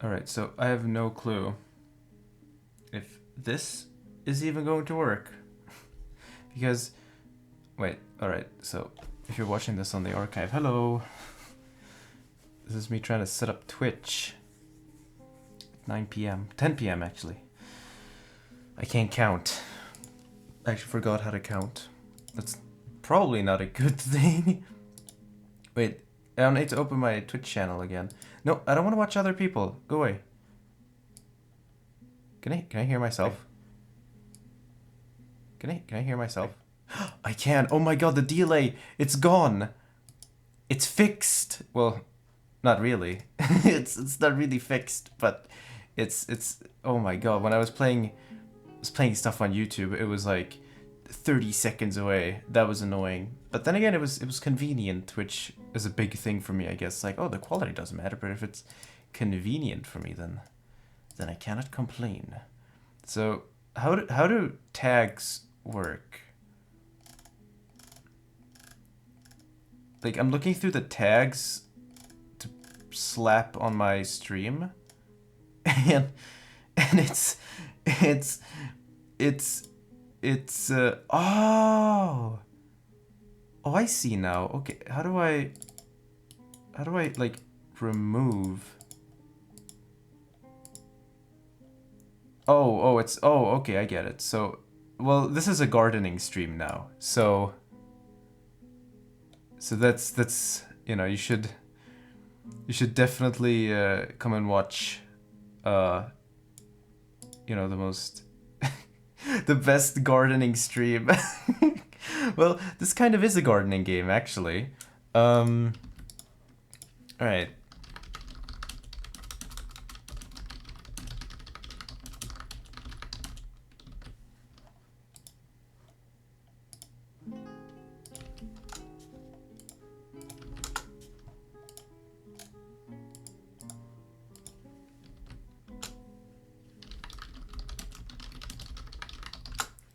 Alright, so I have no clue if this is even going to work. Because, wait, alright, so if you're watching this on the archive, hello. This is me trying to set up Twitch. 9 p.m. 10 p.m. actually. I can't count. I actually forgot how to count. That's probably not a good thing. Wait, I need to open my Twitch channel again. No, I don't want to watch other people. Go away. Can I hear myself? Can I hear myself? I can. Oh my god, the delay. It's gone. It's fixed. Well, not really. it's not really fixed, but it's oh my god, when I was playing stuff on YouTube, it was like 30 seconds away. That was annoying. But then again, it was convenient, which is a big thing for me, I guess. Like, oh, the quality doesn't matter, but if it's convenient for me, then I cannot complain. So, how do tags work? Like, I'm looking through the tags to slap on my stream, and it's oh, I see now. Okay, how do I like remove? Okay, I get it. So, well, this is a gardening stream now. So that's you should definitely come and watch the most the best gardening stream. Well, this kind of is a gardening game, actually. All right.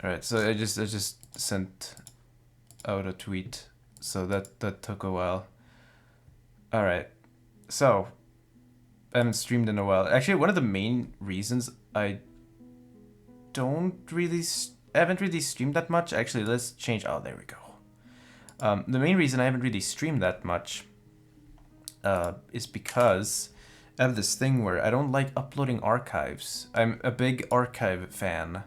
Alright, so I just sent out a tweet, so that took a while. Alright, so I haven't streamed in a while. Actually, one of the main reasons I haven't really streamed that much. Actually, let's change. Oh, there we go. The main reason I haven't really streamed that much is because I have this thing where I don't like uploading archives. I'm a big archive fan.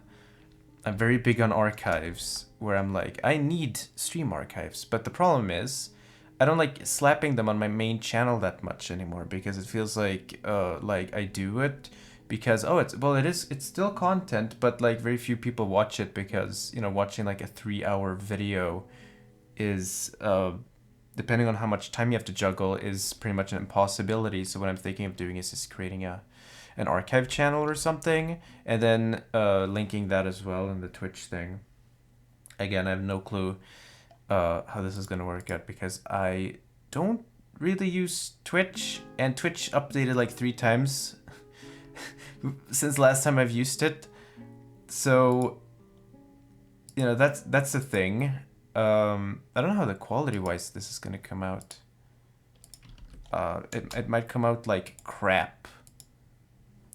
I'm very big on archives, where I'm like, I need stream archives, but the problem is, I don't like slapping them on my main channel that much anymore, because it feels like I do it because it's still content, but like very few people watch it, because watching like a 3-hour video is depending on how much time you have to juggle, is pretty much an impossibility. So what I'm thinking of doing is just creating an archive channel or something, and then linking that as well in the Twitch thing. Again, I have no clue how this is going to work out, because I don't really use Twitch, and Twitch updated like 3 times since last time I've used it. So, that's the thing. I don't know how the quality-wise this is going to come out. It might come out like crap.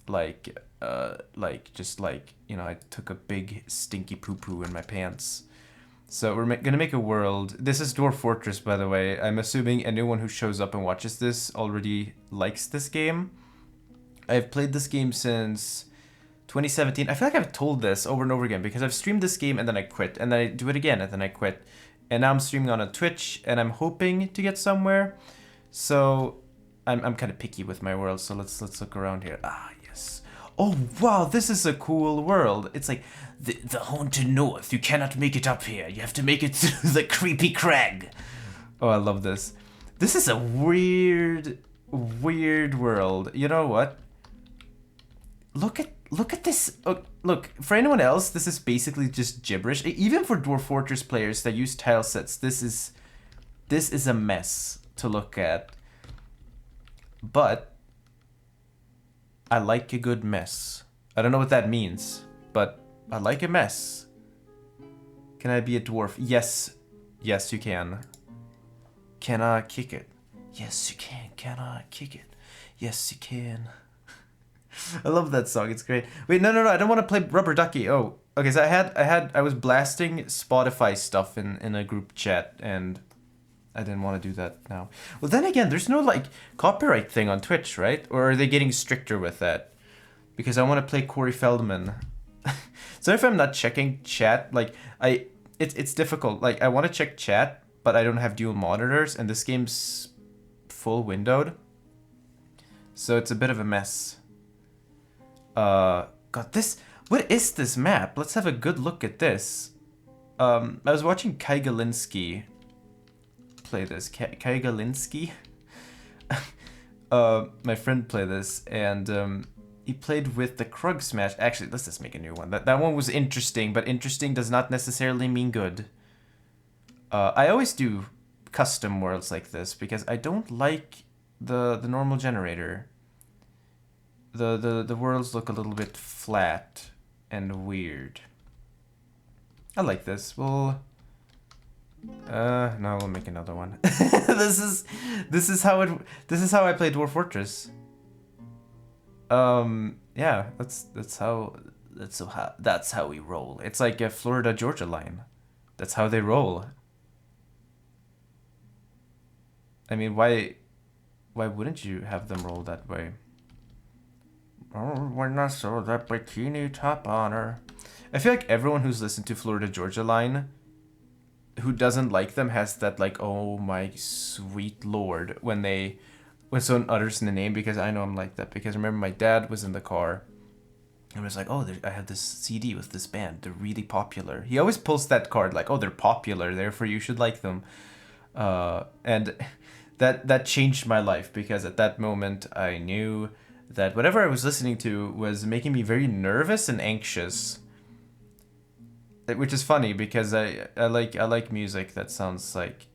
Like I took a big stinky poo-poo in my pants. So we're gonna make a world. This is Dwarf Fortress, by the way. I'm assuming anyone who shows up and watches this already likes this game. I've played this game since 2017. I feel like I've told this over and over again, because I've streamed this game and then I quit, and then I do it again and then I quit. And now I'm streaming on a Twitch, and I'm hoping to get somewhere. So I'm kind of picky with my world, so let's look around here. Ah, yes. Oh, wow, this is a cool world. It's like, the haunted north. You cannot make it up here. You have to make it through the creepy crag. Oh, I love this. This is a weird world. You know what? Look at this. Oh, look, for anyone else, this is basically just gibberish. Even for Dwarf Fortress players that use tile sets, this is a mess to look at. But I like a good mess. I don't know what that means, but I like a mess. Can I be a dwarf? Yes. Yes, you can. Can I kick it? Yes, you can. Can I kick it? Yes, you can. I love that song. It's great. Wait, no. I don't want to play Rubber Ducky. Oh, okay. So I was blasting Spotify stuff in a group chat, and I didn't want to do that now. Well, then again, there's no like copyright thing on Twitch, right? Or are they getting stricter with that? Because I want to play Corey Feldman. So if I'm not checking chat, like it's difficult. Like I want to check chat, but I don't have dual monitors, and this game's full windowed, so it's a bit of a mess. God, this. What is this map? Let's have a good look at this. I was watching Kai Galinsky play this. Kai Galinsky. My friend played this, and he played with the Krug Smash. Actually, let's just make a new one. That one was interesting, but interesting does not necessarily mean good. I always do custom worlds like this because I don't like the normal generator. The worlds look a little bit flat and weird. I like this. No, we'll make another one. this is how I play Dwarf Fortress. Yeah, that's how we roll. It's like a Florida Georgia line. That's how they roll. I mean, why wouldn't you have them roll that way? Oh, when I saw that bikini top on her. I feel like everyone who's listened to Florida Georgia line, who doesn't like them, has that like, oh my sweet lord, when someone utters the name, because I know I'm like that. Because I remember my dad was in the car and was like, oh, I have this CD with this band. They're really popular. He always pulls that card like, oh, they're popular, therefore you should like them. And that changed my life, because at that moment I knew that whatever I was listening to was making me very nervous and anxious. Which is funny, because I like music that sounds like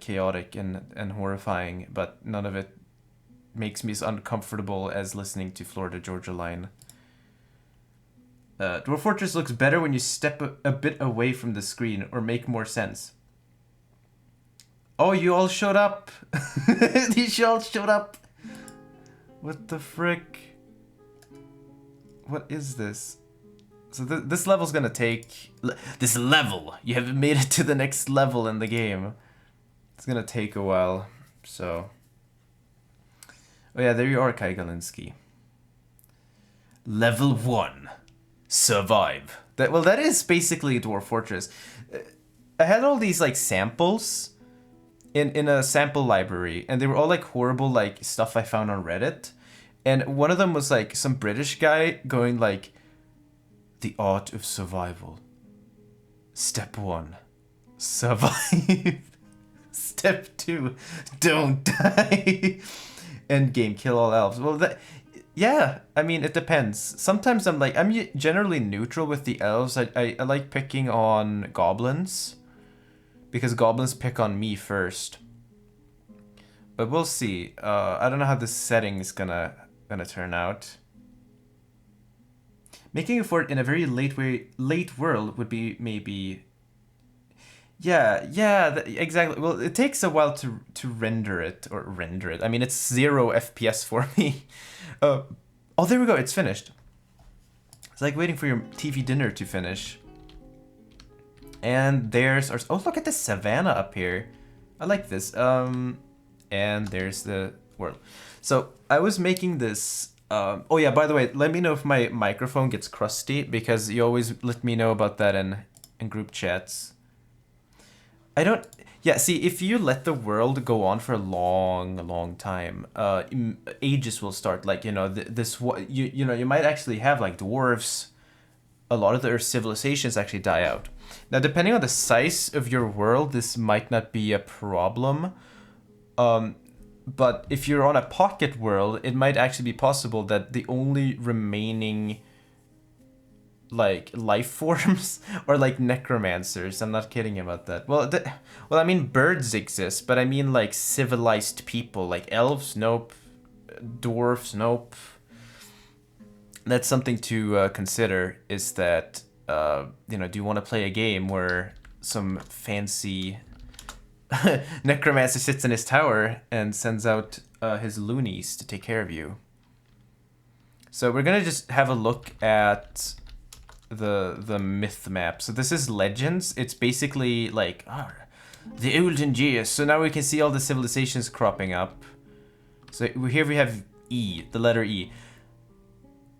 chaotic and horrifying, but none of it makes me as uncomfortable as listening to Florida Georgia Line. Dwarf Fortress looks better when you step a bit away from the screen, or make more sense. Oh, you all showed up! You all showed up! What the frick? What is this? So this level's gonna take... This level! You haven't made it to the next level in the game. It's gonna take a while, so... Oh yeah, there you are, Kai Galinsky. Level 1. Survive. That is basically Dwarf Fortress. I had all these like samples in a sample library, and they were all like horrible like stuff I found on Reddit. And one of them was like some British guy going like, the art of survival. Step 1, survive. Step 2, don't die. End game, kill all elves. Well, yeah, I mean, it depends. Sometimes I'm generally neutral with the elves. I like picking on goblins, because goblins pick on me first. But we'll see. I don't know how this setting is gonna turn out. Making a fort in a very late world would be maybe... Yeah, exactly. Well, it takes a while to render it. I mean, it's 0 FPS for me. Oh, there we go. It's finished. It's like waiting for your TV dinner to finish. And there's our... Oh, look at this savannah up here. I like this. And there's the world. So I was making this... oh yeah, by the way, let me know if my microphone gets crusty, because you always let me know about that in group chats. I don't... Yeah, see, if you let the world go on for a long time, ages will start. Like, you know, you might actually have, like, dwarves. A lot of their civilizations actually die out. Now, depending on the size of your world, this might not be a problem. But if you're on a pocket world, it might actually be possible that the only remaining... like life forms or like necromancers. I'm not kidding about that. Well, I mean, birds exist, but I mean like civilized people, like elves. Nope. Dwarfs. Nope. That's something to consider. Is that you know, do you want to play a game where some fancy necromancer sits in his tower and sends out his loonies to take care of you? So we're gonna just have a look at the myth map. So this is Legends. It's basically like the olden years. So now we can see all the civilizations cropping up. So here we have E, the letter E.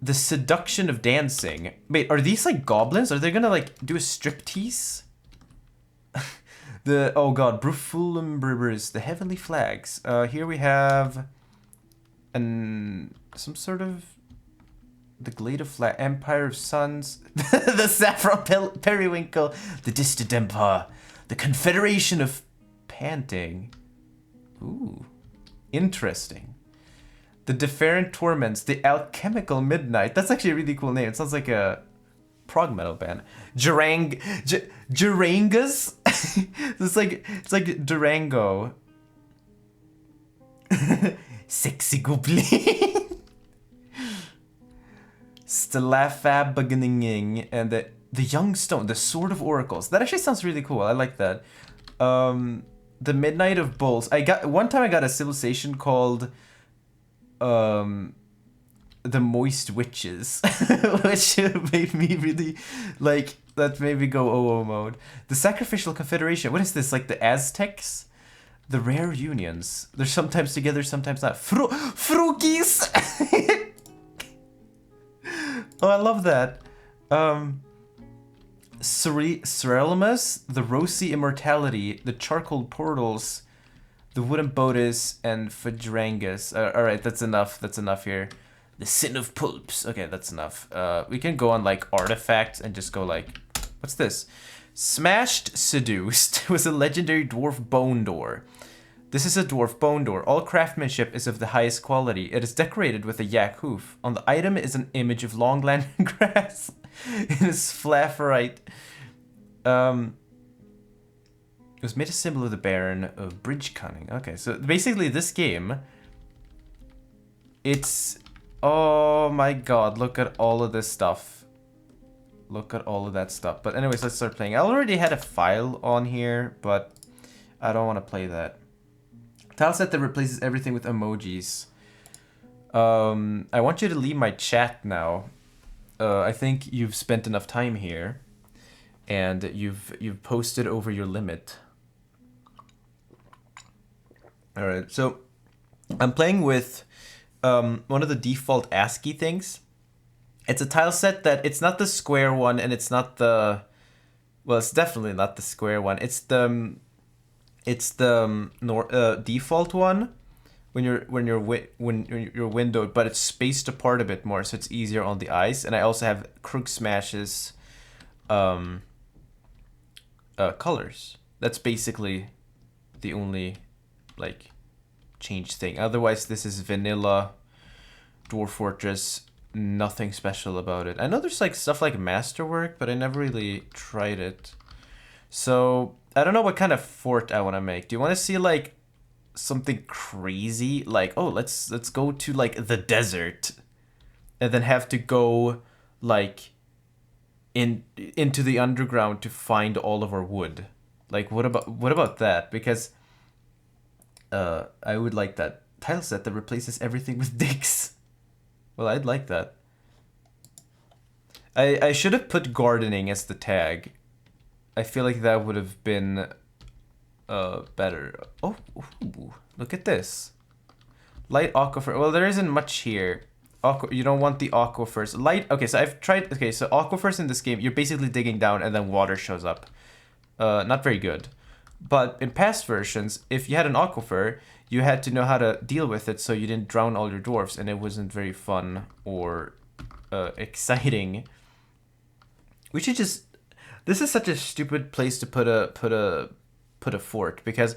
The seduction of dancing. Wait, are these like goblins? Are they gonna like do a striptease? Oh god, Brufulum Bribers, the heavenly flags. Here we have some sort of the Glade of Flag, Empire of Suns, the Saffron Periwinkle, the Distant Empire, the Confederation of Panting. Ooh, interesting. The Deferent Torments, the Alchemical Midnight. That's actually a really cool name. It sounds like a prog metal band. Durangas? it's like Durango. Sexy Goblin. Stelafabagning and the Young Stone, the Sword of Oracles. That actually sounds really cool. I like that. The Midnight of Bulls. One time I got a civilization called the Moist Witches, which made me really like that. Made me go OO mode. The Sacrificial Confederation. What is this? Like the Aztecs? The Rare Unions. They're sometimes together, sometimes not. Frugis. Oh, I love that. Cerelamus, the Rosy Immortality, the Charcoal Portals, the Wooden Botus, and Fadrangus. Alright, that's enough. That's enough here. The Sin of Pulps. Okay, that's enough. We can go on, like, artifacts and just go, like... What's this? Smashed Seduced was a legendary dwarf bone door. This is a dwarf bone door. All craftsmanship is of the highest quality. It is decorated with a yak hoof. On the item is an image of longland grass in a sphalerite. It was made a symbol of the Baron of Bridge Cunning. Okay, so basically this game, it's... Oh my god, look at all of this stuff. Look at all of that stuff. But anyways, let's start playing. I already had a file on here, but I don't want to play that. Tile set that replaces everything with emojis. I want you to leave my chat now. I think you've spent enough time here, and you've posted over your limit. All right, so I'm playing with one of the default ASCII things. It's a tile set that it's not the square one, and it's not the, well, it's definitely not the square one. It's the default one when you're windowed, but it's spaced apart a bit more, so it's easier on the eyes. And I also have Krug Smash's colors. That's basically the only like change thing. Otherwise, this is vanilla Dwarf Fortress. Nothing special about it. I know there's like stuff like Masterwork, but I never really tried it. So I don't know what kind of fort I want to make. Do you want to see like something crazy? Like, oh, let's go to like the desert, and then have to go like into the underground to find all of our wood. Like, what about that? Because I would like that tile set that replaces everything with dicks. Well, I'd like that. I should have put gardening as the tag. I feel like that would have been better. Oh, ooh, look at this. Light aquifer. Well, there isn't much here. You don't want the aquifers. Light. Okay, so I've tried. Okay, so aquifers in this game, you're basically digging down and then water shows up. Not very good. But in past versions, if you had an aquifer, you had to know how to deal with it so you didn't drown all your dwarves, and it wasn't very fun or exciting. We should just... This is such a stupid place to put a fort, because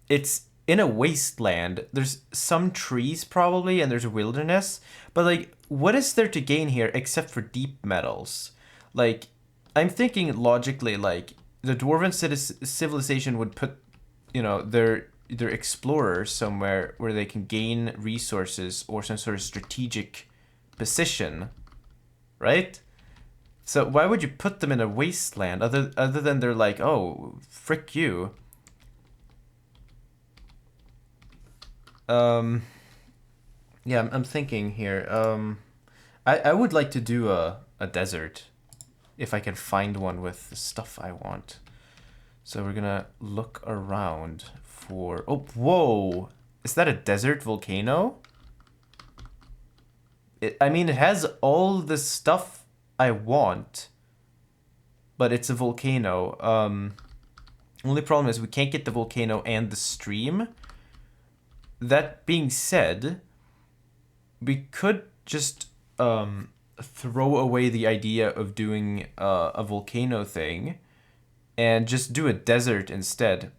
it's in a wasteland. There's some trees probably, and there's wilderness, but like, what is there to gain here except for deep metals? Like, I'm thinking logically, like, the dwarven civilization would put, you know, their explorers somewhere where they can gain resources or some sort of strategic position, right? So why would you put them in a wasteland other than they're like, oh, frick you? Yeah, I'm thinking here. I would like to do a desert if I can find one with the stuff I want. So we're gonna look around for... Oh, whoa! Is that a desert volcano? I mean, it has all the stuff I want, but it's a volcano. Only problem is we can't get the volcano and the stream. That being said, we could just throw away the idea of doing a volcano thing and just do a desert instead.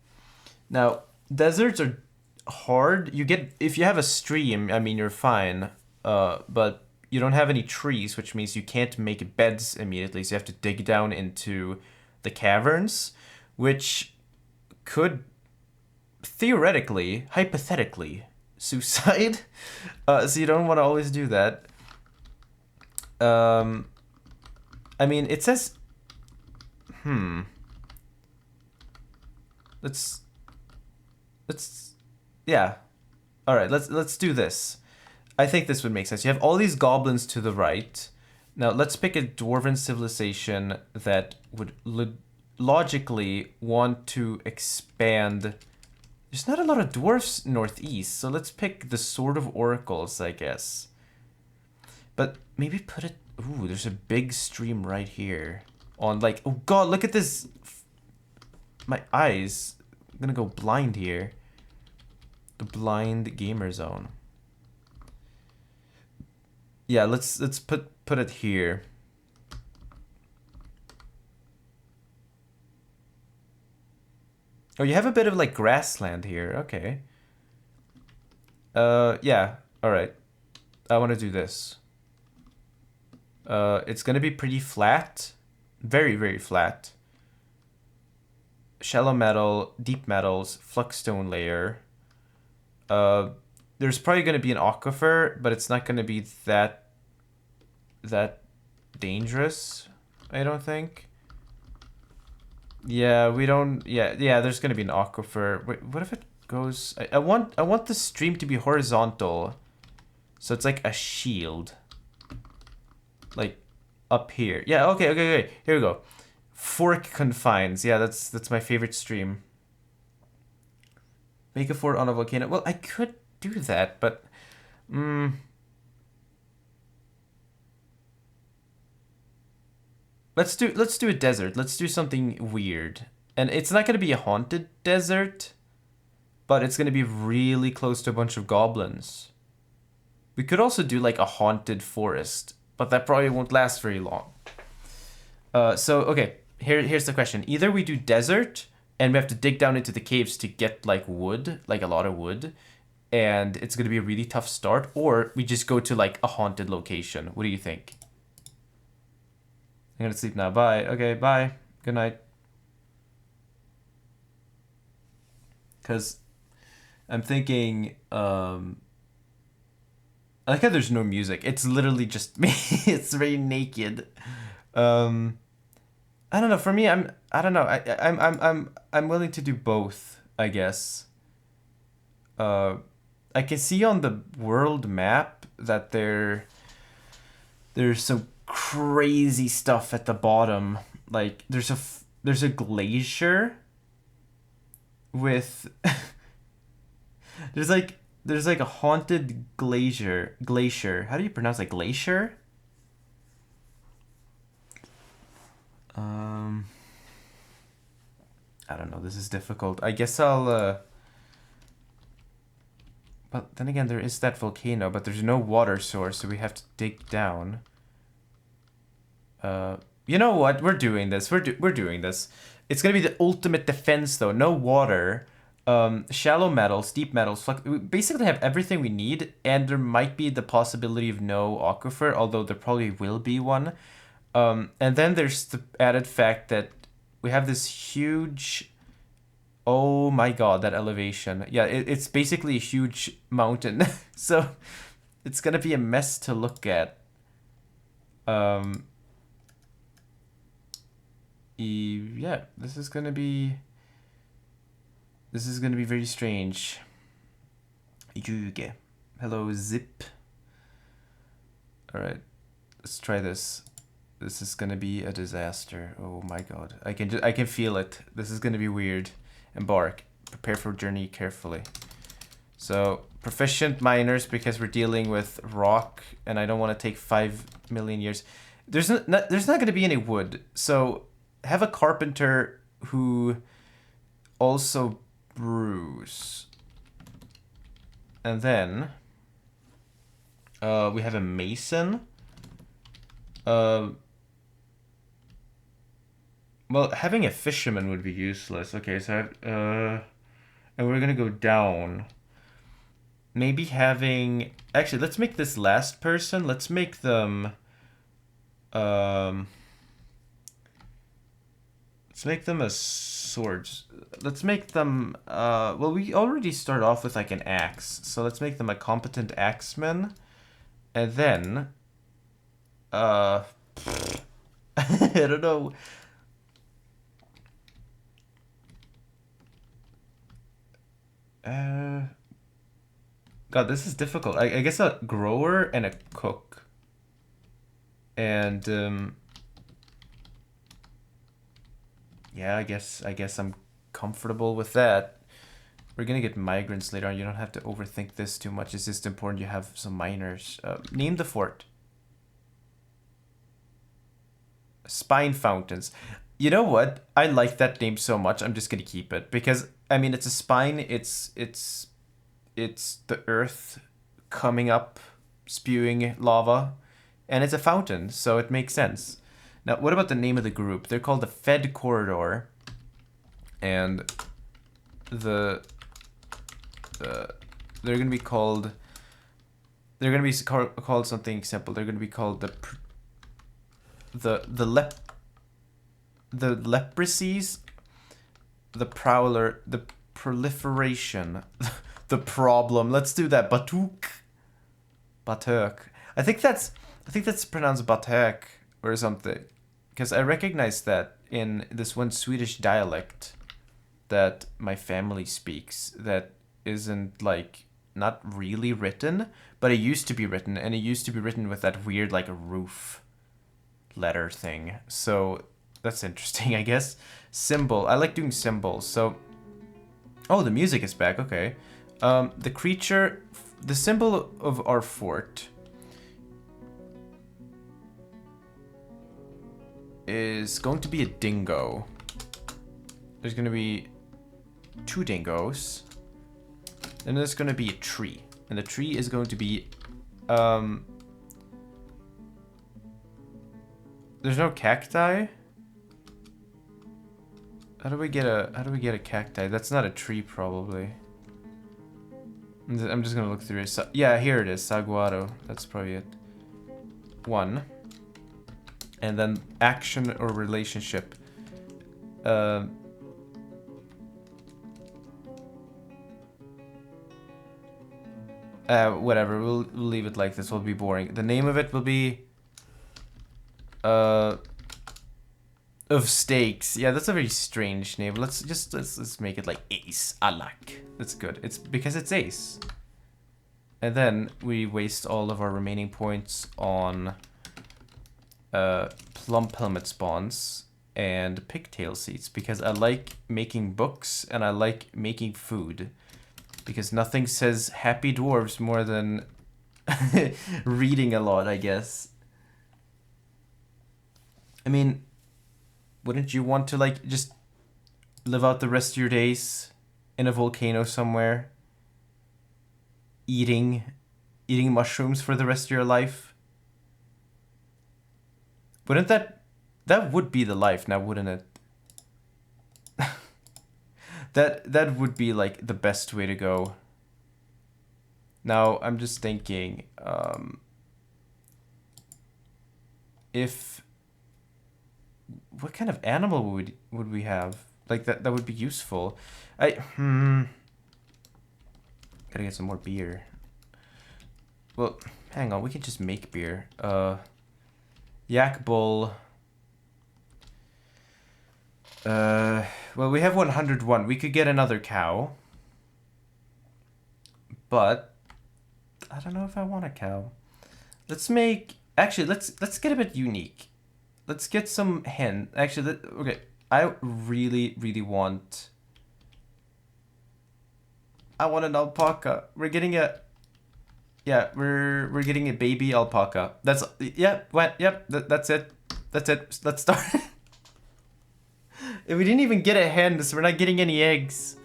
Now, deserts are hard. You get, if you have a stream, I mean, you're fine. But you don't have any trees, which means you can't make beds immediately. So you have to dig down into the caverns, which could theoretically, hypothetically, suicide. So you don't want to always do that. I mean, it says, let's, yeah. All right, let's do this. I think this would make sense. You have all these goblins to the right. Now, let's pick a dwarven civilization that would logically want to expand. There's not a lot of dwarfs northeast, so let's pick the Sword of Oracles, I guess. But maybe put it... Ooh, there's a big stream right here. On, like... Oh, God, look at this. My eyes. I'm gonna go blind here. The blind gamer zone. Yeah, let's put it here. Oh, you have a bit of like grassland here. Okay. Yeah. All right. I want to do this. It's gonna be pretty flat, very, very flat. Shallow metal, deep metals, fluxstone layer. There's probably gonna be an aquifer, but it's not gonna be that dangerous, I don't think. Yeah, we don't. Yeah. There's gonna be an aquifer. Wait, what if it goes? I want the stream to be horizontal, so it's like a shield. Like up here. Yeah. Okay. Here we go. Fork confines. Yeah, that's my favorite stream. Make a fort on a volcano. Well, I could do that, but let's do a desert. Let's do something weird. And it's not going to be a haunted desert, but it's going to be really close to a bunch of goblins. We could also do like a haunted forest, but that probably won't last very long. So okay, here's the question. Either we do desert and we have to dig down into the caves to get like wood, like a lot of wood, and it's going to be a really tough start, or we just go to like a haunted location. What do you think? I'm gonna sleep now. Bye. Okay, bye. Good night. Because I'm thinking, I like how there's no music. It's literally just me. It's very naked. I don't know. For me, I don't know. I'm willing to do both, I guess. I can see on the world map that there's some crazy stuff at the bottom. Like there's a glacier with there's like a haunted glacier. How do you pronounce it? Glacier? I don't know. This is difficult. I guess I'll but then again, there is that volcano, but there's no water source, so we have to dig down. You know what? We're doing this. We're doing this. It's gonna be the ultimate defense, though. No water, shallow metals, deep metals. We basically have everything we need, and there might be the possibility of no aquifer, although there probably will be one. And then there's the added fact that we have this huge... Oh my god, that elevation. Yeah, it's basically a huge mountain. So it's gonna be a mess to look at. Yeah, this is gonna be very strange. Yuge. Hello, Zip. Alright. Let's try this. This is gonna be a disaster. Oh my god. I can feel it. This is gonna be weird. Embark. Prepare for journey carefully. So, proficient miners because we're dealing with rock and I don't want to take 5 million years. There's not gonna be any wood. So, have a carpenter who also brews. And then we have a mason. Well, having a fisherman would be useless. Okay, so and we're gonna go down. Maybe having... Actually, let's make this last person. Let's make them... let's make them a swords. Let's make them... well, we already start off with like an axe. So let's make them a competent axeman. And then... I don't know... God, this is difficult. I guess a grower and a cook. And, yeah, I guess I'm comfortable with that. We're gonna get migrants later on. You don't have to overthink this too much. It's just important you have some miners. Name the fort. Spinefountains. You know what? I like that name so much. I'm just gonna keep it because I mean it's a spine. It's the earth coming up, spewing lava, and it's a fountain, so it makes sense. Now, what about the name of the group? They're called the Fed Corridor, and they're gonna be called. They're gonna be called something simple. They're gonna be called the leprosies, the prowler, the proliferation, the problem. Let's do that. Batuk. I think that's pronounced Batek or something, because I recognize that in this one Swedish dialect that my family speaks that isn't like not really written, but it used to be written, and it used to be written with that weird like roof letter thing. So that's interesting, I guess. Symbol. I like doing symbols. So, oh, the music is back. Okay. The creature, the symbol of our fort is going to be a dingo. There's going to be 2 dingoes. Then there's going to be a tree. And the tree is going to be... there's no cacti? How do we get a cacti? That's not a tree, probably. I'm just gonna look through it. Yeah, here it is. Saguaro. That's probably it. 1. And then action or relationship. Whatever. We'll leave it like this. Will be boring. The name of it will be of stakes. Yeah, that's a very strange name. Let's make it like Ace Alak. That's good. It's because it's Ace. And then we waste all of our remaining points on plump helmet spawns and pigtail seats because I like making books and I like making food because nothing says happy dwarves more than reading a lot, I guess. I mean, wouldn't you want to like just live out the rest of your days in a volcano somewhere, eating mushrooms for the rest of your life? Wouldn't that would be the life now, wouldn't it? that would be like the best way to go. Now I'm just thinking, what kind of animal would we have? Like that would be useful. Gotta get some more beer. Well, hang on, we can just make beer. Yak bull. Well, we have 101. We could get another cow. But I don't know if I want a cow. Let's make Actually, let's get a bit unique. Let's get some hen. Actually, okay. I really want. I want an alpaca. We're getting a. Yeah, we're getting a baby alpaca. That's yeah. What? Yep. That's it. That's it. Let's start. We didn't even get a hen, so we're not getting any eggs.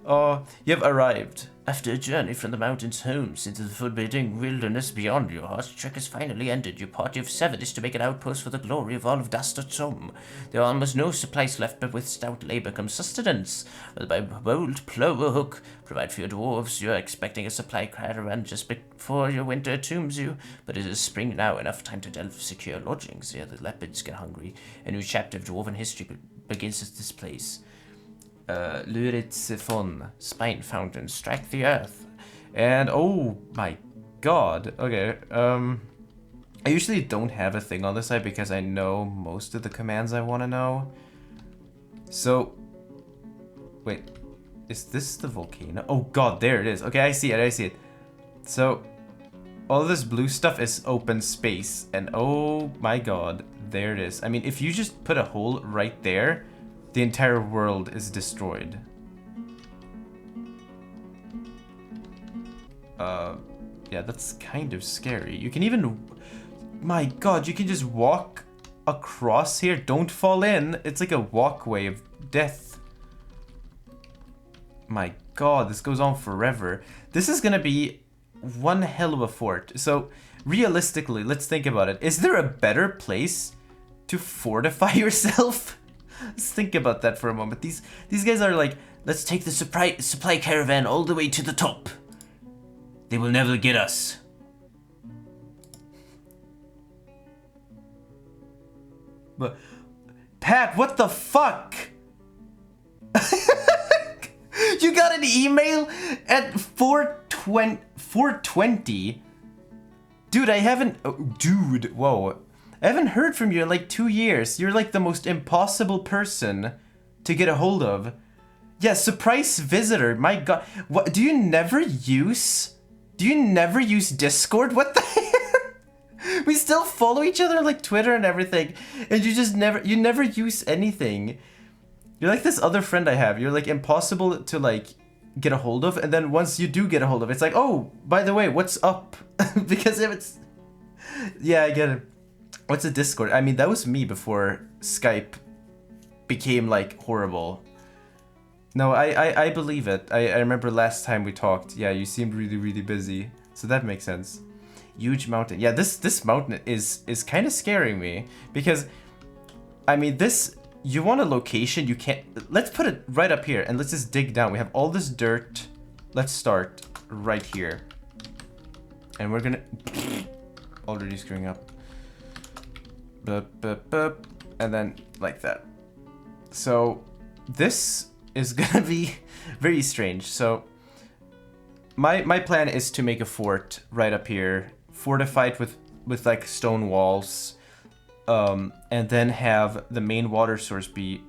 Oh, you've arrived. After a journey from the mountains homes into the forbidding wilderness beyond, your heart's trek has finally ended. Your party of 7 is to make an outpost for the glory of all of Dastatom. There are almost no supplies left, but with stout labor comes sustenance. Whether by bold plow or hook, provide for your dwarves. You're expecting a supply caravan just before your winter tombs you, but it is spring now, enough time to delve secure lodgings. Here the leopards get hungry. A new chapter of dwarven history begins at this place. Luritziphon, Spinefountains, strike the earth. And oh my god. Okay, I usually don't have a thing on this side because I know most of the commands I want to know. So, wait, is this the volcano? Oh god, there it is. Okay, I see it. So, all this blue stuff is open space, and oh my god, there it is. I mean, if you just put a hole right there, the entire world is destroyed. Yeah, that's kind of scary. You can even... My god, you can just walk across here. Don't fall in. It's like a walkway of death. My god, this goes on forever. This is gonna be one hell of a fort. So, realistically, let's think about it. Is there a better place to fortify yourself? Let's think about that for a moment. These guys are like, let's take the supply caravan all the way to the top. They will never get us. But, Pat, what the fuck? You got an email at 4:20? Dude, I haven't... Oh, dude, whoa. I haven't heard from you in like 2 years. You're like the most impossible person to get a hold of. Yeah, surprise visitor. My god. What, do you never use Discord? What the heck? We still follow each other on like Twitter and everything. And you just never use anything. You're like this other friend I have. You're like impossible to like get a hold of. And then once you do get a hold of, it's like, oh, by the way, what's up? Because if it's... Yeah, I get it. What's a Discord? I mean, that was me before Skype became, like, horrible. No, I believe it. I remember last time we talked. Yeah, you seemed really busy. So that makes sense. Huge mountain. Yeah, this mountain is kind of scaring me. Because, I mean, this... You want a location, you can't... Let's put it right up here, and let's just dig down. We have all this dirt. Let's start right here. And we're gonna... Already screwing up. And then like that. So this is gonna be very strange. So my plan is to make a fort right up here, fortified with like stone walls, and then have the main water source be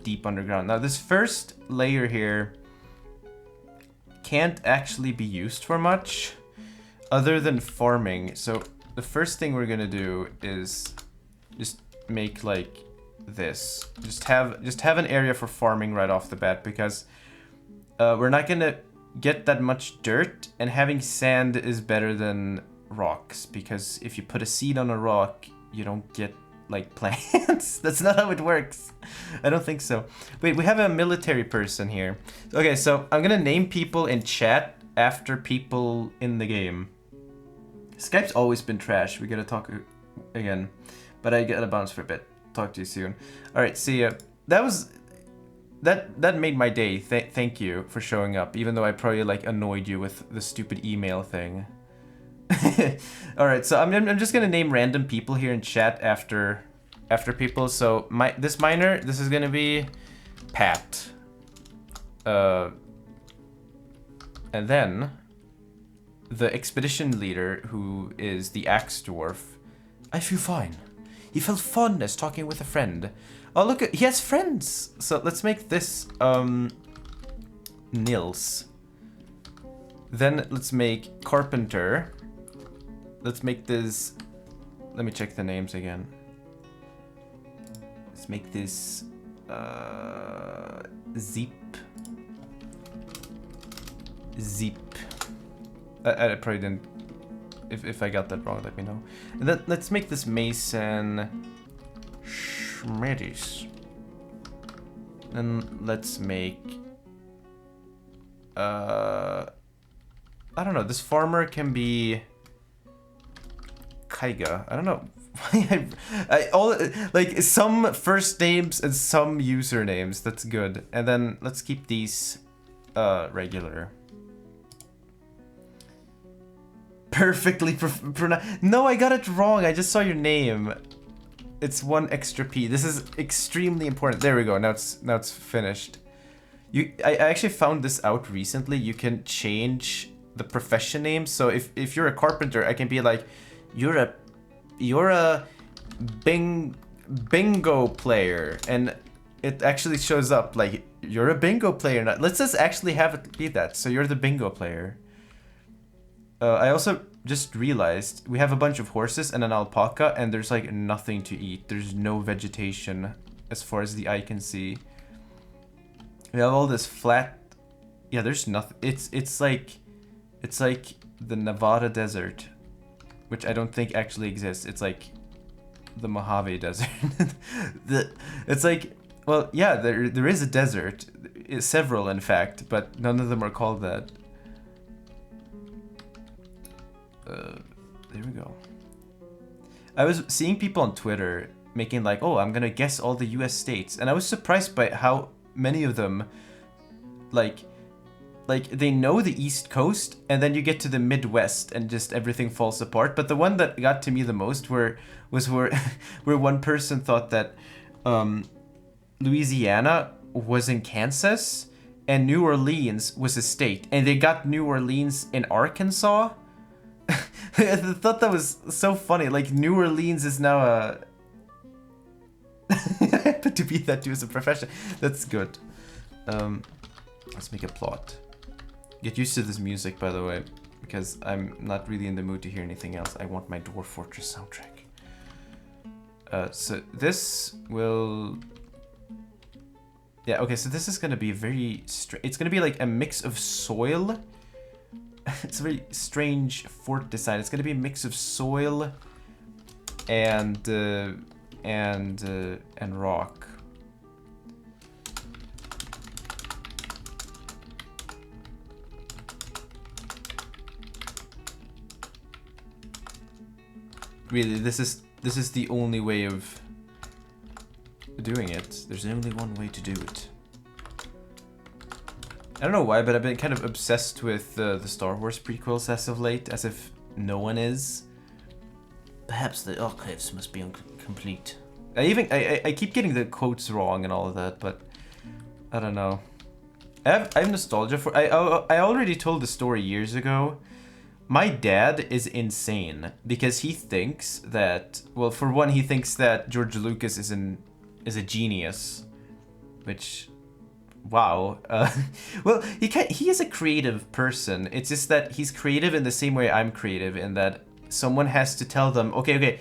deep underground. Now this first layer here can't actually be used for much other than farming. So the first thing we're gonna do is just make like this. Just have an area for farming right off the bat, because we're not gonna get that much dirt, and having sand is better than rocks, because if you put a seed on a rock, you don't get like plants. That's not how it works. I don't think so. Wait, we have a military person here. Okay, so I'm gonna name people in chat after people in the game. Skype's always been trash. We gotta talk again. But I gotta bounce for a bit. Talk to you soon. Alright, see ya. That made my day. Thank you for showing up, even though I probably like annoyed you with the stupid email thing. Alright, so I'm just gonna name random people here in chat after people. So this miner, this is gonna be Pat. And then the expedition leader, who is the Axe Dwarf. I feel fine. He felt fondness talking with a friend. Oh, look, he has friends. So let's make this Nils. Then let's make Carpenter. Let's make this let me check the names again. Let's make this Zeep. I probably didn't. If I got that wrong, let me know. And then let's make this Mason Schmidis. Then let's make. I don't know. This farmer can be Kaiga. I don't know. I all like some first names and some usernames. That's good. And then let's keep these regular. Perfectly pronounced. No, I got it wrong. I just saw your name. It's one extra P. This is extremely important. There we go. Now it's finished. I actually found this out recently. You can change the profession name. So if you're a carpenter, I can be like, you're a bingo player, and it actually shows up like you're a bingo player. Now, let's just actually have it be that. So you're the bingo player. I also just realized we have a bunch of horses and an alpaca, and there's like nothing to eat. There's no vegetation as far as the eye can see. We have all this flat. Yeah, there's nothing. It's like the Nevada desert, which I don't think actually exists. It's like the Mojave Desert. It's like, well, yeah, there is a desert, several in fact, but none of them are called that. There we go. I was seeing people on Twitter making like, oh, I'm gonna guess all the US states, and I was surprised by how many of them like they know the East Coast, and then you get to the Midwest and just everything falls apart. But the one that got to me the most was where one person thought that Louisiana was in Kansas and New Orleans was a state, and they got New Orleans in Arkansas. I thought that was so funny. Like, New Orleans is now a but to be that too as a profession. That's good. Let's make a plot. Get used to this music, by the way, because I'm not really in the mood to hear anything else. I want my Dwarf Fortress soundtrack. So this will... Yeah, okay, so this is going to be very... It's going to be like a mix of soil. It's a very strange fort design. It's going to be a mix of soil and rock. Really, this is the only way of doing it. There's only one way to do it. I don't know why, but I've been kind of obsessed with the Star Wars prequels as of late, as if no one is. Perhaps the archives must be incomplete. I keep getting the quotes wrong and all of that, but I don't know. I have nostalgia for... I already told the story years ago. My dad is insane because he thinks that... Well, for one, he thinks that George Lucas is a genius, which... Wow. Well, he is a creative person. It's just that he's creative in the same way I'm creative, in that someone has to tell them, okay,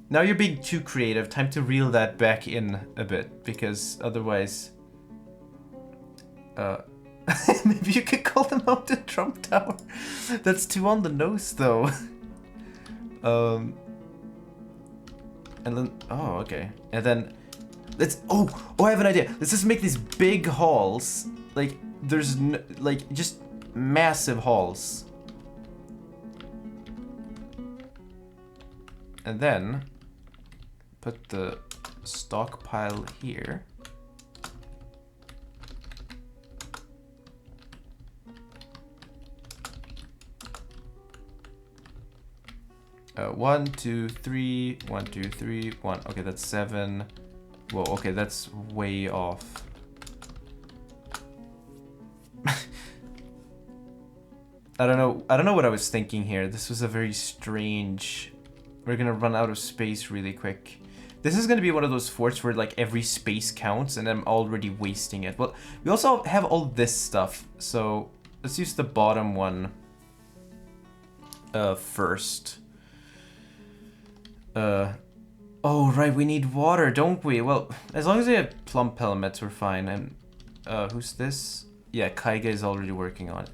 now you're being too creative, time to reel that back in a bit, because otherwise... maybe you could call them out the Trump Tower. That's too on the nose, though. And then... Oh, okay. And then... Let's... Oh, I have an idea. Let's just make these big halls. Like, there's... like, just massive halls. And then... put the stockpile here. One, two, three, 1, 2, 3, 1. Okay, that's 7. Whoa, okay, that's way off. I don't know what I was thinking here. This was a very strange... We're gonna run out of space really quick. This is gonna be one of those forts where like every space counts and I'm already wasting it. Well, we also have all this stuff, so let's use the bottom one first. Oh, right, we need water, don't we? Well, as long as we have plump helmets, we're fine. And, who's this? Yeah, Kaiga is already working on it.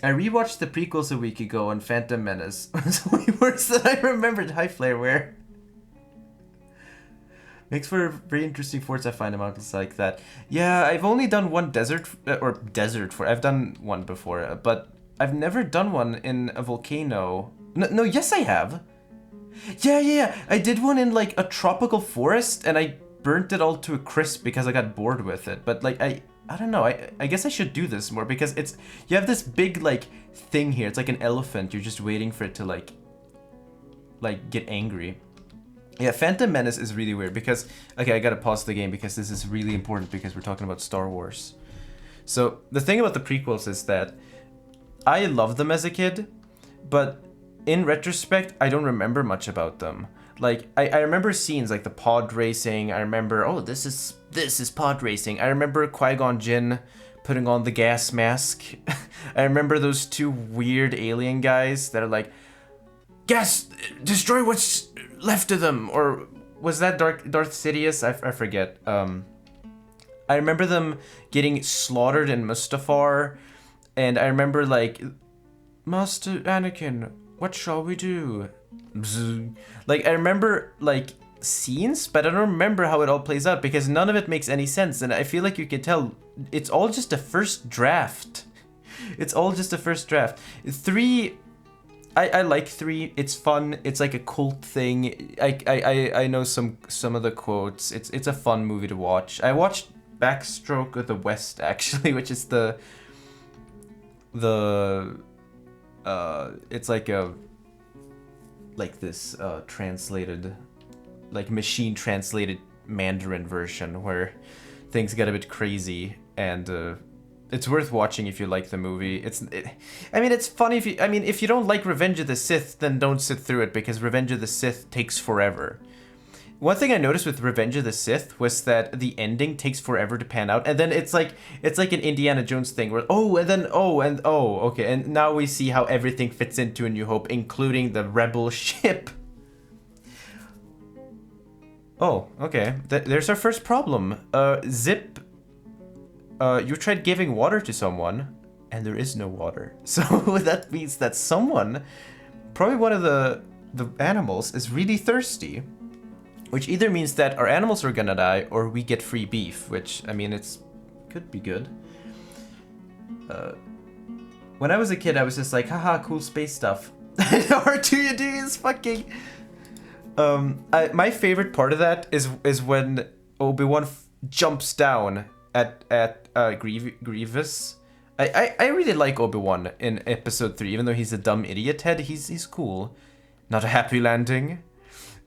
I rewatched the prequels a week ago on Phantom Menace. It's way worse than I remembered. Hi, Flareware. Makes for very interesting forts, I find, mountains like that. Yeah, I've only done one desert fort. I've done one before, but I've never done one in a volcano. No, yes I have. Yeah. I did one in like a tropical forest, and I burnt it all to a crisp because I got bored with it. But like I don't know. I guess I should do this more because you have this big like thing here. It's like an elephant. You're just waiting for it to like get angry. Yeah, Phantom Menace is really weird because okay, I gotta pause the game because this is really important because we're talking about Star Wars. So the thing about the prequels is that I loved them as a kid, but in retrospect, I don't remember much about them. Like, I remember scenes like the pod racing. I remember, oh, this is pod racing. I remember Qui-Gon Jinn putting on the gas mask. I remember those two weird alien guys that are like, gas, destroy what's left of them. Or was that Darth Sidious? I forget. I remember them getting slaughtered in Mustafar. And I remember like, Master Anakin, what shall we do? Like, I remember, like, scenes, but I don't remember how it all plays out because none of it makes any sense. And I feel like you can tell it's all just a first draft. It's all just a first draft. 3, I like 3. It's fun. It's like a cult thing. I know some of the quotes. It's a fun movie to watch. I watched Backstroke of the West, actually, which is it's like this translated, like machine translated Mandarin version where things get a bit crazy, and it's worth watching if you like the movie. I mean, it's funny if you don't like Revenge of the Sith, then don't sit through it because Revenge of the Sith takes forever. One thing I noticed with Revenge of the Sith was that the ending takes forever to pan out, and then it's like an Indiana Jones thing where okay, and now we see how everything fits into A New Hope, including the rebel ship. Oh, okay. There's our first problem. Zip, you tried giving water to someone, and there is no water. So that means that someone, probably one of the animals, is really thirsty. Which either means that our animals are gonna die or we get free beef, which, I mean, could be good. When I was a kid, I was just like, haha, cool space stuff. R2D is fucking... my favorite part of that is when Obi-Wan jumps down at Grievous. I really like Obi-Wan in episode 3, even though he's a dumb idiot head, he's cool. Not a happy landing.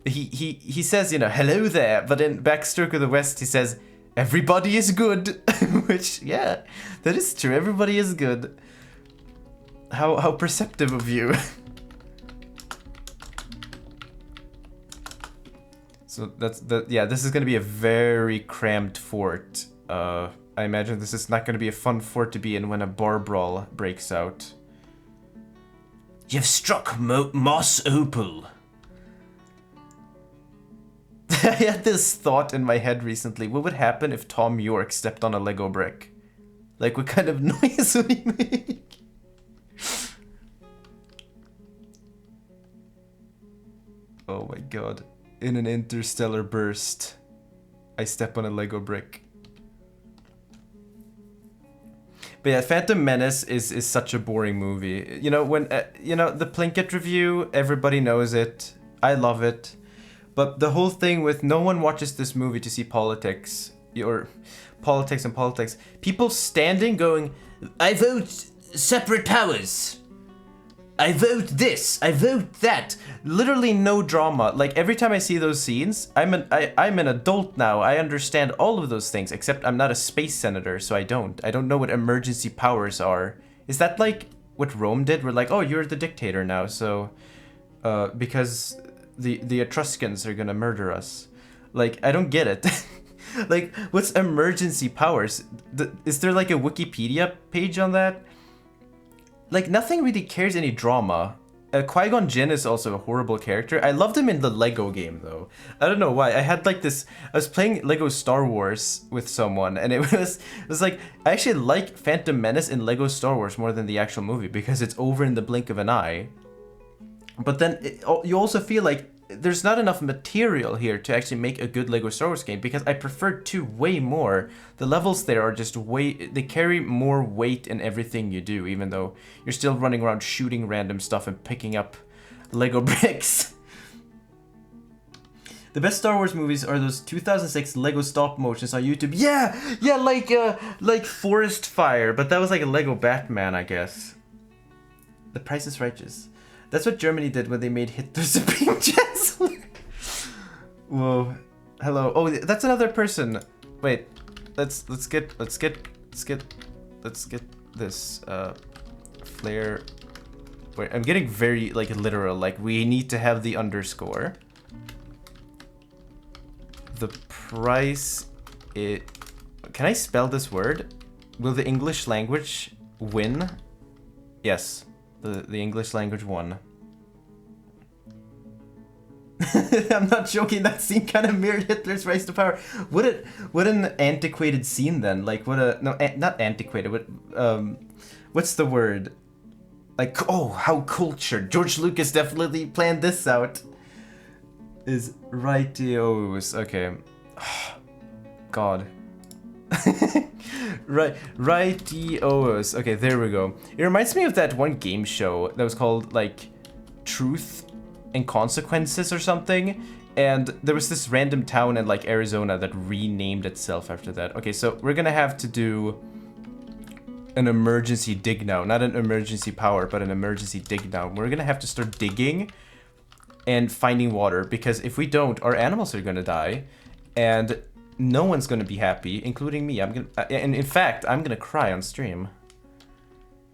He says, you know, hello there, but in Backstroke of the West he says, everybody is good. Which, yeah, that is true, everybody is good. How perceptive of you. So yeah, this is gonna be a very cramped fort. I imagine this is not gonna be a fun fort to be in when a bar brawl breaks out. You've struck Moss Opal. I had this thought in my head recently. What would happen if Tom York stepped on a Lego brick? Like, what kind of noise would he make? Oh my god. In an interstellar burst, I step on a Lego brick. But yeah, Phantom Menace is such a boring movie. You know, when, the Plinkett review, everybody knows it. I love it. But the whole thing with no one watches this movie to see politics, or politics and politics. People standing going, I vote separate powers. I vote this. I vote that. Literally no drama. Like every time I see those scenes, I'm an adult now. I understand all of those things, except I'm not a space senator, so I don't know what emergency powers are. Is that like what Rome did? We're like, oh, you're the dictator now, so because the Etruscans are gonna murder us. Like, I don't get it. Like, what's emergency powers? Is there like a Wikipedia page on that? Like, nothing really cares any drama. Qui-Gon Jinn is also a horrible character. I loved him in the Lego game though. I don't know why. I had like this. I was playing Lego Star Wars with someone, and it was like I actually like Phantom Menace in Lego Star Wars more than the actual movie because it's over in the blink of an eye. But then you also feel like there's not enough material here to actually make a good Lego Star Wars game because I prefer 2 way more. The levels there are just they carry more weight in everything you do, even though you're still running around shooting random stuff and picking up Lego bricks. The best Star Wars movies are those 2006 Lego stop motions on YouTube. Yeah, like Forest Fire, but that was like a Lego Batman, I guess. The Price is Righteous. That's what Germany did when they made Hitler Supreme Chancellor. Whoa. Hello. Oh, that's another person. Wait. Let's get this flare. Wait, I'm getting very like literal. Like we need to have the underscore. The price can I spell this word? Will the English language win? Yes. The English language won. I'm not joking, that scene kind of mirrored Hitler's rise to power. What an antiquated scene then. Like not antiquated, what's the word? Like, oh, how cultured. George Lucas definitely planned this out. Is rightios. Okay. God. Rightios. Okay, there we go. It reminds me of that one game show that was called like Truth and Consequences or something, and there was this random town in like Arizona that renamed itself after that. Okay, so we're gonna have to do an emergency dig now. Not an emergency power, but an emergency dig now. We're gonna have to start digging and finding water, because if we don't, our animals are gonna die, and no one's gonna be happy, including me. And in fact, I'm gonna cry on stream.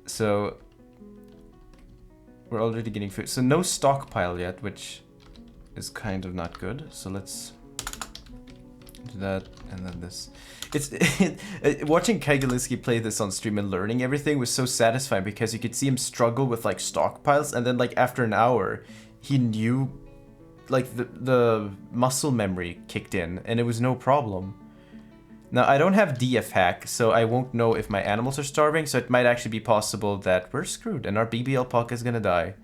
So we're already getting food. So no stockpile yet, which is kind of not good. So let's do that, and then this. Watching Kagalinsky play this on stream and learning everything was so satisfying, because you could see him struggle with like stockpiles, and then like after an hour, he knew, like the muscle memory kicked in, and it was no problem. Now I don't have DF hack, so I won't know if my animals are starving, so it might actually be possible that we're screwed and our BBL puck is gonna die.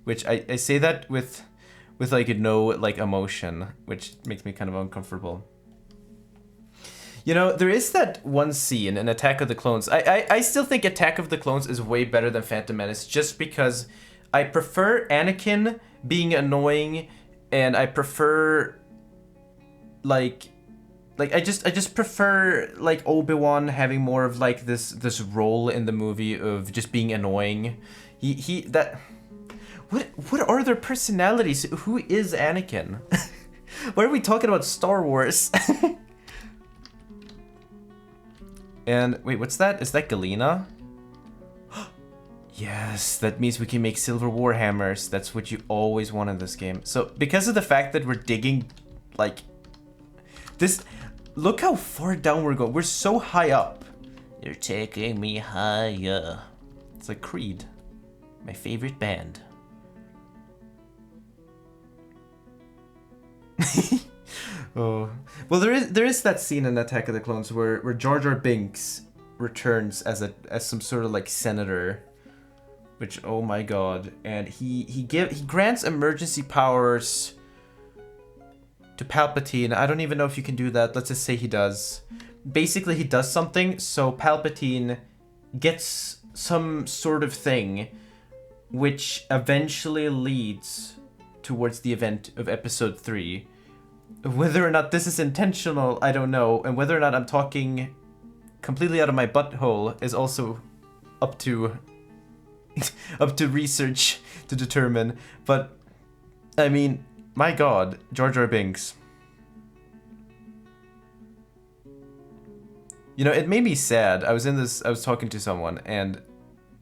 Which I say that with like no like emotion, which makes me kind of uncomfortable. You know, there is that one scene in Attack of the Clones. I still think Attack of the Clones is way better than Phantom Menace, just because I prefer Anakin being annoying, and I prefer like I just prefer like Obi-Wan having more of like this role in the movie of just being annoying. What are their personalities? Who is Anakin? Why are we talking about Star Wars? And wait, what's that? Is that Galena? Yes, that means we can make silver warhammers. That's what you always want in this game. So because of the fact that we're digging like this, look how far down we're going. We're so high up. You're taking me higher. It's like Creed, my favorite band. Oh, well, there is that scene in Attack of the Clones where Jar Jar Binks returns as some sort of like senator, which, oh my god, and he grants emergency powers to Palpatine. I don't even know if you can do that. Let's just say he does. Basically, he does something, so Palpatine gets some sort of thing, which eventually leads towards the event of Episode 3. Whether or not this is intentional, I don't know, and whether or not I'm talking completely out of my butthole is also up to research to determine. But I mean, my god, Jar Jar Binks. You know, it made me sad. I was talking to someone, and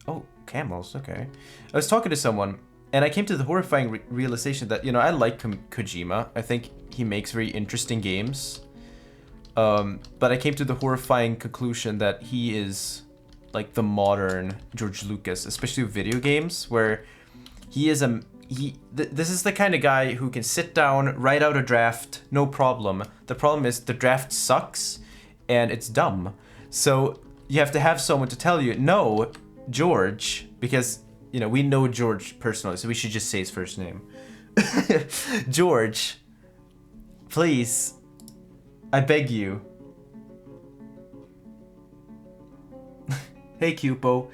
oh, camels, okay. I was talking to someone, and I came to the horrifying realization that, you know, I like Kojima. I think he makes very interesting games. But I came to the horrifying conclusion that he is like the modern George Lucas, especially with video games, where He is this is the kind of guy who can sit down, write out a draft, no problem. The problem is the draft sucks and it's dumb. So you have to have someone to tell you, no, George, because, you know, we know George personally, so we should just say his first name. George, please, I beg you. Hey, Cupo.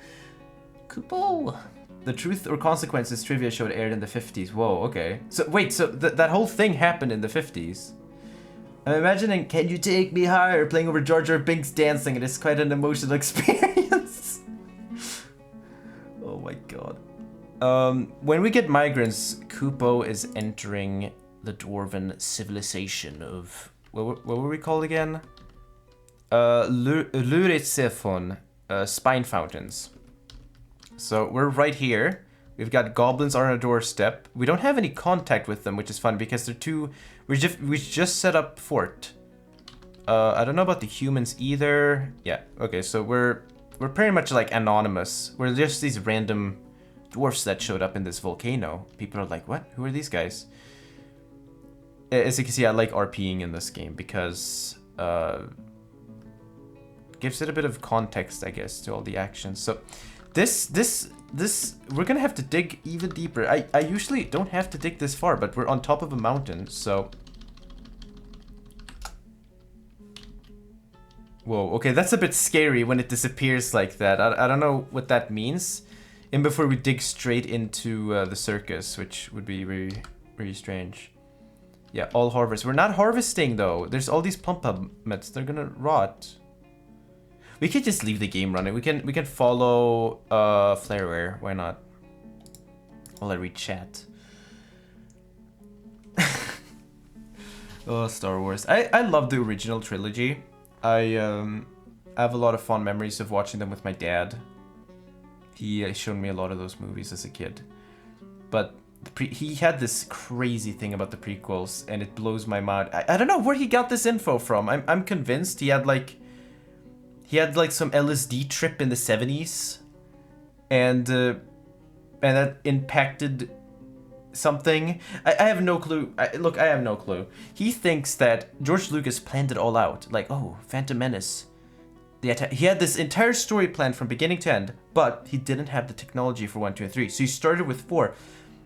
Cupo. The Truth or Consequences trivia show aired in the 50s. Whoa, okay. So, wait, so that whole thing happened in the 50s? I'm imagining Can You Take Me Higher playing over Jar Jar Binks dancing. It is quite an emotional experience. Oh my god. When we get migrants, Kupo is entering the dwarven civilization of... What were we called again? Luritsephon, Spinefountains. So we're right here. We've got goblins on our doorstep. We don't have any contact with them, which is fun because they're too... We just set up fort. I don't know about the humans either. Yeah, okay, so we're pretty much like anonymous. We're just these random dwarfs that showed up in this volcano. People are like, what? Who are these guys? As you can see, I like RPing in this game because gives it a bit of context, I guess, to all the actions. So this we're gonna have to dig even deeper. I usually don't have to dig this far, but we're on top of a mountain, so... Whoa, okay, that's a bit scary when it disappears like that. I don't know what that means. And before we dig straight into the circus, which would be very, very strange. Yeah, all harvest. We're not harvesting though. There's all these pomeglomettes. They're gonna rot. We could just leave the game running. We can follow Flareware. Why not? While I read chat. Oh, Star Wars. I love the original trilogy. I have a lot of fond memories of watching them with my dad. He showed me a lot of those movies as a kid. But he had this crazy thing about the prequels, and it blows my mind. I don't know where he got this info from. I'm convinced he had like some LSD trip in the 70s, and that impacted something. I have no clue. Look, I have no clue. He thinks that George Lucas planned it all out. Like, oh, Phantom Menace. He had this entire story planned from beginning to end, but he didn't have the technology for 1, 2, and 3. So he started with 4.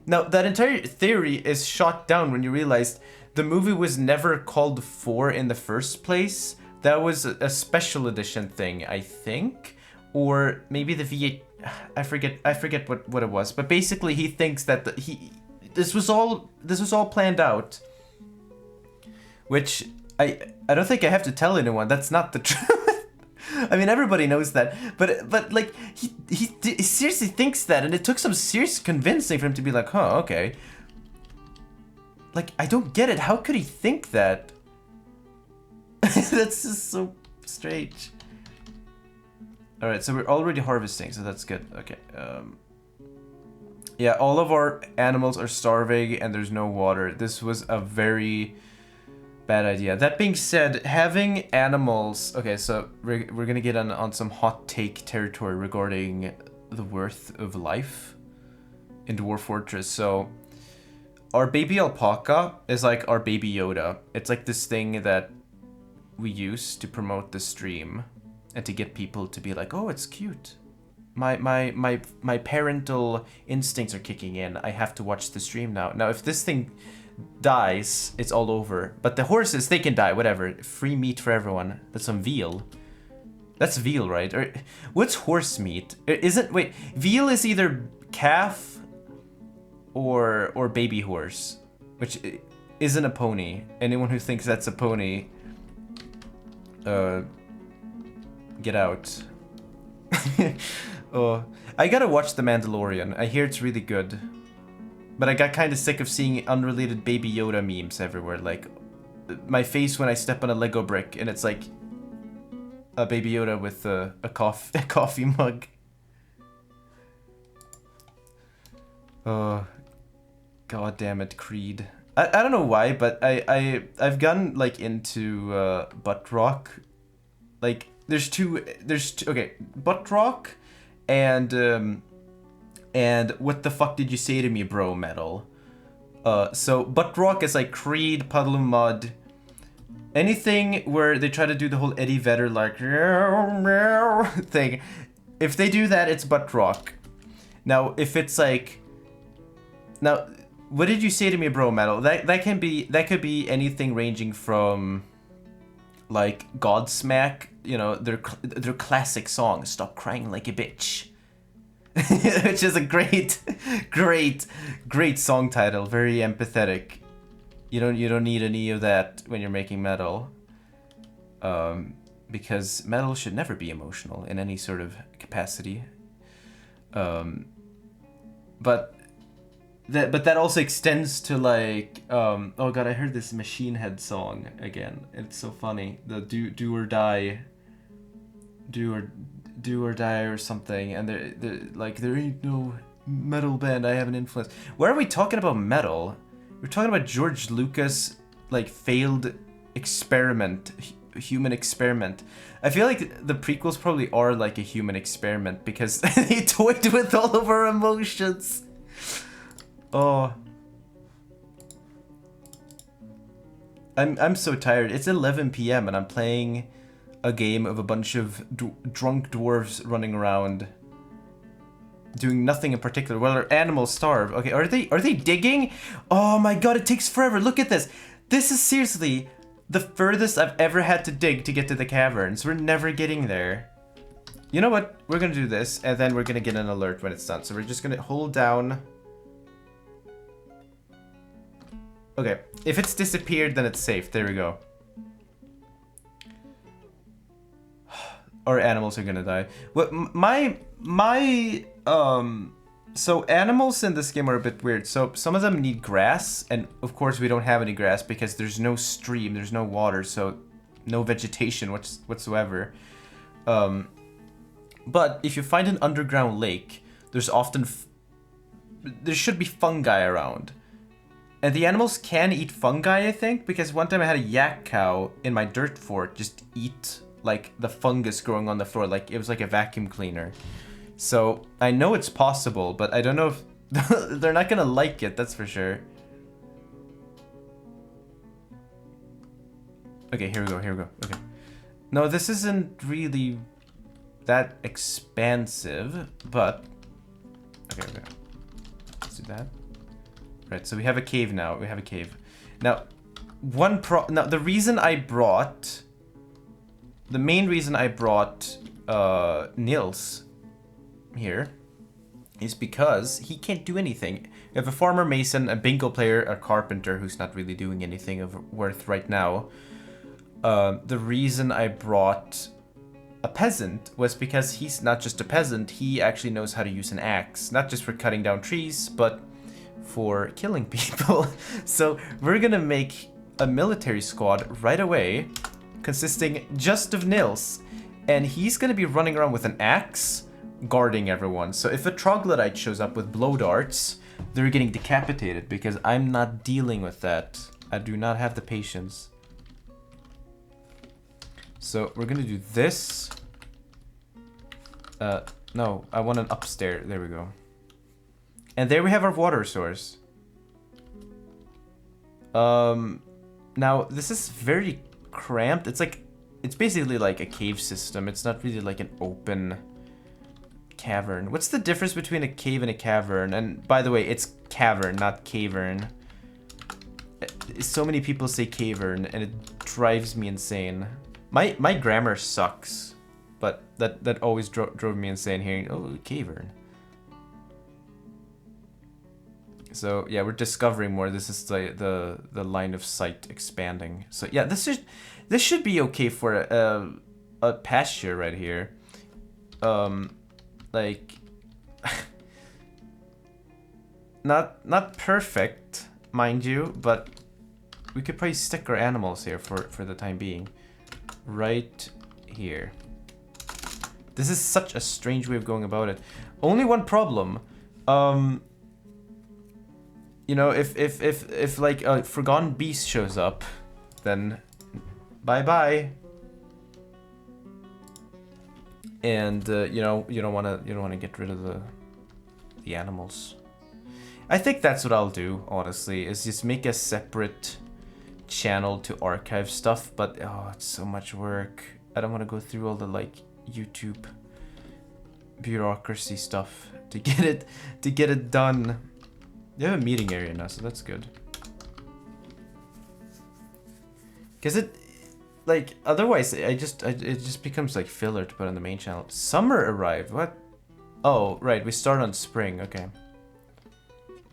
Now, that entire theory is shot down when you realized the movie was never called 4 in the first place. That was a special edition thing, I think. Or maybe the V8... I forget what it was. But basically, he thinks that this was all planned out. Which, I don't think I have to tell anyone. That's not the truth. I mean, everybody knows that, but like he seriously thinks that, and it took some serious convincing for him to be like, huh, okay. Like, I don't get it. How could he think that? That's just so strange. All right, so we're already harvesting, so that's good. Okay. Yeah, all of our animals are starving, and there's no water. This was a very bad idea. That being said, having animals... Okay, so we're gonna get on some hot take territory regarding the worth of life in Dwarf Fortress. So our baby alpaca is like our baby Yoda. It's like this thing that we use to promote the stream and to get people to be like, oh, it's cute. My parental instincts are kicking in. I have to watch the stream now. Now, if this thing dies, it's all over. But the horses, they can die, whatever. Free meat for everyone. That's some veal. That's veal, right? Or what's horse meat? Wait, veal is either calf or baby horse, which isn't a pony. Anyone who thinks that's a pony, get out. Oh, I gotta watch The Mandalorian. I hear it's really good. But I got kind of sick of seeing unrelated Baby Yoda memes everywhere. Like, my face when I step on a Lego brick, and it's like a Baby Yoda with a coffee mug. Oh, god damn it, Creed. I don't know why, but I've gotten like into butt rock. Like, there's two. Okay, butt rock and and What the Fuck Did You Say to Me, Bro metal. So butt rock is like Creed, Puddle of Mud, anything where they try to do the whole Eddie Vedder like thing. If they do that, it's butt rock. Now, if it's like, now, What Did You Say to Me, Bro metal? That could be anything ranging from like Godsmack, you know, their classic song, Stop Crying Like a Bitch. Which is a great song title, very empathetic. You don't need any of that when you're making metal. Because metal should never be emotional in any sort of capacity. But that also extends to like oh god, I heard this Machine Head song again. It's so funny. The do or die or something, and they're like, there ain't no metal band I have an influence. Why are we talking about metal? We're talking about George Lucas like failed experiment, human experiment. I feel like the prequels probably are like a human experiment because they toyed with all of our emotions. Oh, I'm so tired. It's 11 p.m. and I'm playing a game of a bunch of drunk dwarves running around doing nothing in particular while our animals starve. Okay, are they digging? Oh my god, it takes forever. Look at this. This is seriously the furthest I've ever had to dig to get to the caverns. We're never getting there. You know what? We're gonna do this, and then we're gonna get an alert when it's done. So we're just gonna hold down. Okay, if it's disappeared, then it's safe. There we go. Or animals are gonna die. What so animals in this game are a bit weird. So some of them need grass, and of course we don't have any grass because there's no stream, there's no water, so no vegetation whatsoever. But if you find an underground lake, there's often there should be fungi around. And the animals can eat fungi, I think, because one time I had a yak cow in my dirt fort just eat like the fungus growing on the floor, like it was like a vacuum cleaner. So I know it's possible, but I don't know if they're not gonna like it, that's for sure. Okay, here we go. Okay. No, this isn't really that expansive, but okay. Let's do that. Right, so we have a cave now. Now, the main reason I brought Nils here is because he can't do anything. We have a farmer, mason, a bingo player, a carpenter who's not really doing anything of worth right now. The reason I brought a peasant was because he's not just a peasant, he actually knows how to use an axe. Not just for cutting down trees, but for killing people. So we're gonna make a military squad right away, consisting just of Nils, and he's gonna be running around with an axe, guarding everyone. So if a troglodyte shows up with blow darts, they're getting decapitated because I'm not dealing with that. I do not have the patience. So we're gonna do this. No, I want an upstairs. There we go. And there we have our water source. Now this is very cramped. It's basically like a cave system. It's not really like an open cavern. What's the difference between a cave and a cavern? And by the way, it's cavern, not cavern. So many people say cavern, and it drives me insane. My grammar sucks, but that always drove me insane hearing, oh, cavern. So yeah, we're discovering more. This is the line of sight expanding. So yeah, this should be okay for a pasture right here. Like not perfect, mind you, but we could probably stick our animals here for the time being. Right here. This is such a strange way of going about it. Only one problem. You know, if like a forgotten beast shows up, then bye. And you know, you don't want to get rid of the animals. I think that's what I'll do, honestly, is just make a separate channel to archive stuff, but oh, it's so much work. I don't want to go through all the like YouTube bureaucracy stuff to get it done. They have a meeting area now, so that's good. Cause it, like, otherwise it just becomes like filler to put on the main channel. Summer arrived. What? Oh, right. We start on spring. Okay.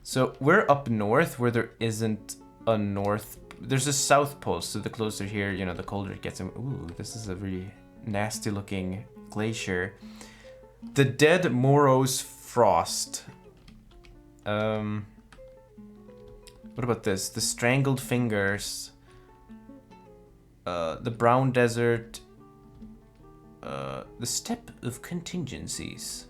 So we're up north where there isn't a north. There's a south pole, so the closer here, you know, the colder it gets. Ooh, this is a really nasty looking glacier. The Dead Morrow's Frost. What about this? The Strangled Fingers. The Brown Desert. The Steppe of Contingencies.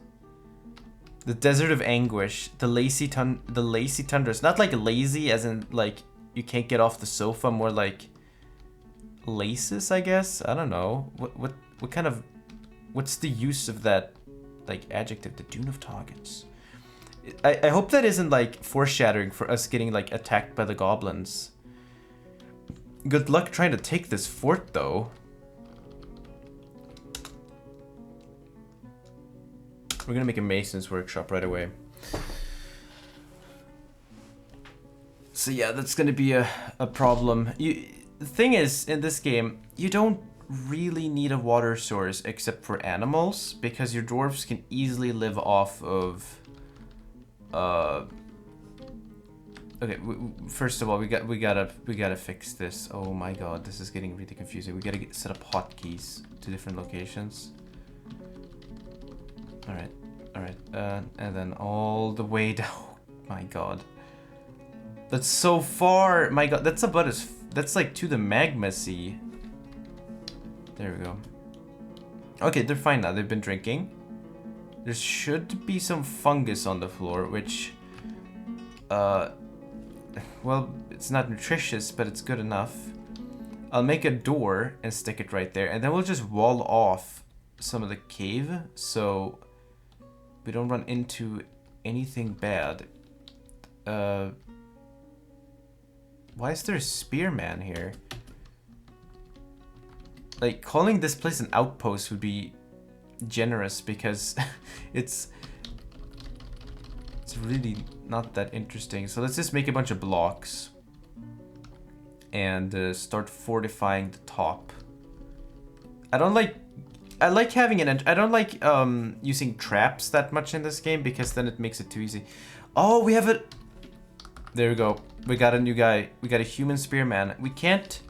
The Desert of Anguish. The Lazy Tundras. Not like lazy as in like you can't get off the sofa, more like laces, I guess. I don't know. What kind of, what's the use of that like adjective? The Dune of Targets. I hope that isn't like foreshadowing for us getting like attacked by the goblins. Good luck trying to take this fort though. We're gonna make a mason's workshop right away. So yeah, that's gonna be a problem. The thing is, in this game, you don't really need a water source except for animals, because your dwarves can easily live off of okay, first of all, we gotta fix this. Oh my god, this is getting really confusing. We gotta set up hotkeys to different locations. All right, and then all the way down. Oh my god, that's so far. My god, that's about as that's like to the magma sea. There we go. Okay, they're fine now. They've been drinking. There should be some fungus on the floor, which, well, it's not nutritious, but it's good enough. I'll make a door and stick it right there, and then we'll just wall off some of the cave so we don't run into anything bad. Why is there a spearman here? Like, calling this place an outpost would be generous, because it's really not that interesting. So let's just make a bunch of blocks and start fortifying the top. I like having an I don't like using traps that much in this game, because then it makes it too easy. Oh, we have it. There we go. We got a new guy. We got a human spearman. We can't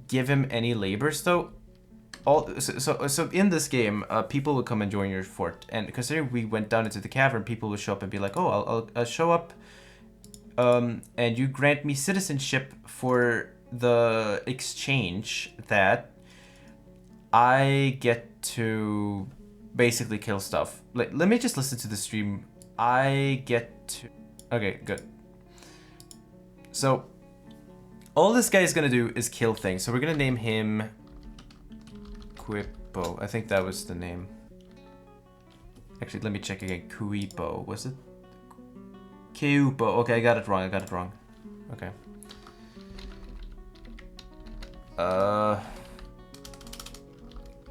give him any labors though. So in this game, people will come and join your fort, and considering we went down into the cavern, people will show up and be like, "Oh, I'll show up, and you grant me citizenship for the exchange that I get to basically kill stuff." Like, let me just listen to the stream. I get to. Okay, good. So all this guy is gonna do is kill things. So we're gonna name him Quipo. I think that was the name. Actually, let me check again. Quipo. Was it? Quipo. Okay, I got it wrong. Okay.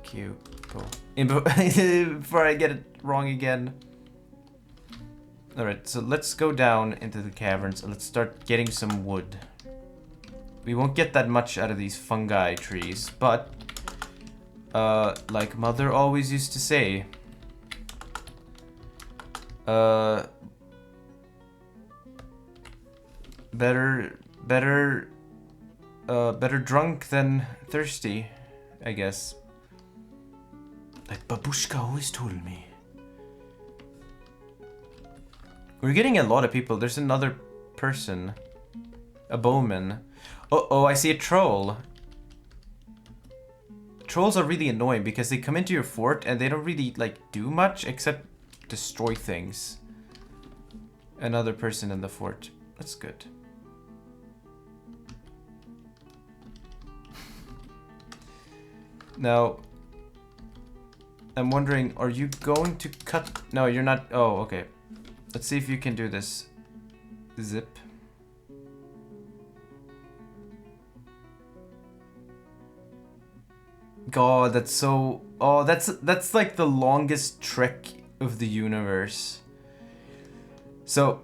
Quipo. Before I get it wrong again. Alright, so let's go down into the caverns and let's start getting some wood. We won't get that much out of these fungi trees, but like Mother always used to say, better drunk than thirsty, I guess. Like Babushka always told me. We're getting a lot of people. There's another person. A bowman. Oh, I see a troll. Trolls are really annoying because they come into your fort and they don't really like do much except destroy things. Another person in the fort. That's good. Now, I'm wondering, are you going to cut? No, you're not. Oh, okay. Let's see if you can do this. Zip. God, that's so... Oh, that's like the longest trek of the universe. So,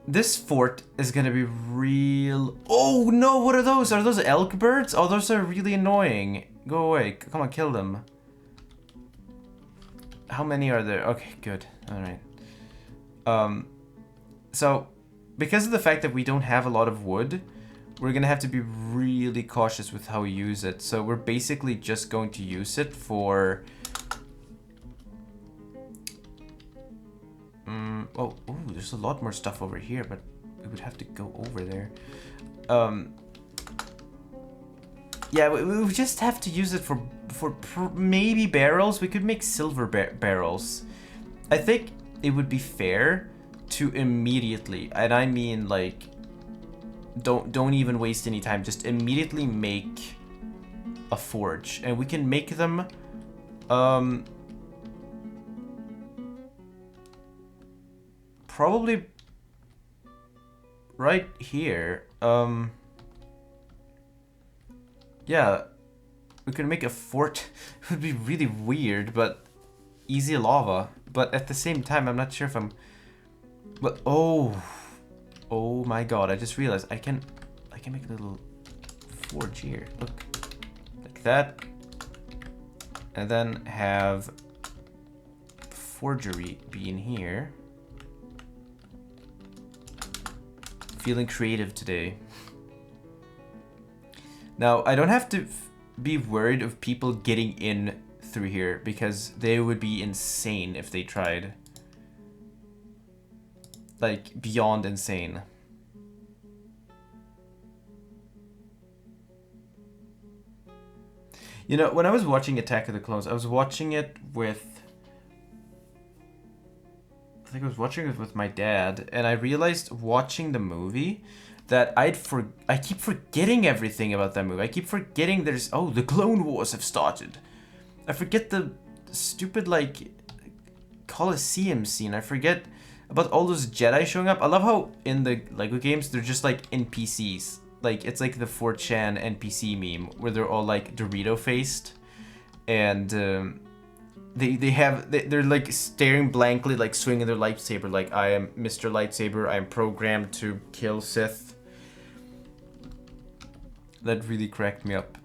this fort is gonna be real... Oh no, what are those? Are those elk birds? Oh, those are really annoying. Go away. Come on, kill them. How many are there? Okay, good. Alright. So, because of the fact that we don't have a lot of wood, we're gonna have to be really cautious with how we use it. So we're basically just going to use it for... Oh, there's a lot more stuff over here, but we would have to go over there. Yeah, we would just have to use it for maybe barrels. We could make silver barrels. I think it would be fair to immediately, and I mean like, don't even waste any time. Just immediately make a forge, and we can make them. Probably right here. Yeah, we could make a fort. It would be really weird, but easy lava. But at the same time, I'm not sure if I'm... But, oh my god, I just realized I can make a little forge here. Look, like that. And then have forgery be in here. Feeling creative today. Now, I don't have to be worried of people getting in through here, because they would be insane if they tried. Like, beyond insane. You know, when I was watching Attack of the Clones, I was watching it with... I think I was watching it with my dad, and I realized watching the movie that I keep forgetting everything about that movie. I keep forgetting there's... Oh, the Clone Wars have started. I forget the stupid, like, Colosseum scene. I forget about all those Jedi showing up. I love how in the Lego games, they're just, like, NPCs. Like, it's like the 4chan NPC meme, where they're all, like, Dorito-faced. And, they're, like, staring blankly, like, swinging their lightsaber. Like, I am Mr. Lightsaber. I am programmed to kill Sith. That really cracked me up.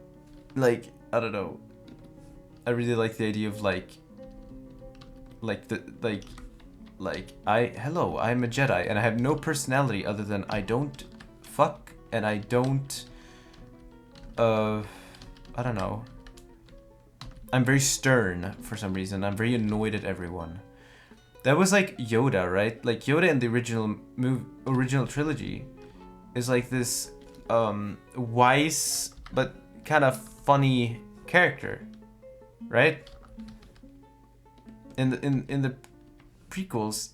Like, I don't know. I really like the idea of hello, I'm a Jedi, and I have no personality other than I don't fuck, and I don't, I don't know. I'm very stern for some reason. I'm very annoyed at everyone. That was like Yoda, right? Like Yoda in the original trilogy is like this, wise but kind of funny character. Right? In the prequels,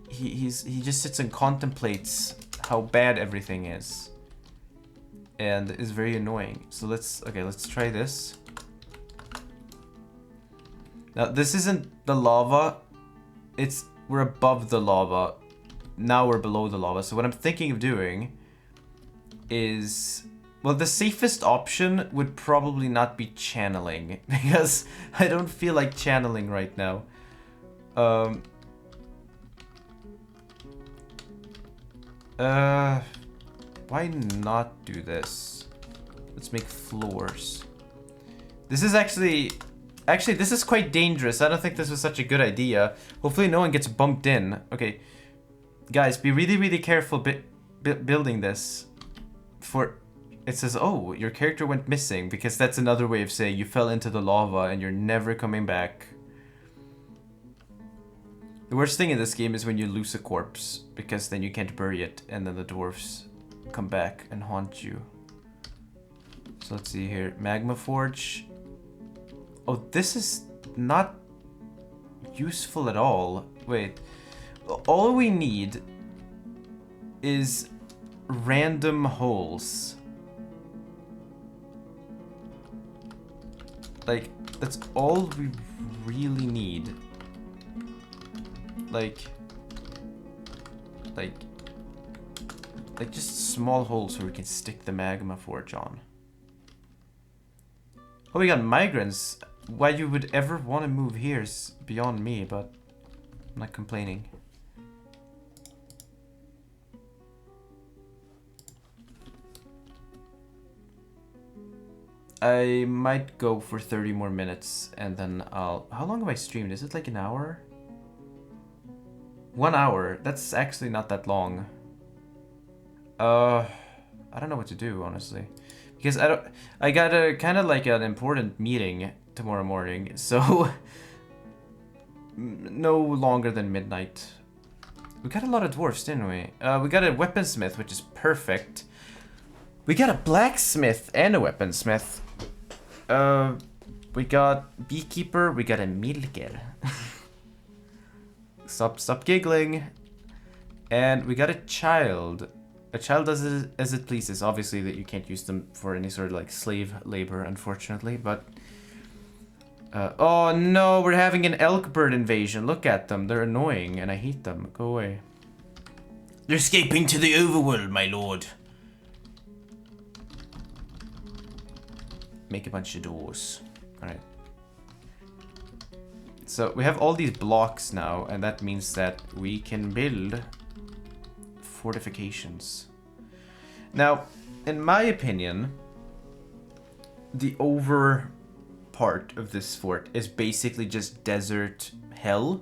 he just sits and contemplates how bad everything is, and is very annoying. So let's try this. Now this isn't the lava. We're above the lava. Now we're below the lava. So what I'm thinking of doing is... Well, the safest option would probably not be channeling, because I don't feel like channeling right now. Why not do this? Let's make floors. This is actually, this is quite dangerous. I don't think this was such a good idea. Hopefully no one gets bumped in. Okay, guys, be really, really careful building this. It says, oh, your character went missing, because that's another way of saying you fell into the lava and you're never coming back. The worst thing in this game is when you lose a corpse, because then you can't bury it, and then the dwarfs come back and haunt you. So let's see here. Magma Forge. Oh, this is not useful at all. Wait. All we need is random holes. Like, that's all we really need. Like, Like just small holes where we can stick the magma forge on. Oh, we got migrants. Why you would ever want to move here is beyond me, but I'm not complaining. I might go for 30 more minutes and then I'll... How long have I streamed? Is it like an hour? 1 hour. That's actually not that long. I don't know what to do, honestly. Because I got a kind of like an important meeting tomorrow morning, so no longer than midnight. We got a lot of dwarfs, didn't we? We got a weaponsmith, which is perfect. We got a blacksmith and a weaponsmith. We got beekeeper, we got a milker. Stop giggling. And we got a child. A child does it as it pleases. Obviously that you can't use them for any sort of like slave labor, unfortunately, but... oh no, we're having an elk bird invasion. Look at them, they're annoying and I hate them. Go away. They're escaping to the overworld, my lord. Make a bunch of doors. Alright. So we have all these blocks now, and that means that we can build fortifications. Now, in my opinion, the over part of this fort is basically just desert hell.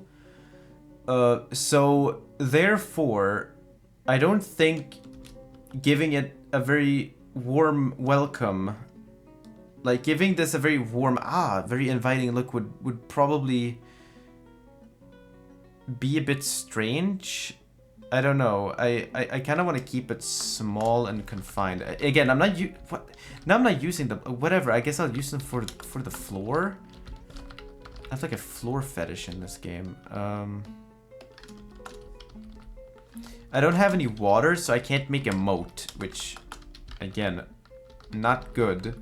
So therefore, I don't think giving it a very warm welcome, like giving this a very warm, very inviting look would probably be a bit strange. I don't know. I kind of want to keep it small and confined. Again, I'm not now I'm not using them. Whatever. I guess I'll use them for the floor. I have like a floor fetish in this game. I don't have any water, so I can't make a moat, which, again, not good.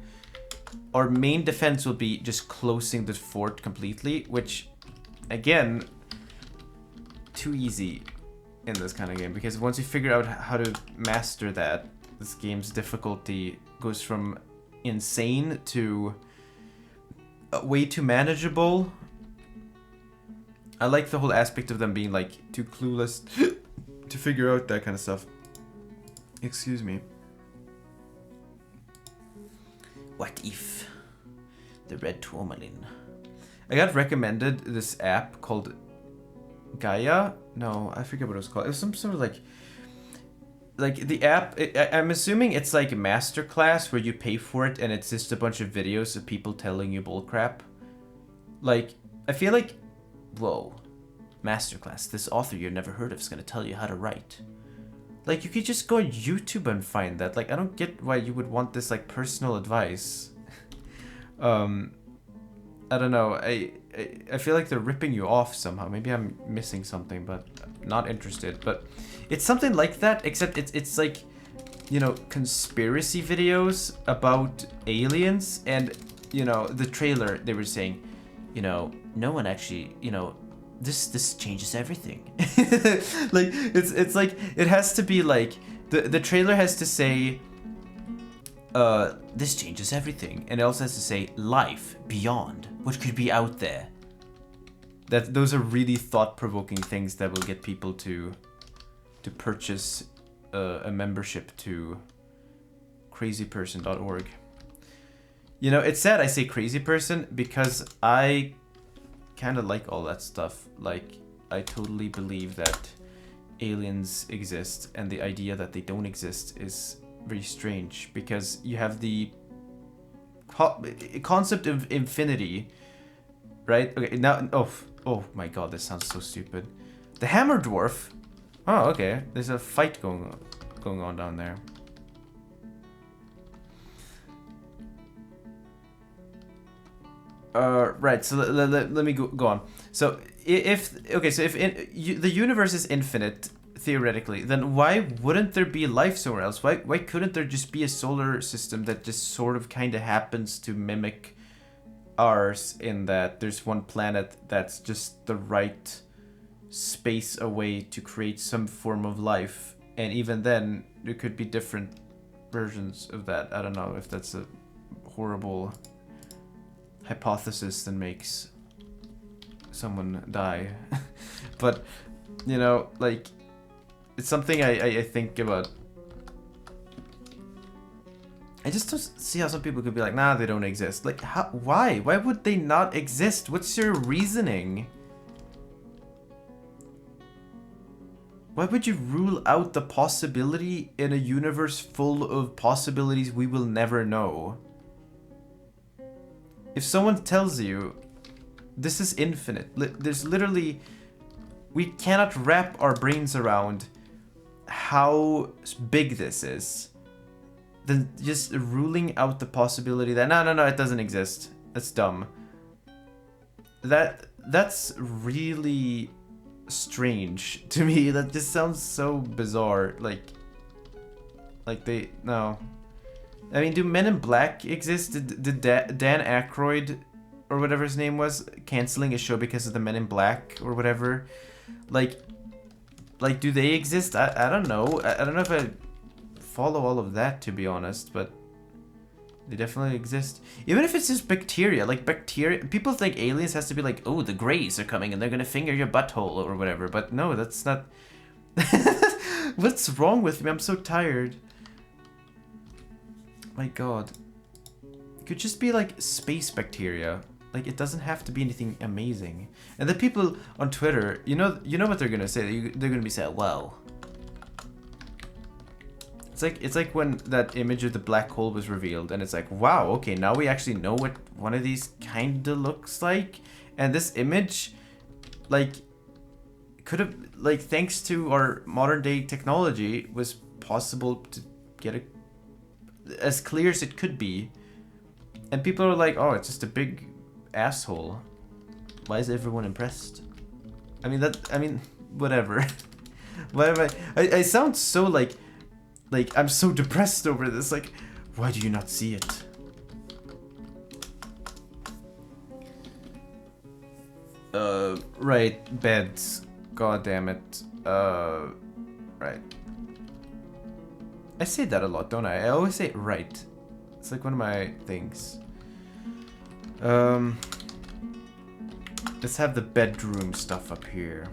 Our main defense will be just closing the fort completely, which, again, too easy in this kind of game, because once you figure out how to master that, this game's difficulty goes from insane to way too manageable. I like the whole aspect of them being like too clueless to figure out that kind of stuff. Excuse me. What if the red tourmaline? I got recommended this app called Gaia. No, I forget what it was called. It was some sort of like the app. I'm assuming it's like a masterclass where you pay for it, and it's just a bunch of videos of people telling you bullcrap. Like, I feel like, whoa, masterclass. This author you've never heard of is gonna tell you how to write. Like, you could just go on YouTube and find that. Like, I don't get why you would want this like personal advice. I don't know. I feel like they're ripping you off somehow. Maybe I'm missing something, but not interested. But it's something like that, except it's like, you know, conspiracy videos about aliens, and, you know, the trailer, they were saying, you know, no one actually, you know, this changes everything. Like, it's like, it has to be like, the trailer has to say, this changes everything, and it also has to say life beyond what could be out there. Those are really thought-provoking things that will get people to purchase a membership to crazyperson.org. You know, it's sad I say crazy person because I kind of like all that stuff. Like, I totally believe that aliens exist, and the idea that they don't exist is very strange, because you have the concept of infinity, right? Okay, now, oh my god, this sounds so stupid. The hammer dwarf. Oh, okay. There's a fight going on down there. Right. So let me go on. So if the universe is infinite, theoretically, then why wouldn't there be life somewhere else? Why couldn't there just be a solar system that just sort of kind of happens to mimic ours, in that there's one planet that's just the right space away to create some form of life, and even then there could be different versions of that. I don't know if that's a horrible hypothesis that makes someone die. But, you know, like, it's something I think about. I just don't see how some people could be like, nah, they don't exist. Like, how? Why? Why would they not exist? What's your reasoning? Why would you rule out the possibility in a universe full of possibilities we will never know? If someone tells you, this is infinite, there's literally, we cannot wrap our brains around how big this is, then just ruling out the possibility that, no, it doesn't exist. That's dumb. That's really strange to me. That just sounds so bizarre. Like they, no. I mean, do Men in Black exist? Did Dan Aykroyd, or whatever his name was, canceling a show because of the Men in Black or whatever? Like do they exist? I don't know. I don't know if I follow all of that, to be honest, but they definitely exist. Even if it's just bacteria, like bacteria, people think aliens has to be like, oh, the Greys are coming and they're gonna finger your butthole or whatever, but no, that's not. What's wrong with me? I'm so tired. My god. It could just be like space bacteria. Like, it doesn't have to be anything amazing. And the people on Twitter, you know what they're gonna say? They're gonna be saying, well, it's like when that image of the black hole was revealed, and it's like, wow, okay, now we actually know what one of these kinda looks like. And this image, like, could have, like, thanks to our modern day technology, was possible to get it as clear as it could be. And people are like, oh, it's just a big asshole. Why is everyone impressed? I mean, whatever. Whatever. I sound so like I'm so depressed over this. Like, why do you not see it? Right, beds. God damn it. Right. I say that a lot, don't I? I always say right. It's like one of my things. Let's have the bedroom stuff up here.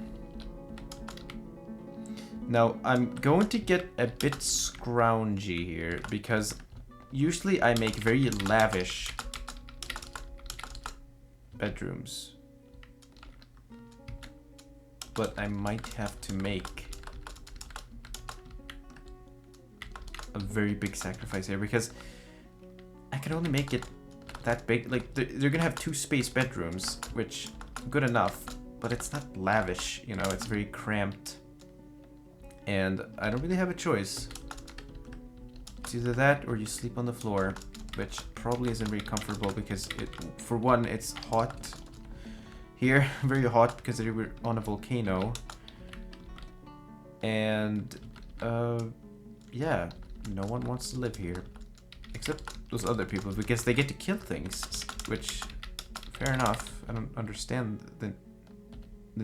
Now, I'm going to get a bit scroungy here, because usually I make very lavish bedrooms. But I might have to make a very big sacrifice here, because I can only make it that big. Like, they're gonna have 2 space bedrooms, which, good enough, but it's not lavish, you know, it's very cramped. And I don't really have a choice. It's either that or you sleep on the floor, which probably isn't very comfortable because, for one, it's hot here. Very hot because we're on a volcano. And, yeah, no one wants to live here. Except those other people, because they get to kill things, which, fair enough. I don't understand the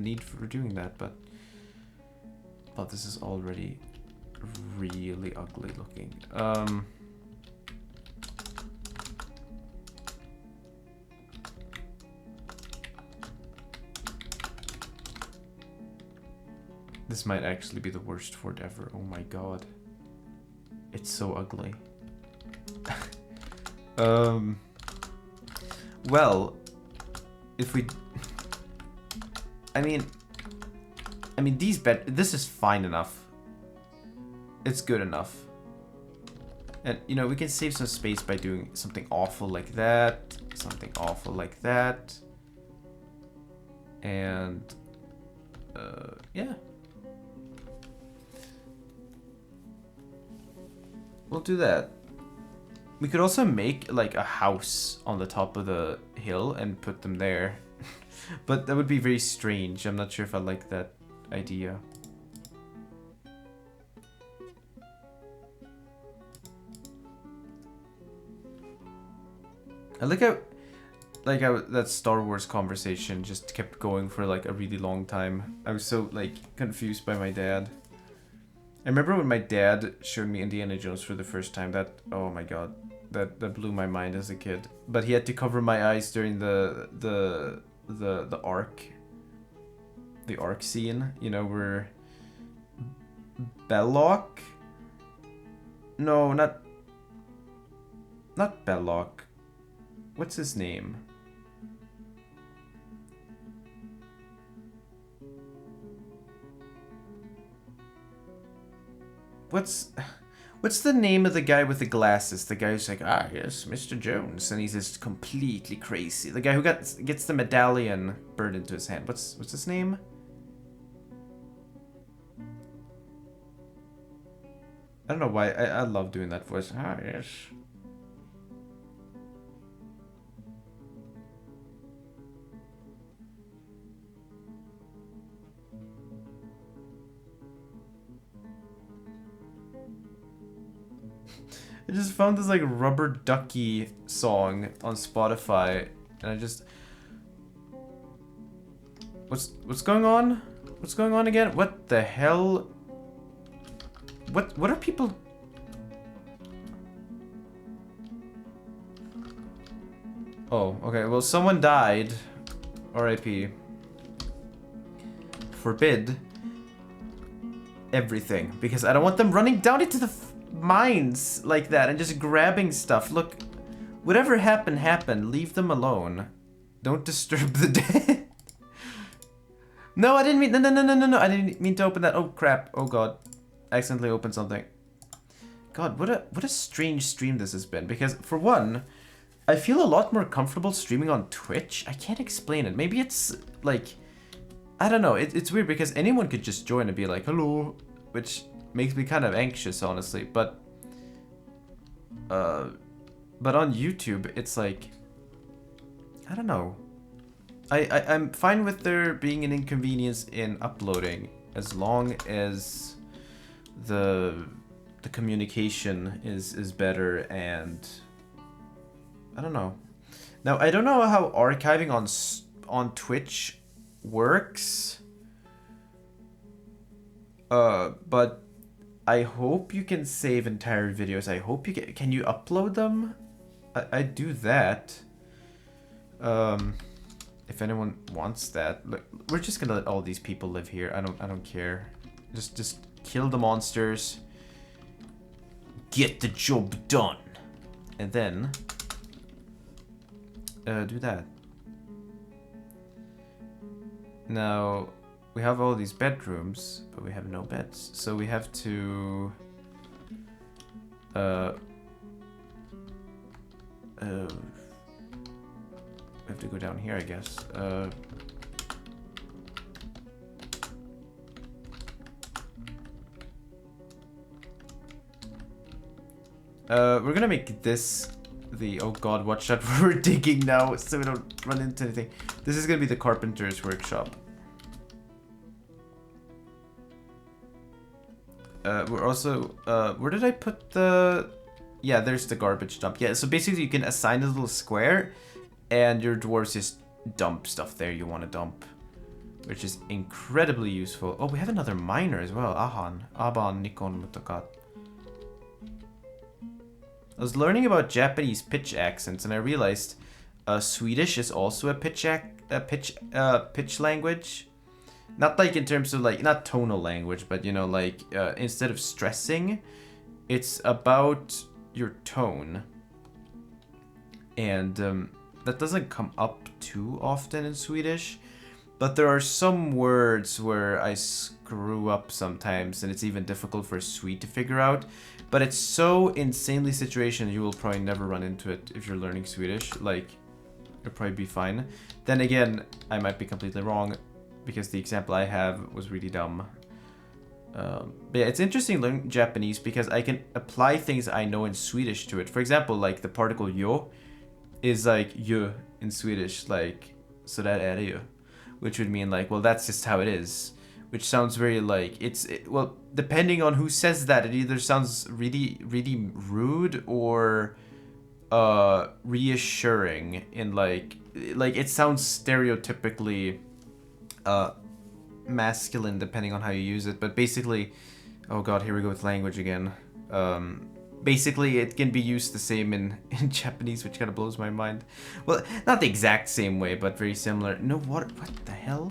need for doing that, but... Oh, this is already really ugly looking. This might actually be the worst fort ever. Oh my god. It's so ugly. Well, if we... I mean, this is fine enough. It's good enough. And, you know, we can save some space by doing something awful like that. Something awful like that. And, yeah. We'll do that. We could also make, like, a house on the top of the hill and put them there. But that would be very strange. I'm not sure if I like that idea. I look at... like that Star Wars conversation just kept going for like a really long time. I was so like confused by my dad. I remember when my dad showed me Indiana Jones for the first time. That, oh my god, that blew my mind as a kid. But he had to cover my eyes during the arc scene. You know, where Belloc. No, not Belloc. What's his name? What's the name of the guy with the glasses? The guy who's like, ah, yes, Mr. Jones, and he's just completely crazy. The guy who gets the medallion burned into his hand. What's his name? I don't know why. I love doing that voice. Ah, yes. I just found this like Rubber Ducky song on Spotify, and I just... What's going on? What's going on again? What the hell? What are people... Oh, okay, well someone died. R.I.P. Forbid everything, because I don't want them running down into the mines like that and just grabbing stuff. Look, whatever happened. Leave them alone. Don't disturb the dead. No, I didn't mean... No. I didn't mean to open that. Oh, crap. Oh, God. I accidentally opened something. God, what a strange stream this has been. Because, for one, I feel a lot more comfortable streaming on Twitch. I can't explain it. Maybe it's, like... I don't know. It's weird because anyone could just join and be like, hello. Which makes me kind of anxious, honestly. But on YouTube, it's like... I don't know. I'm fine with there being an inconvenience in uploading as long as the communication is better, and I don't know. Now I don't know how archiving on Twitch works, but I hope you can save entire videos. I hope you can you upload them? I do that. If anyone wants that, look, we're just gonna let all these people live here. I don't care. Just kill the monsters. Get the job done. And then do that. Now we have all these bedrooms, but we have no beds. So we have to we have to go down here, I guess. We're gonna make this the... Oh god, watch out, we're digging now so we don't run into anything. This is gonna be the carpenter's workshop. We're also... where did I put the... Yeah, there's the garbage dump. Yeah, so basically you can assign a little square and your dwarves just dump stuff there you want to dump, which is incredibly useful. Oh, we have another miner as well. Aban Nikon Mutakat. I was learning about Japanese pitch accents, and I realized Swedish is also a pitch language. Not like in terms of like, not tonal language, but you know, like instead of stressing, it's about your tone. And that doesn't come up too often in Swedish, but there are some words where I screw up sometimes, and it's even difficult for a Swede to figure out. But it's so insanely situational, you will probably never run into it if you're learning Swedish. Like, you'll probably be fine. Then again, I might be completely wrong, because the example I have was really dumb. But yeah, it's interesting learning Japanese because I can apply things I know in Swedish to it. For example, like the particle yo is like yo in Swedish, like, så där är det ju, which would mean like, well, that's just how it is, which sounds very like, well, depending on who says that, it either sounds really, really rude or reassuring in like like, it sounds stereotypically masculine depending on how you use it, but basically, oh god, here we go with language again. Basically, it can be used the same in Japanese, which kind of blows my mind. Well, not the exact same way, but very similar. No water. What the hell?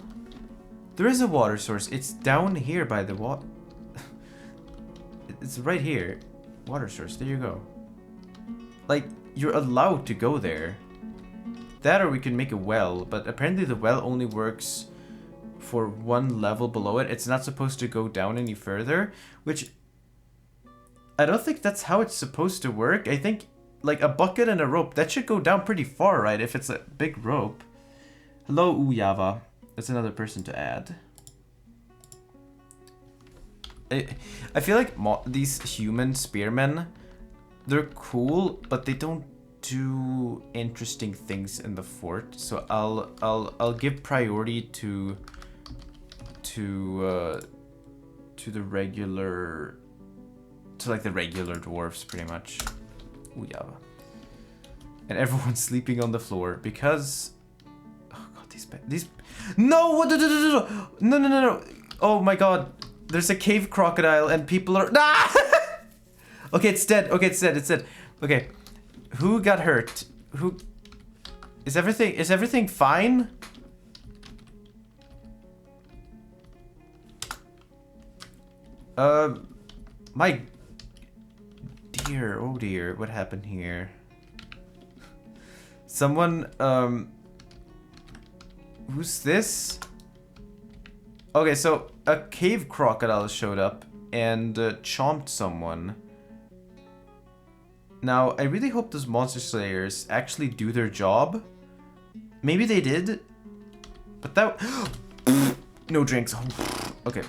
There is a water source. It's down here by the water. It's right here. Water source. There you go. Like, you're allowed to go there. That or we can make a well, but apparently the well only works for one level below it. It's not supposed to go down any further, which I don't think that's how it's supposed to work. I think like a bucket and a rope, that should go down pretty far, right? If it's a big rope. Hello, Uyava. That's another person to add. I feel like these human spearmen, they're cool, but they don't do interesting things in the fort. So I'll give priority to the regular, to like the regular dwarfs, pretty much. Ooh, yeah. And everyone's sleeping on the floor because, oh god, these no, no. Oh my god, there's a cave crocodile and people are Okay, it's dead. Okay, it's dead. Okay, who got hurt? Who is everything fine? My dear, oh dear, what happened here? Someone, who's this? Okay, so a cave crocodile showed up and chomped someone. Now, I really hope those monster slayers actually do their job. Maybe they did, but that... No drinks. Okay.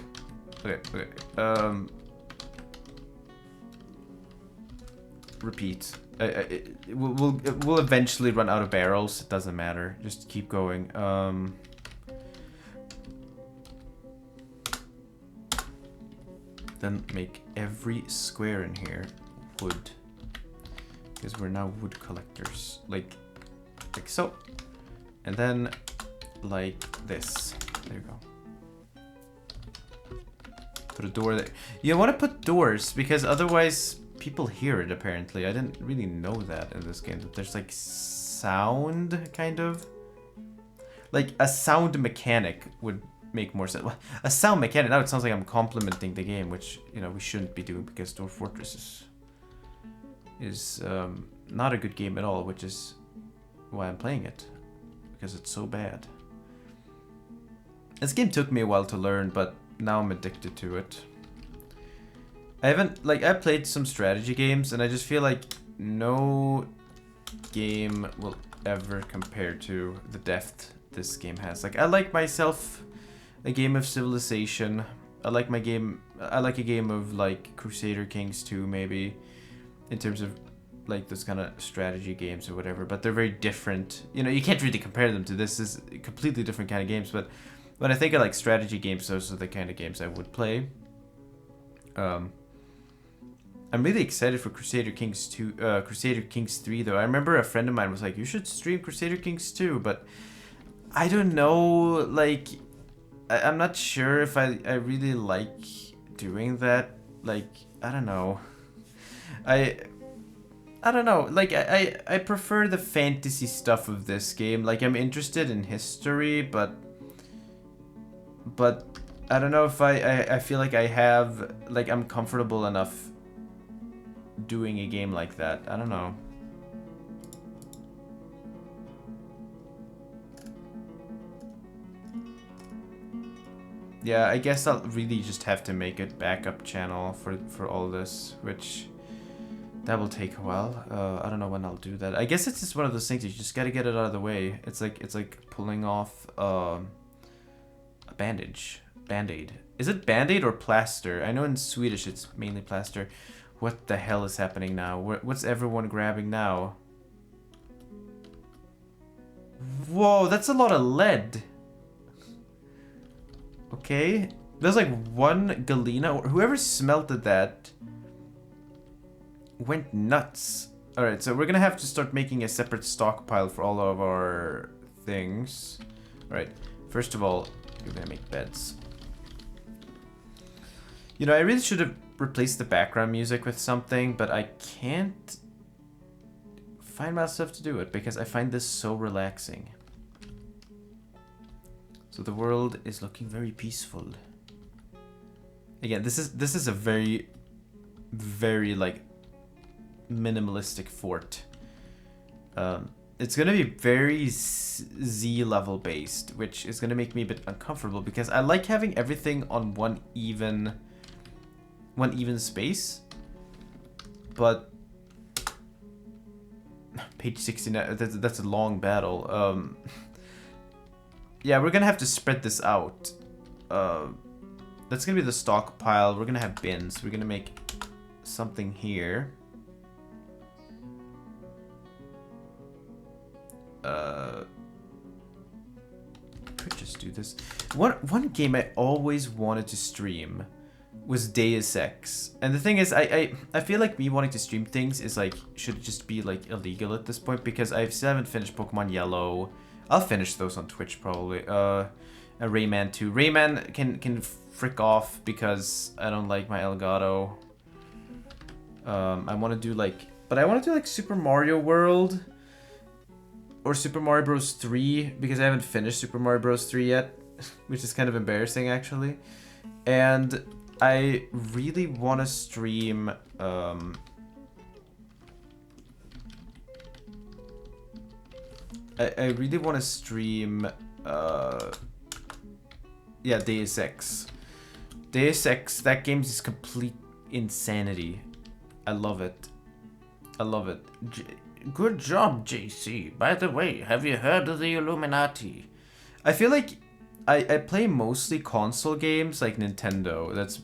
Repeat. We'll eventually run out of barrels. It doesn't matter. Just keep going. Then make every square in here wood, because we're now wood collectors. Like so, and then like this. There you go. Put a door there. You want to put doors because otherwise people hear it, apparently. I didn't really know that in this game. There's like sound, kind of. Like a sound mechanic would make more sense. Well, a sound mechanic, now it sounds like I'm complimenting the game, which, you know, we shouldn't be doing because Dwarf Fortress is not a good game at all, which is why I'm playing it. Because it's so bad. This game took me a while to learn, but now I'm addicted to it. I played some strategy games and I just feel like no game will ever compare to the depth this game has. Like, I like myself a game of Civilization. I like a game of like Crusader Kings 2 maybe, in terms of like those kind of strategy games or whatever, but they're very different. You know, you can't really compare them to this. This is completely different kind of games, but when I think of like strategy games, those are the kind of games I would play. I'm really excited for Crusader Kings 2, Crusader Kings 3 though. I remember a friend of mine was like, you should stream Crusader Kings 2, but I don't know, like, I'm not sure if I really like doing that. Like, I don't know. I don't know, like, I prefer the fantasy stuff of this game. Like, I'm interested in history, but I don't know if I feel like I have, like, I'm comfortable enough doing a game like that. I don't know. Yeah, I guess I'll really just have to make a backup channel for all this, which that will take a while. I don't know when I'll do that. I guess it's just one of those things you just gotta get it out of the way. It's like pulling off a band-aid. Is it band-aid or plaster? I know in Swedish it's mainly plaster. What the hell is happening now? What's everyone grabbing now? Whoa, that's a lot of lead. Okay, there's like one galena, or whoever smelted that went nuts. Alright, so we're gonna have to start making a separate stockpile for all of our things. All right. First of all, we're gonna make beds. You know, I really should have replaced the background music with something, but I can't find myself to do it because I find this so relaxing. So the world is looking very peaceful. Again, this is a very, very like minimalistic fort. It's gonna be very Z level based, which is gonna make me a bit uncomfortable because I like having everything on one even space. But page 69, that's a long battle. Yeah, we're gonna have to spread this out. That's gonna be the stockpile. We're gonna have bins. We're gonna make something here. Could just do this. One game I always wanted to stream was Deus Ex, and the thing is, I feel like me wanting to stream things is like should just be like illegal at this point because I still haven't finished Pokemon Yellow. I'll finish those on Twitch probably. Rayman 2. Rayman can frick off because I don't like my Elgato. I want to do like, but I want to do like Super Mario World or Super Mario Bros 3 because I haven't finished Super Mario Bros 3 yet, which is kind of embarrassing actually. And I really want to stream I really want to stream yeah, Deus Ex. Deus Ex, that game is complete insanity. I love it. I love it. Good job, JC. By the way, have you heard of the Illuminati? I feel like I play mostly console games like Nintendo. That's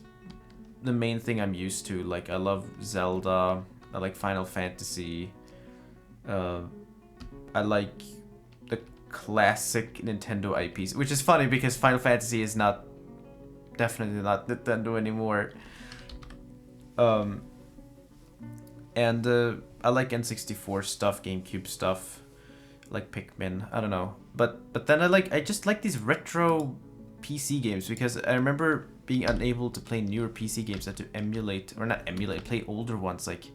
the main thing I'm used to. Like, I love Zelda. I like Final Fantasy. I like the classic Nintendo IPs, which is funny because Final Fantasy is definitely not Nintendo anymore. And I like N64 stuff, GameCube stuff, I like Pikmin. I don't know, but then I just like these retro PC games because I remember being unable to play newer PC games. I had to emulate, or not emulate, play older ones like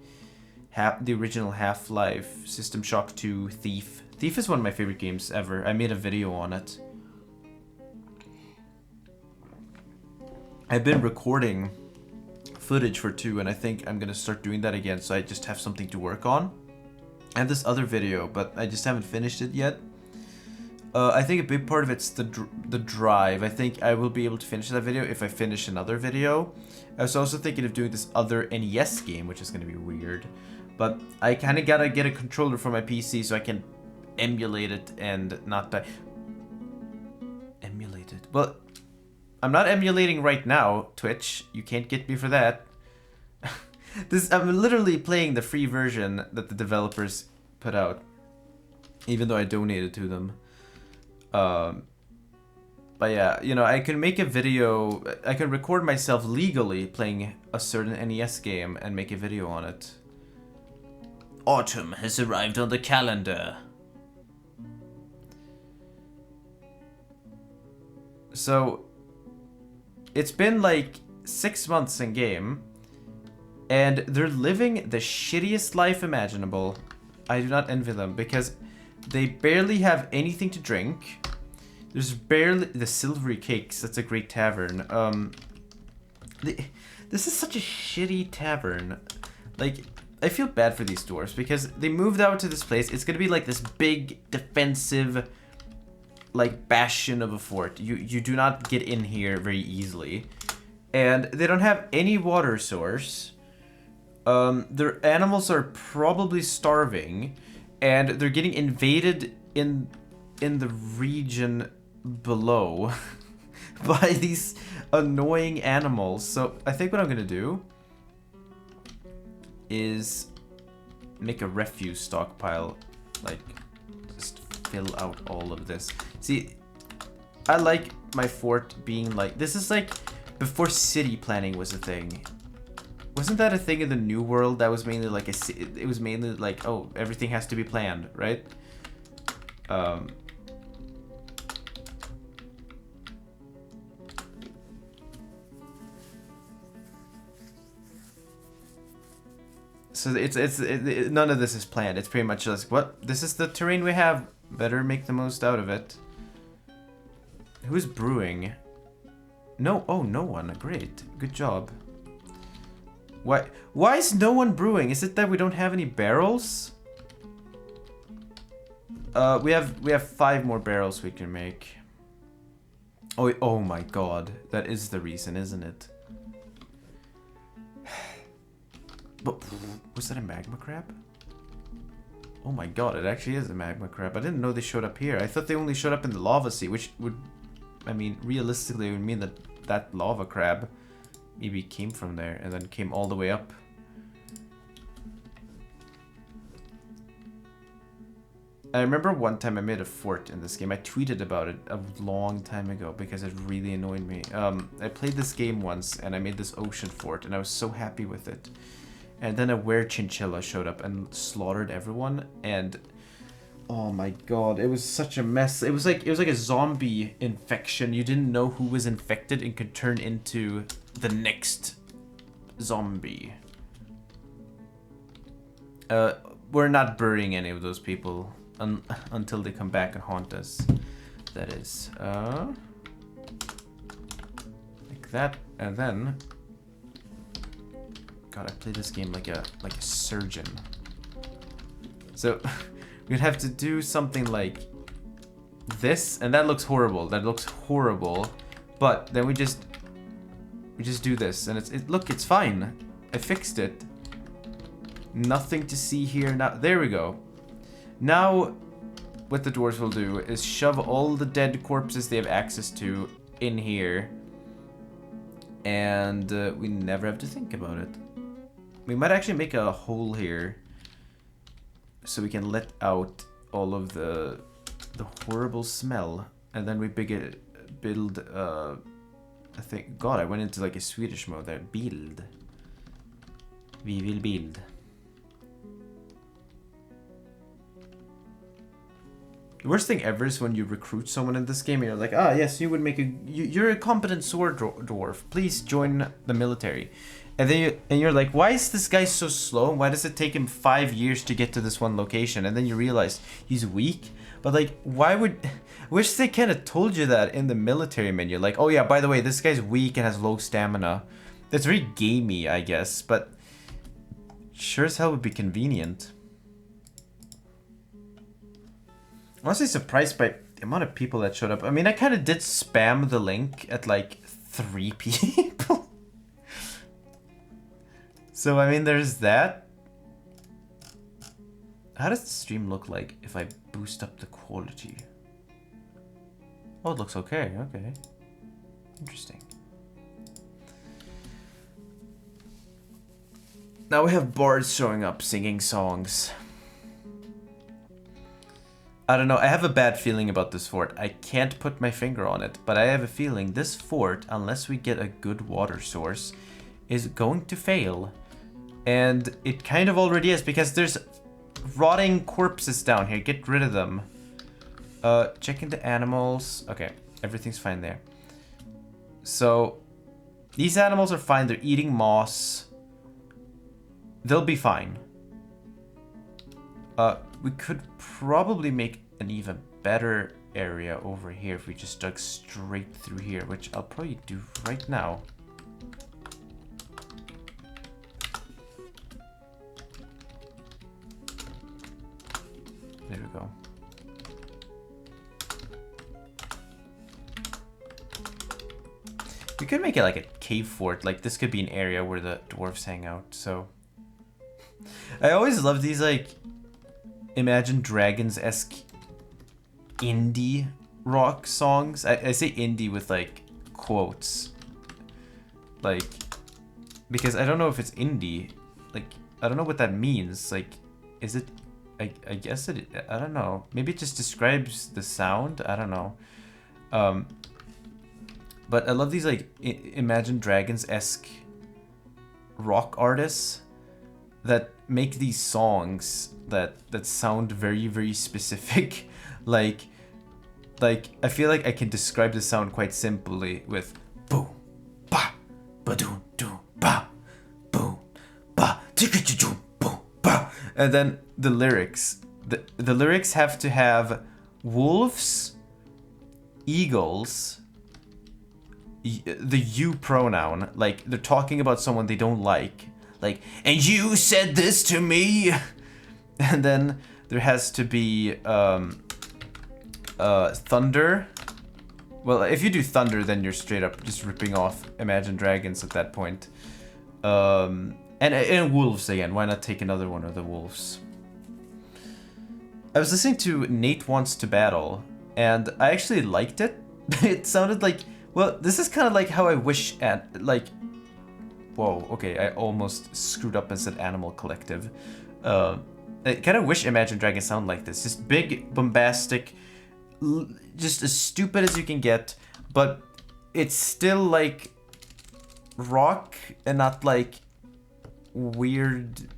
the original Half-Life, System Shock 2, Thief. Thief is one of my favorite games ever. I made a video on it. I've been recording footage for 2, and I think I'm gonna start doing that again, so I just have something to work on. I have this other video, but I just haven't finished it yet. I think a big part of it's the drive. I think I will be able to finish that video if I finish another video. I was also thinking of doing this other NES game, which is gonna be weird. But I kind of gotta get a controller for my PC so I can emulate it and not die. Emulate it? Well, I'm not emulating right now, Twitch. You can't get me for that. I'm literally playing the free version that the developers put out, even though I donated to them. But yeah, you know, I can make a video. I can record myself legally playing a certain NES game and make a video on it. Autumn has arrived on the calendar. So it's been like 6 months in game, and they're living the shittiest life imaginable. I do not envy them because they barely have anything to drink. There's barely the Silvery Cakes. That's a great tavern. This is such a shitty tavern. Like, I feel bad for these dwarves because they moved out to this place. It's gonna be like this big defensive, like, bastion of a fort. You do not get in here very easily, and they don't have any water source. Their animals are probably starving, and they're getting invaded in the region below by these annoying animals. So I think what I'm gonna do is make a refuse stockpile, like just fill out all of this. See, I like my fort being like, this is like before city planning was a thing. Wasn't that a thing in the New World? That was mainly like it was mainly like, oh, everything has to be planned, right? So none of this is planned. It's pretty much just, what? This is the terrain we have. Better make the most out of it. Who's brewing? No, oh, no one. Great. Good job. Why is no one brewing? Is it that we don't have any barrels? We have 5 more barrels we can make. Oh my god. That is the reason, isn't it? But was that a magma crab? Oh my god, it actually is a magma crab. I didn't know they showed up here. I thought they only showed up in the lava sea, which would, I mean, realistically would mean that that lava crab maybe came from there and then came all the way up. I remember one time I made a fort in this game. I tweeted about it a long time ago because it really annoyed me. I played this game once and I made this ocean fort and I was so happy with it. And then a were-chinchilla showed up and slaughtered everyone, and oh my god, it was such a mess. It was like a zombie infection. You didn't know who was infected and could turn into the next zombie. We're not burying any of those people until they come back and haunt us. That is, like that, and then. God, I play this game like a surgeon. So we'd have to do something like this, and that looks horrible. That looks horrible. But then we just do this, and look, it's fine. I fixed it. Nothing to see here now. There we go. Now, what the dwarves will do is shove all the dead corpses they have access to in here, and we never have to think about it. We might actually make a hole here so we can let out all of the horrible smell, and then we build I think, god, I went into like a Swedish mode there. Build. We will build. The worst thing ever is when you recruit someone in this game and you're like, ah, yes, you would make you're a competent sword dwarf. Please join the military. And then you're like, why is this guy so slow? Why does it take him 5 years to get to this one location? And then you realize he's weak. But like, why would... I wish they kind of told you that in the military menu. Like, oh yeah, by the way, this guy's weak and has low stamina. That's very gamey, I guess. But sure as hell would be convenient. I'm honestly surprised by the amount of people that showed up. I mean, I kind of did spam the link at like 3 people. So, I mean, there's that. How does the stream look like if I boost up the quality? Oh, it looks okay. Okay. Interesting. Now we have bards showing up singing songs. I don't know. I have a bad feeling about this fort. I can't put my finger on it, but I have a feeling this fort, unless we get a good water source, is going to fail. And it kind of already is, because there's rotting corpses down here. Get rid of them. Checking the animals. Okay, everything's fine there. So, these animals are fine. They're eating moss. They'll be fine. We could probably make an even better area over here if we just dug straight through here, which I'll probably do right now. There we go. We could make it like a cave fort. Like, this could be an area where the dwarves hang out, so... I always love these, like, Imagine Dragons-esque indie rock songs. I say indie with, like, quotes. Like, because I don't know if it's indie. Like, I don't know what that means. Like, is it... I guess it... I don't know. Maybe it just describes the sound? I don't know. But I love these, like, Imagine Dragons-esque rock artists that make these songs that sound very, very specific. like, I feel like I can describe the sound quite simply with boom, ba, ba, doo, doo, ba, boom, ba, chicka, boom. And then the lyrics. The lyrics have to have wolves, eagles, the you pronoun. Like, they're talking about someone they don't like. Like, and you said this to me. And then there has to be thunder. Well, if you do thunder, then you're straight up just ripping off Imagine Dragons at that point. And wolves again. Why not take another one of the wolves? I was listening to Nate Wants to Battle, and I actually liked it. It sounded like, well, this is kind of like how I wish whoa, okay, I almost screwed up and said Animal Collective. I kind of wish Imagine Dragons sound like this. Just big, bombastic, just as stupid as you can get, but it's still like rock and not like weird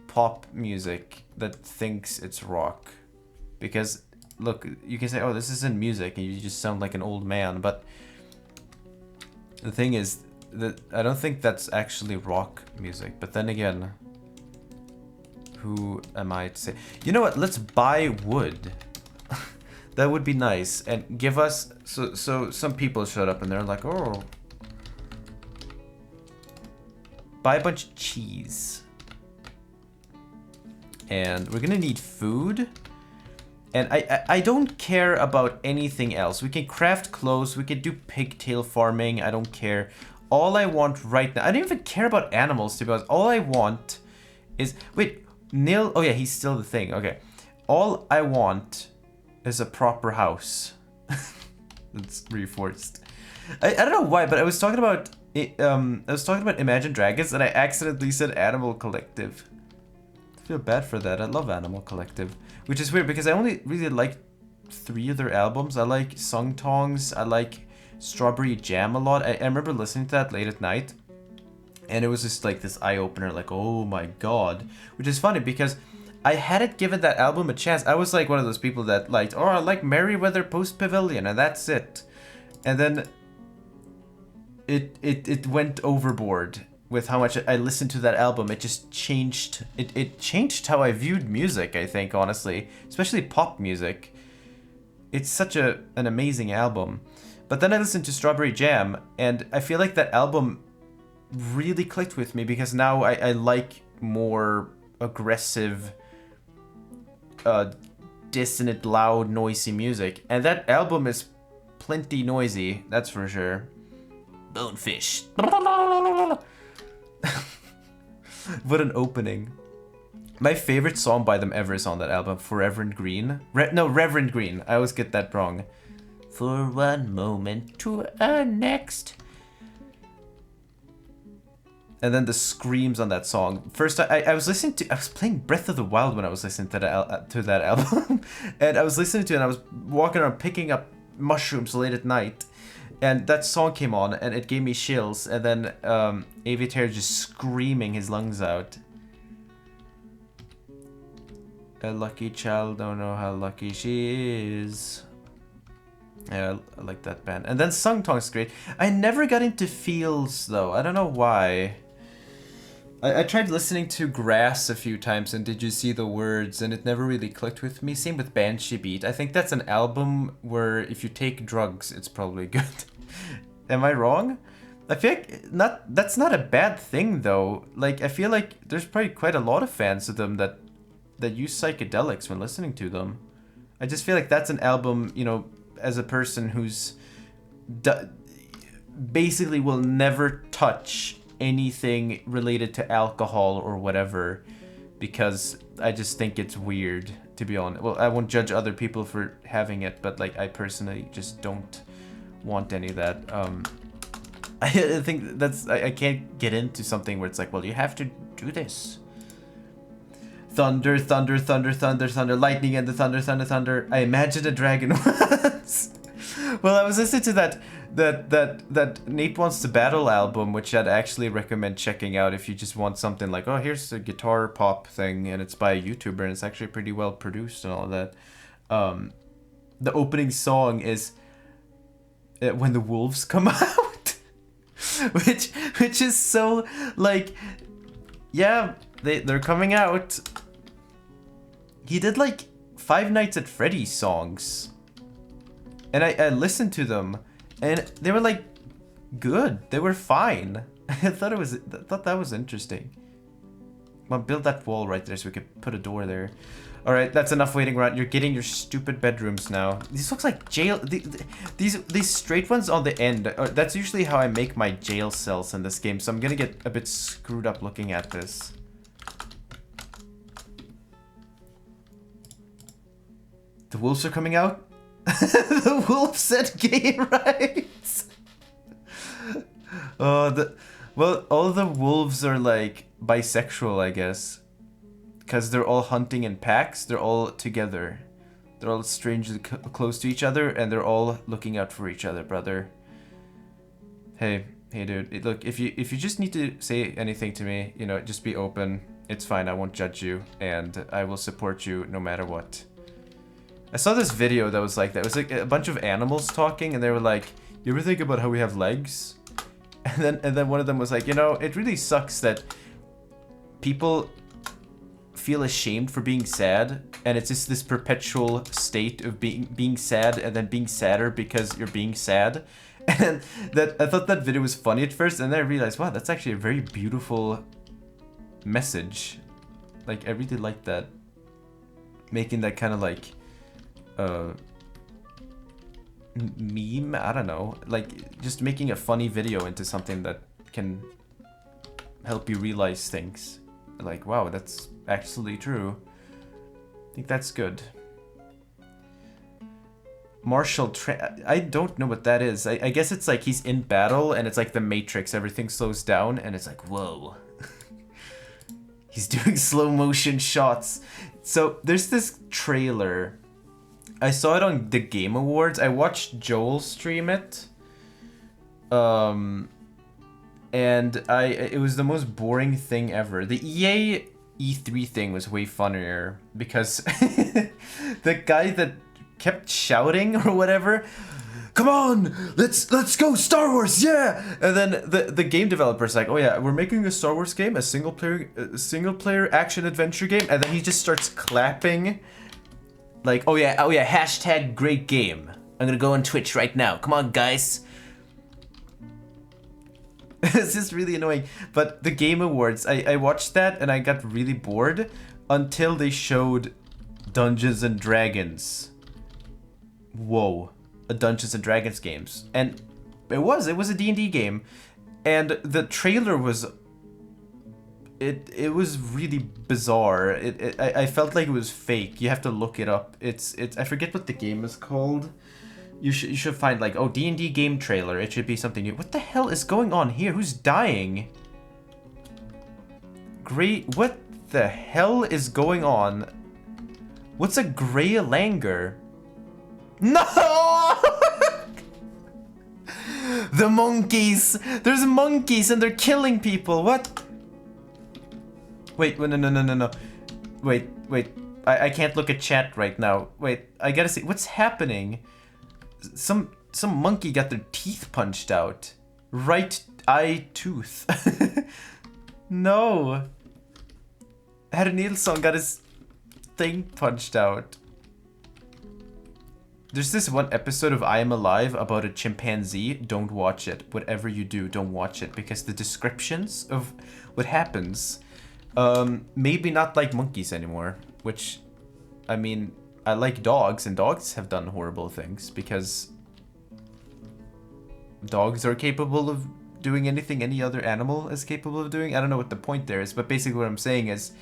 pop music that thinks it's rock. Because, look, you can say, oh, this isn't music, and you just sound like an old man, but the thing is that I don't think that's actually rock music. But then again, who am I to say? You know what? Let's buy wood. That would be nice, and give us... So some people showed up, and they're like, oh... Buy a bunch of cheese. And we're gonna need food. And I don't care about anything else. We can craft clothes, we can do pigtail farming, I don't care. All I want right now... I don't even care about animals, to be honest. All I want is... Wait, Neil... Oh yeah, he's still the thing, okay. All I want is a proper house. That's reinforced. I don't know why, but I was talking about... Imagine Dragons, and I accidentally said Animal Collective. I feel bad for that. I love Animal Collective, which is weird because I only really like 3 of their albums. I like Sung Tongs, I like Strawberry Jam a lot. I remember listening to that late at night, and it was just like this eye-opener, like, oh my god. Which is funny because I hadn't given that album a chance. I was like one of those people that liked, oh, I like Merryweather Post Pavilion, and that's it. And then it went overboard with how much I listened to that album. It just changed. It changed how I viewed music, I think, honestly. Especially pop music. It's such an amazing album. But then I listened to Strawberry Jam, and I feel like that album really clicked with me because now I like more aggressive, dissonant, loud, noisy music. And that album is plenty noisy, that's for sure. Bonefish. What an opening. My favorite song by them ever is on that album, Forever and Green. Reverend Green. I always get that wrong. For one moment to a next. And then the screams on that song. First, I was playing Breath of the Wild when I was listening to that album. And I was listening to it, and I was walking around picking up mushrooms late at night. And that song came on, and it gave me chills. And then Aviator just screaming his lungs out. A lucky child, don't know how lucky she is. Yeah, I like that band. And then Sung Tong's great. I never got into Fields, though. I don't know why. I tried listening to Grass a few times, and Did You See the Words, and it never really clicked with me. Same with Banshee Beat. I think that's an album where if you take drugs, it's probably good. Am I wrong? I feel like that's not a bad thing, though. Like, I feel like there's probably quite a lot of fans of them that use psychedelics when listening to them. I just feel like that's an album, you know, as a person who's basically will never touch anything related to alcohol or whatever, because I just think it's weird, to be honest. Well, I won't judge other people for having it, but like I personally just don't want any of that. I think that's I can't get into something where it's like, well, you have to do this. Thunder, thunder, thunder, thunder, thunder, lightning and the thunder, thunder, thunder. I imagined a dragon once. Well, I was listening to that Nate Wants to Battle album, which I'd actually recommend checking out if you just want something like, oh, here's a guitar pop thing, and it's by a YouTuber, and it's actually pretty well produced and all that. The opening song is When the Wolves Come Out, which is so like, yeah, they're coming out. He did like Five Nights at Freddy's songs. And I listened to them, and they were like good. They were fine. I thought that was interesting. Well, build that wall right there so we could put a door there. All right, that's enough waiting around. You're getting your stupid bedrooms now. These looks like jail. These straight ones on the end. That's usually how I make my jail cells in this game. So I'm gonna get a bit screwed up looking at this. The wolves are coming out. The wolf said gay rights. Well, all the wolves are like bisexual, I guess, because they're all hunting in packs. They're all together. They're all strangely close to each other, and they're all looking out for each other, brother. Hey, dude. Look, if you just need to say anything to me, you know, just be open. It's fine. I won't judge you, and I will support you no matter what. I saw this video that was like that. It was like a bunch of animals talking, and they were like, "You ever think about how we have legs?" And then one of them was like, "You know, it really sucks that people feel ashamed for being sad, and it's just this perpetual state of being sad and then being sadder because you're being sad." And that I thought that video was funny at first, and then I realized, wow, that's actually a very beautiful message. Like, I really like that, making that kind of like meme, I don't know, like just making a funny video into something that can help you realize things. Like, wow, that's actually true. I think that's good. Martial I don't know what that is. I guess it's like he's in battle and it's like the Matrix, everything slows down and it's like, whoa. He's doing slow motion shots. So there's this trailer. I saw it on the Game Awards. I watched Joel stream it. And it was the most boring thing ever. The EA E3 thing was way funnier because the guy that kept shouting or whatever, "Come on, let's go Star Wars, yeah!" And then the game developer's like, "Oh yeah, we're making a Star Wars game, a single player action adventure game," and then he just starts clapping. Like, oh yeah, hashtag great game. I'm gonna go on Twitch right now. Come on, guys. It's just really annoying. But the Game Awards, I watched that and I got really bored until they showed Dungeons and Dragons. Whoa, a Dungeons and Dragons games. And it was a D&D game. And the trailer was... It was really bizarre. I felt like it was fake. You have to look it up. It's I forget what the game is called. You should find like, oh, D&D game trailer. It should be something new. What the hell is going on here? Who's dying? What the hell is going on? What's a Grey Langer? No! The monkeys! There's monkeys and they're killing people. What? Wait, no. Wait. I can't look at chat right now. Wait, I gotta see. What's happening? Some monkey got their teeth punched out. Right eye tooth. No. Herr Nilsson got his thing punched out. There's this one episode of I Am Alive about a chimpanzee. Don't watch it. Whatever you do, don't watch it. Because the descriptions of what happens... maybe not like monkeys anymore, which, I mean, I like dogs, and dogs have done horrible things because dogs are capable of doing anything any other animal is capable of doing. I don't know what the point there is, but basically what I'm saying is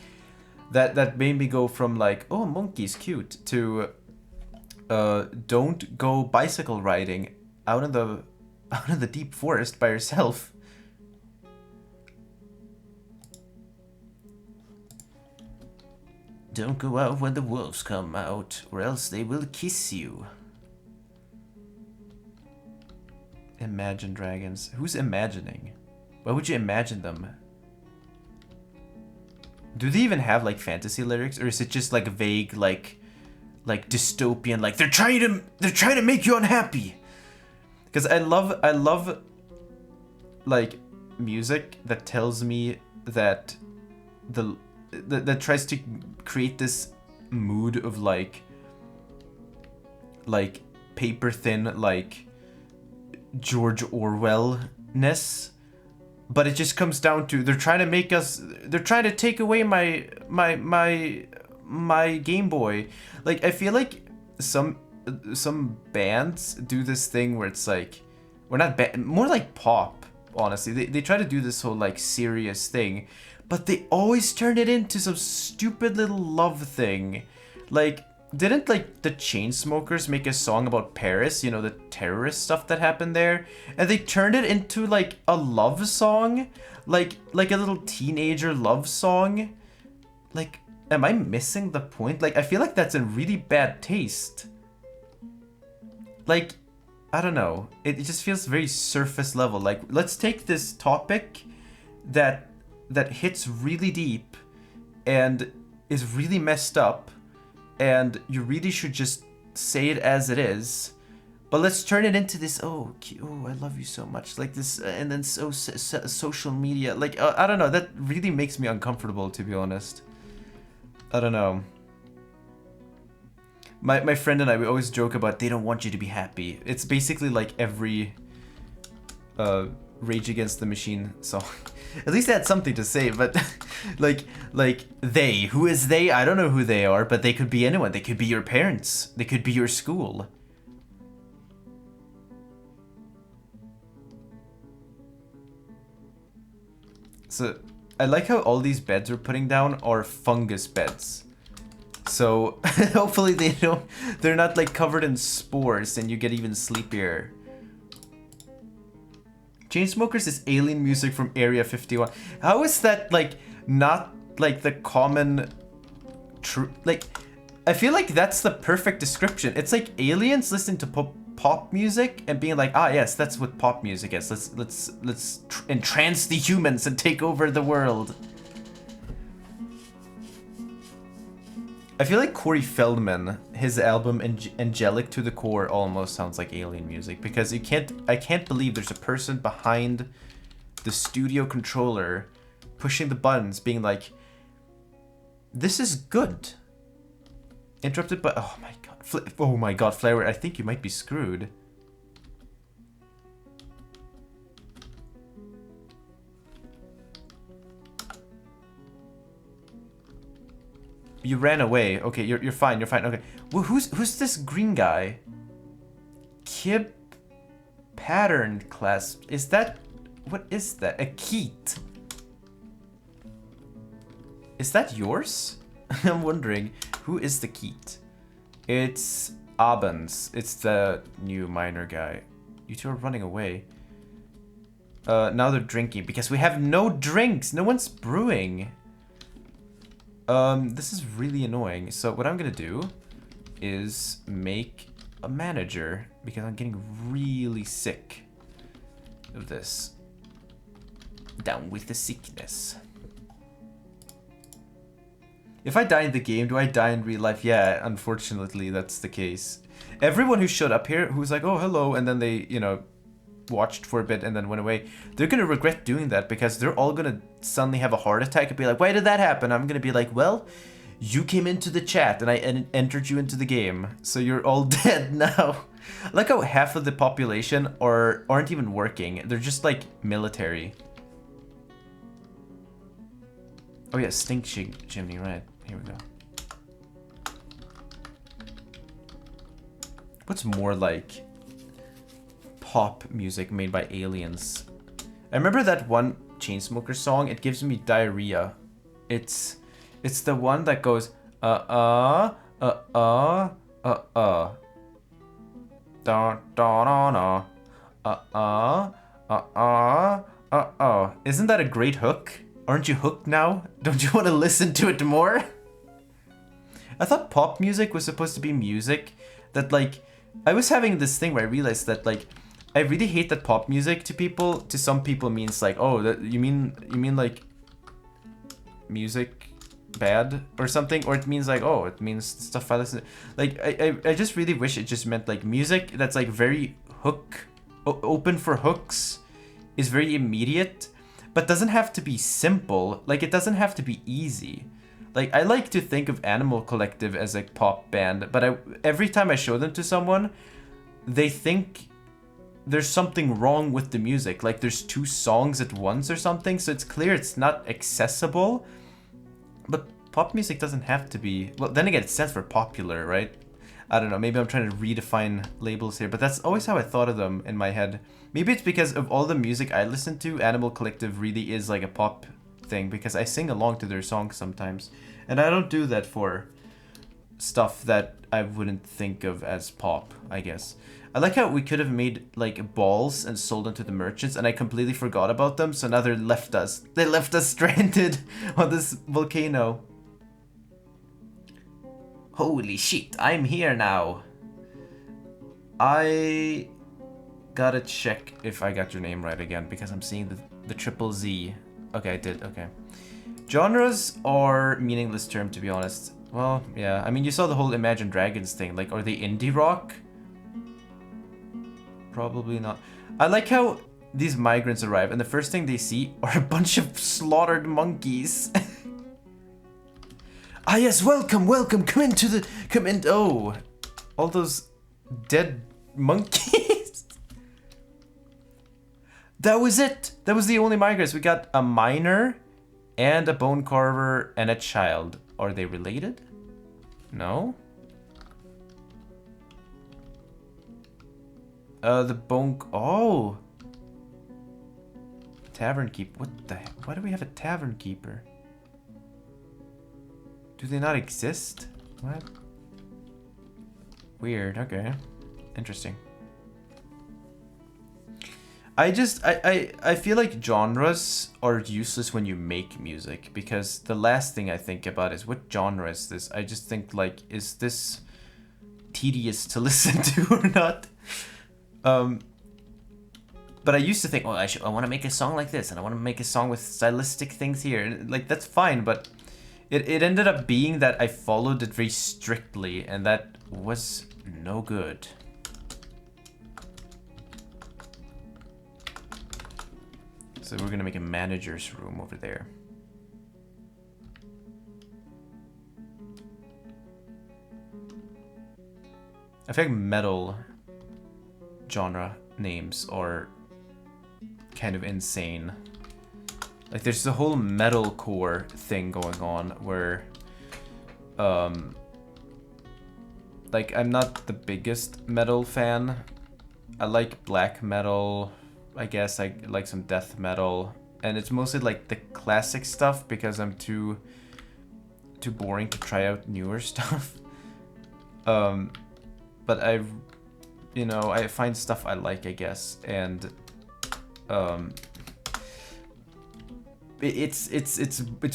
that made me go from like, oh, monkey's cute, to don't go bicycle riding out in the deep forest by yourself. Don't go out when the wolves come out, or else they will kiss you. Imagine dragons. Who's imagining? Why would you imagine them? Do they even have like fantasy lyrics, or is it just like vague, like dystopian? Like they're trying to make you unhappy. Because I love like music that tells me that that tries to create this mood of like paper thin, like George Orwell-ness. But it just comes down to they're trying to take away my Game Boy. Like, I feel like some bands do this thing where it's like, well, not more like pop, honestly. They try to do this whole like serious thing, but they always turn it into some stupid little love thing. Like, didn't like the Chainsmokers make a song about Paris, you know, the terrorist stuff that happened there? And they turned it into like a love song, like a little teenager love song. Like, am I missing the point? Like, I feel like that's in really bad taste. Like, I don't know. It just feels very surface level. Like, let's take this topic that hits really deep and is really messed up, and you really should just say it as it is, but let's turn it into this, oh, I love you so much, like this, and then social media, like, I don't know, that really makes me uncomfortable, to be honest. I don't know. My friend and I, we always joke about they don't want you to be happy. It's basically like every Rage Against the Machine song. At least they had something to say, but like they. Who is they? I don't know who they are, but they could be anyone. They could be your parents. They could be your school. So I like how all these beds we're putting down are fungus beds. So hopefully they're not like covered in spores and you get even sleepier. Chainsmokers is alien music from Area 51. How is that like not like the common like, I feel like that's the perfect description. It's like aliens listening to pop music and being like, ah yes, that's what pop music is. Let's entrance the humans and take over the world. I feel like Corey Feldman, his album Angelic to the Core almost sounds like alien music, because I can't believe there's a person behind the studio controller pushing the buttons being like, this is good. Interrupted by, oh my god, Flower, I think you might be screwed. You ran away. Okay, you're fine. You're fine. Okay. Well, who's this green guy? Kib pattern clasp. Is that, what is that? A Keat. Is that yours? I'm wondering, who is the Keat? It's Abens. It's the new miner guy. You two are running away. Now they're drinking because we have no drinks. No one's brewing. This is really annoying. So what I'm gonna do is make a manager because I'm getting really sick of this. Down with the sickness. If I die in the game, do I die in real life? Yeah, unfortunately, that's the case. Everyone who showed up here, who's like, oh, hello, and then they, you know, watched for a bit and then went away, they're gonna regret doing that because they're all gonna suddenly have a heart attack and be like, why did that happen? I'm gonna be like, well, you came into the chat and I entered you into the game, so you're all dead now. I like how half of the population aren't even working. They're just like military. Oh yeah, stink chimney, right. Here we go. What's more like pop music made by aliens? I remember that one Chainsmokers song, it gives me diarrhea. It's the one that goes da da da da Isn't that a great hook? Aren't you hooked now? Don't you want to listen to it more? I thought pop music was supposed to be music that, like, I was having this thing where I realized that, like, I really hate that pop music to some people means like, oh, that you mean like music bad or something, or it means like, oh, it means stuff I listen to. Like, I just really wish it just meant like music that's like very open for hooks, is very immediate, but doesn't have to be simple. Like, it doesn't have to be easy. Like, I like to think of Animal Collective as a pop band, but every time I show them to someone, they think there's something wrong with the music. Like, there's 2 songs at once or something, so it's clear it's not accessible. But pop music doesn't have to be... Well, then again, it stands for popular, right? I don't know, maybe I'm trying to redefine labels here, but that's always how I thought of them in my head. Maybe it's because of all the music I listen to, Animal Collective really is like a pop thing, because I sing along to their songs sometimes. And I don't do that for stuff that I wouldn't think of as pop, I guess. I like how we could have made like balls and sold them to the merchants, and I completely forgot about them, so now they left us. They left us stranded on this volcano. Holy shit, I'm here now. I gotta check if I got your name right again, because I'm seeing the triple Z. Okay, I did, okay. Genres are meaningless term, to be honest. Well, yeah, I mean, you saw the whole Imagine Dragons thing. Like, are they indie rock? Probably not. I like how these migrants arrive, and the first thing they see are a bunch of slaughtered monkeys. Ah yes, welcome, welcome, come in, oh. All those dead monkeys. That was it. That was the only migrants. We got a miner and a bone carver and a child. Are they related? No? The bone, oh. Tavern keeper, what the heck? Why do we have a tavern keeper? Do they not exist? What? Weird, okay. Interesting. I feel like genres are useless when you make music, because the last thing I think about is, what genre is this? I just think, like, is this tedious to listen to or not? But I used to think, well, I want to make a song like this, and I want to make a song with stylistic things here. And, like, that's fine, but it ended up being that I followed it very strictly, and that was no good. So we're gonna make a manager's room over there. I feel like metal genre names are kind of insane. Like, there's the whole metalcore thing going on where, like, I'm not the biggest metal fan. I like black metal, I guess. I like some death metal, and it's mostly like the classic stuff because I'm too boring to try out newer stuff. But you know, I find stuff I like, I guess, and it's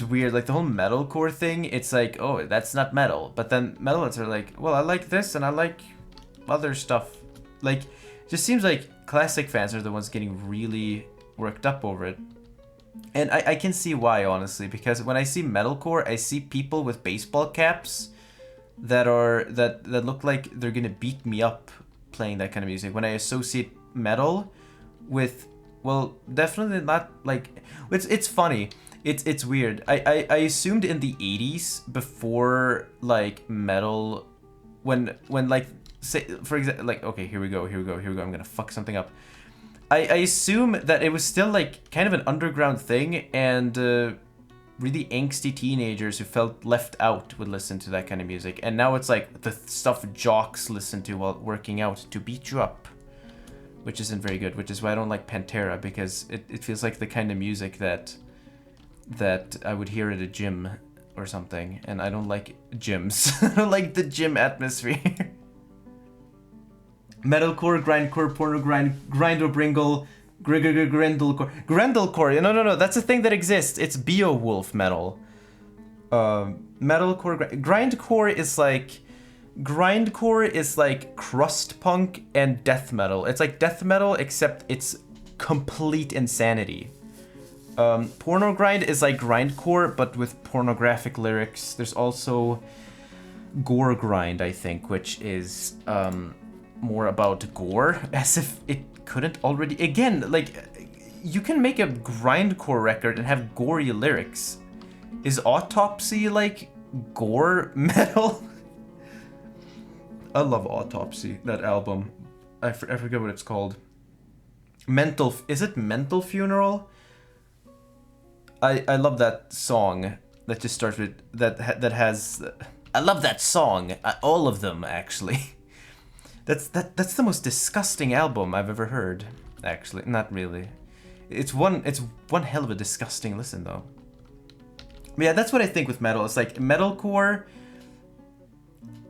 weird. Like, the whole metalcore thing, it's like, oh, that's not metal. But then metalheads are like, well, I like this and I like other stuff. Like, just seems like classic fans are the ones getting really worked up over it. And I can see why, honestly, because when I see metalcore, I see people with baseball caps that look like they're gonna beat me up playing that kind of music. When I associate metal with, well, definitely not, like, it's funny. It's weird. I assumed in the 80s, before, like, metal, when like, say, for example, like, okay, here we go, I'm gonna fuck something up. I assume that it was still, like, kind of an underground thing, and really angsty teenagers who felt left out would listen to that kind of music. And now it's like the stuff jocks listen to while working out to beat you up, which isn't very good, which is why I don't like Pantera, because it feels like the kind of music that I would hear at a gym or something, and I don't like gyms. I don't like the gym atmosphere. Metalcore, grindcore, porno grind, grinder bringle, grindlecore. Grindlecore, no, that's a thing that exists. It's Beowulf metal. Metalcore, grindcore is like crust punk and death metal. It's like death metal, except it's complete insanity. Porno grind is like grindcore, but with pornographic lyrics. There's also gore grind, I think, which is more about gore, as if it couldn't already. Again, like, you can make a grindcore record and have gory lyrics. Is Autopsy like gore metal. I love Autopsy, that album. I forget what it's called. Is it Mental Funeral? I love that song that just starts with that has. I love that song. All of them actually. That's the most disgusting album I've ever heard. Actually, not really. It's one hell of a disgusting listen though. But yeah, that's what I think with metal. It's like metalcore.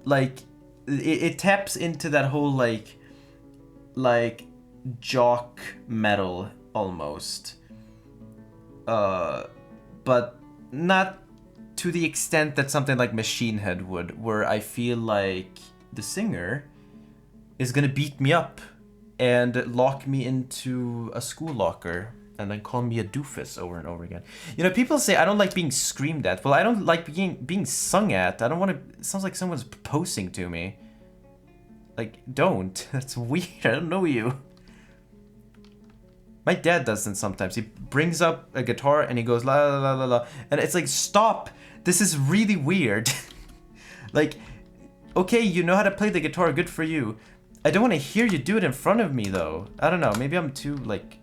Like it taps into that whole like jock metal almost. But not to the extent that something like Machine Head would, where I feel like the singer is gonna beat me up and lock me into a school locker and then call me a doofus over and over again. You know, people say I don't like being screamed at. Well, I don't like being sung at. I don't want to. It sounds like someone's proposing to me. Like, don't. That's weird. I don't know you. My dad does it sometimes. He brings up a guitar and he goes la la la la la, and it's like, stop. This is really weird. Like, okay, you know how to play the guitar. Good for you. I don't want to hear you do it in front of me though. I don't know. Maybe I'm too like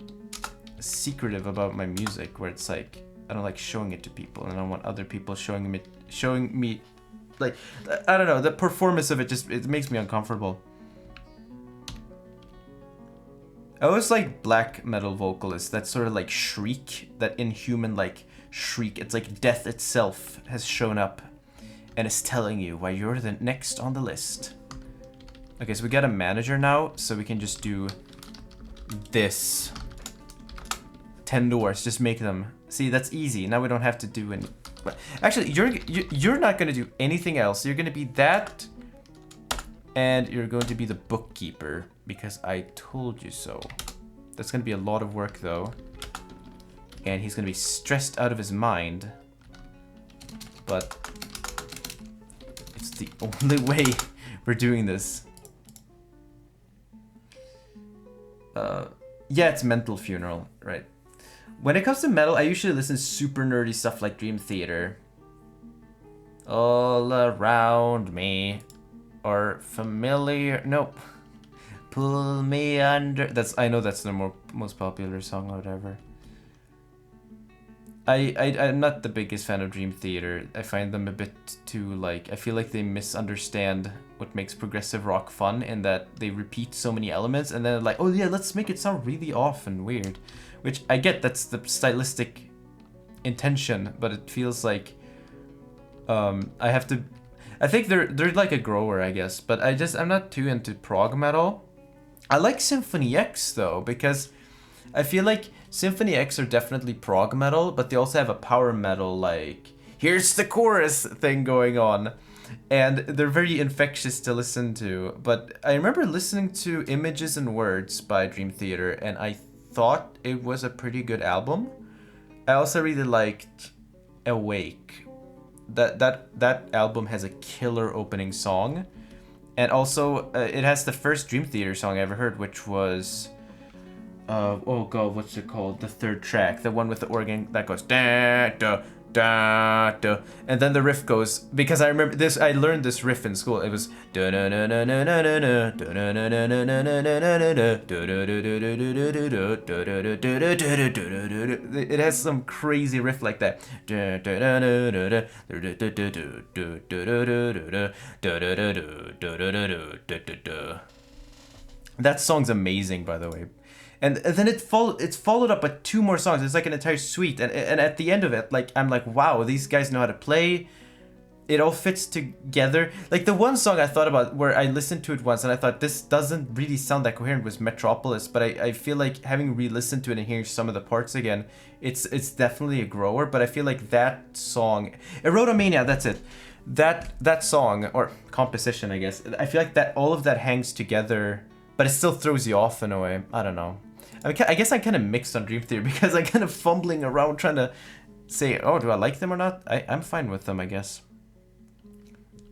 secretive about my music, where it's like I don't like showing it to people, and I don't want other people showing me like, I don't know, the performance of it just, it makes me uncomfortable. I always like black metal vocalists that sort of like shriek, that inhuman like shriek. It's like death itself has shown up and is telling you why you're the next on the list. Okay, so we got a manager now, so we can just do this. 10 doors, just make them. See, that's easy. Now we don't have to do any. Actually, you're not gonna do anything else. You're gonna be that, and you're going to be the bookkeeper because I told you so. That's gonna be a lot of work though, and he's gonna be stressed out of his mind. But it's the only way we're doing this. Yeah, it's Mental Funeral, right? When it comes to metal, I usually listen to super nerdy stuff like Dream Theater. All around me. Or Familiar. Nope. Pull me under. I know that's the most popular song or whatever. I'm not the biggest fan of Dream Theater. I find them a bit too like, I feel like they misunderstand what makes progressive rock fun, in that they repeat so many elements and then like, oh yeah, let's make it sound really off and weird. Which I get, that's the stylistic intention, but it feels like I think they're like a grower, I guess, but I'm not too into prog metal. I like Symphony X though, because I feel like Symphony X are definitely prog metal, but they also have a power metal, like, here's the chorus thing going on. And they're very infectious to listen to. But I remember listening to Images and Words by Dream Theater, and I thought it was a pretty good album. I also really liked Awake. That album has a killer opening song. And also, it has the first Dream Theater song I ever heard, which was... oh god, what's it called? The third track, the one with the organ that goes da da da da, and then the riff goes, because I remember this, I learned this riff in school. It was da da da da da da da da da da da da da da. It has some crazy riff like that. That song's amazing, by the way. And then it's followed up by 2 more songs. It's like an entire suite. And at the end of it, like, I'm like, wow, these guys know how to play. It all fits together. Like, the one song I thought about, where I listened to it once and I thought, this doesn't really sound that coherent, was Metropolis. But I feel like, having re-listened to it and hearing some of the parts again, it's definitely a grower. But I feel like that song, Erotomania, that's it. That song, or composition, I guess, I feel like that all of that hangs together, but it still throws you off in a way. I don't know. I guess I'm kind of mixed on Dream Theater, because I'm kind of fumbling around trying to say, oh, do I like them or not? I'm fine with them, I guess.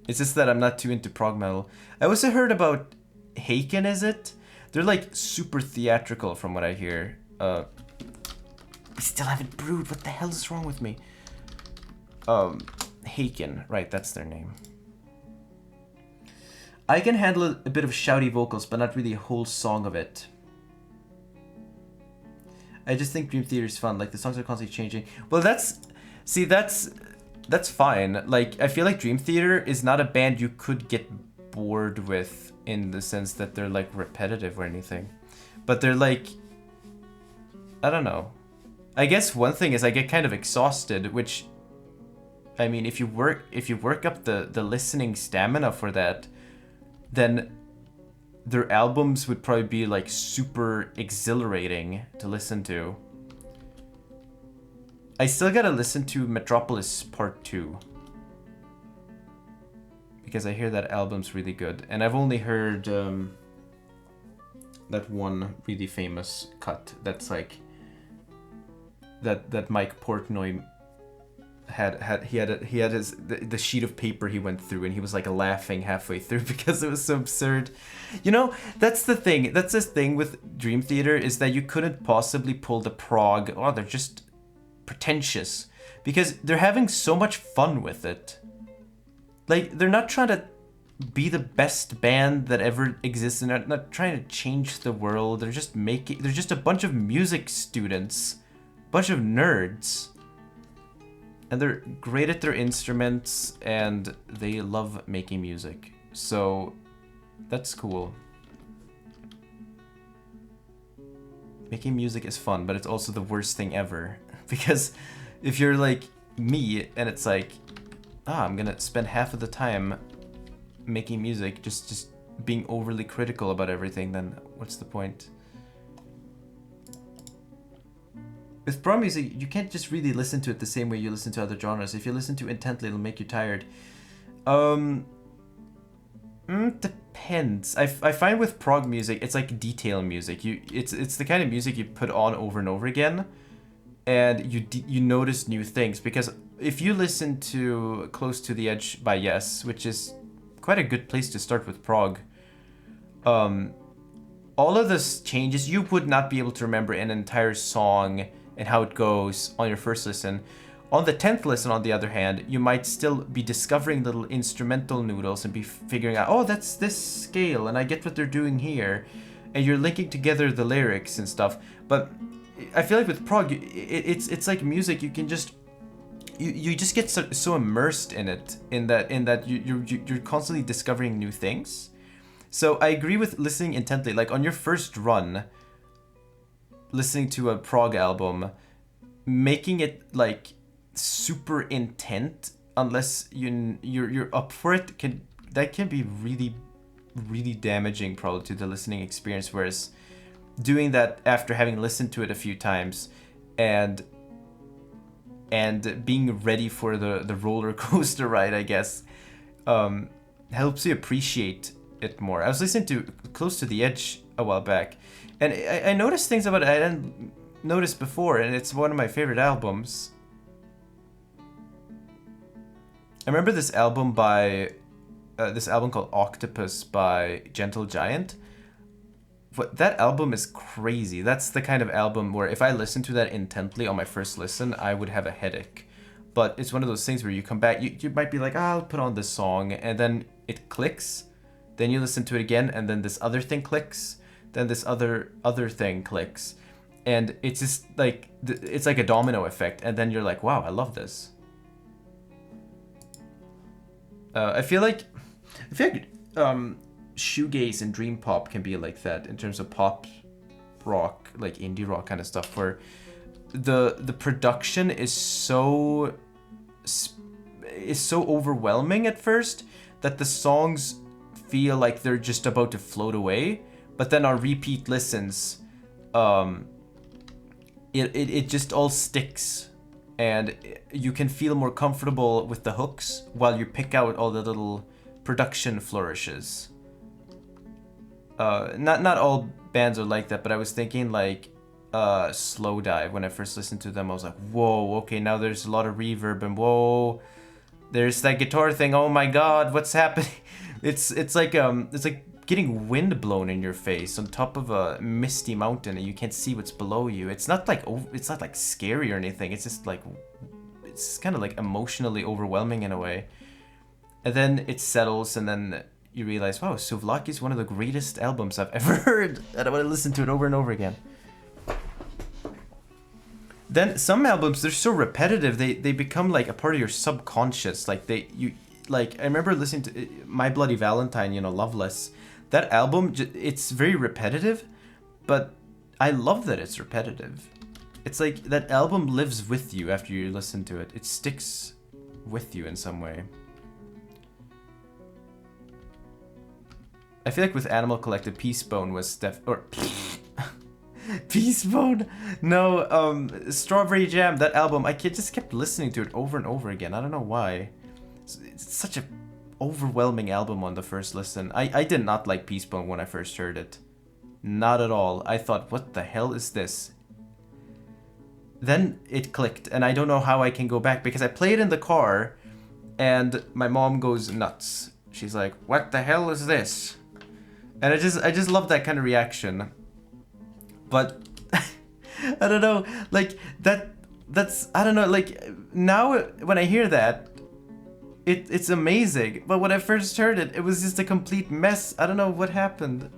It's just that I'm not too into prog metal. I also heard about Haken, is it? They're like super theatrical from what I hear. I still haven't brewed. What the hell is wrong with me? Haken, right, that's their name. I can handle a bit of shouty vocals, but not really a whole song of it. I just think Dream Theater is fun. Like, the songs are constantly changing. Well, that's fine. Like, I feel like Dream Theater is not a band you could get bored with in the sense that they're like repetitive or anything. But they're like, I don't know. I guess one thing is I get kind of exhausted, which, I mean, if you work up the listening stamina for that, then their albums would probably be like super exhilarating to listen to. I still gotta listen to Metropolis Part 2. Because I hear that album's really good. And I've only heard that one really famous cut that's like that Mike Portnoy he had the sheet of paper he went through, and he was like laughing halfway through because it was so absurd. You know, that's the thing. That's the thing with Dream Theater, is that you couldn't possibly pull the prog. Oh, they're just pretentious because they're having so much fun with it. Like, they're not trying to be the best band that ever exists, and they're not trying to change the world. They're just a bunch of music students, bunch of nerds. And they're great at their instruments, and they love making music. So, that's cool. Making music is fun, but it's also the worst thing ever. Because if you're like me, and it's like, I'm gonna spend half of the time making music, just being overly critical about everything, then what's the point? With prog music, you can't just really listen to it the same way you listen to other genres. If you listen to it intently, it'll make you tired. Depends. I find with prog music, it's like detail music. It's the kind of music you put on over and over again, and you notice new things. Because if you listen to Close to the Edge by Yes, which is quite a good place to start with prog, all of those changes, you would not be able to remember an entire song and how it goes on your first listen. On the 10th listen, on the other hand, you might still be discovering little instrumental noodles and be figuring out, oh, that's this scale, and I get what they're doing here. And you're linking together the lyrics and stuff. But I feel like with prog, it's like music. You can just you just get so immersed in it, in that you're constantly discovering new things. So I agree with listening intently. Like on your first run, listening to a prog album, making it like super intent, unless you're up for it, can be really damaging probably to the listening experience. Whereas doing that after having listened to it a few times and being ready for the roller coaster ride, I guess, helps you appreciate it more. I was listening to Close to the Edge a while back, and I noticed things about it I didn't notice before, and it's one of my favorite albums. I remember this album called Octopus by Gentle Giant. But that album is crazy. That's the kind of album where if I listened to that intently on my first listen, I would have a headache. But it's one of those things where you come back, you might be like, I'll put on this song, and then it clicks. Then you listen to it again, and then this other thing clicks. Then this other thing clicks. And it's just like, it's like a domino effect. And then you're like, wow, I love this. I feel like shoegaze and dream pop can be like that in terms of pop rock, like indie rock kind of stuff, where the production is so overwhelming at first that the songs feel like they're just about to float away, but then on repeat listens, it just all sticks, and you can feel more comfortable with the hooks while you pick out all the little production flourishes. Not all bands are like that, but I was thinking like Slow Dive. When I first listened to them, I was like, whoa, okay, now there's a lot of reverb, and whoa, there's that guitar thing. Oh my god, what's happening? It's like getting wind blown in your face on top of a misty mountain, and you can't see what's below you. It's not like scary or anything. It's just like it's kind of like emotionally overwhelming in a way. And then it settles, and then you realize, wow, Souvlaki is one of the greatest albums I've ever heard, and I want to listen to it over and over again. Then some albums, they're so repetitive, they become like a part of your subconscious. Like I remember listening to My Bloody Valentine, you know, Loveless. That album, it's very repetitive, but I love that it's repetitive. It's like that album lives with you after you listen to it. It sticks with you in some way. I feel like with Animal Collective, Peacebone was Peacebone? No, Strawberry Jam, that album, I just kept listening to it over and over again. I don't know why. It's such an overwhelming album on the first listen. I did not like Peacebone when I first heard it. Not at all. I thought, what the hell is this? Then it clicked, and I don't know how I can go back, because I play it in the car, and my mom goes nuts. She's like, what the hell is this? And I just love that kind of reaction. But I don't know, like that's I don't know, like now when I hear that, it's amazing. But when I first heard it, it was just a complete mess. I don't know what happened.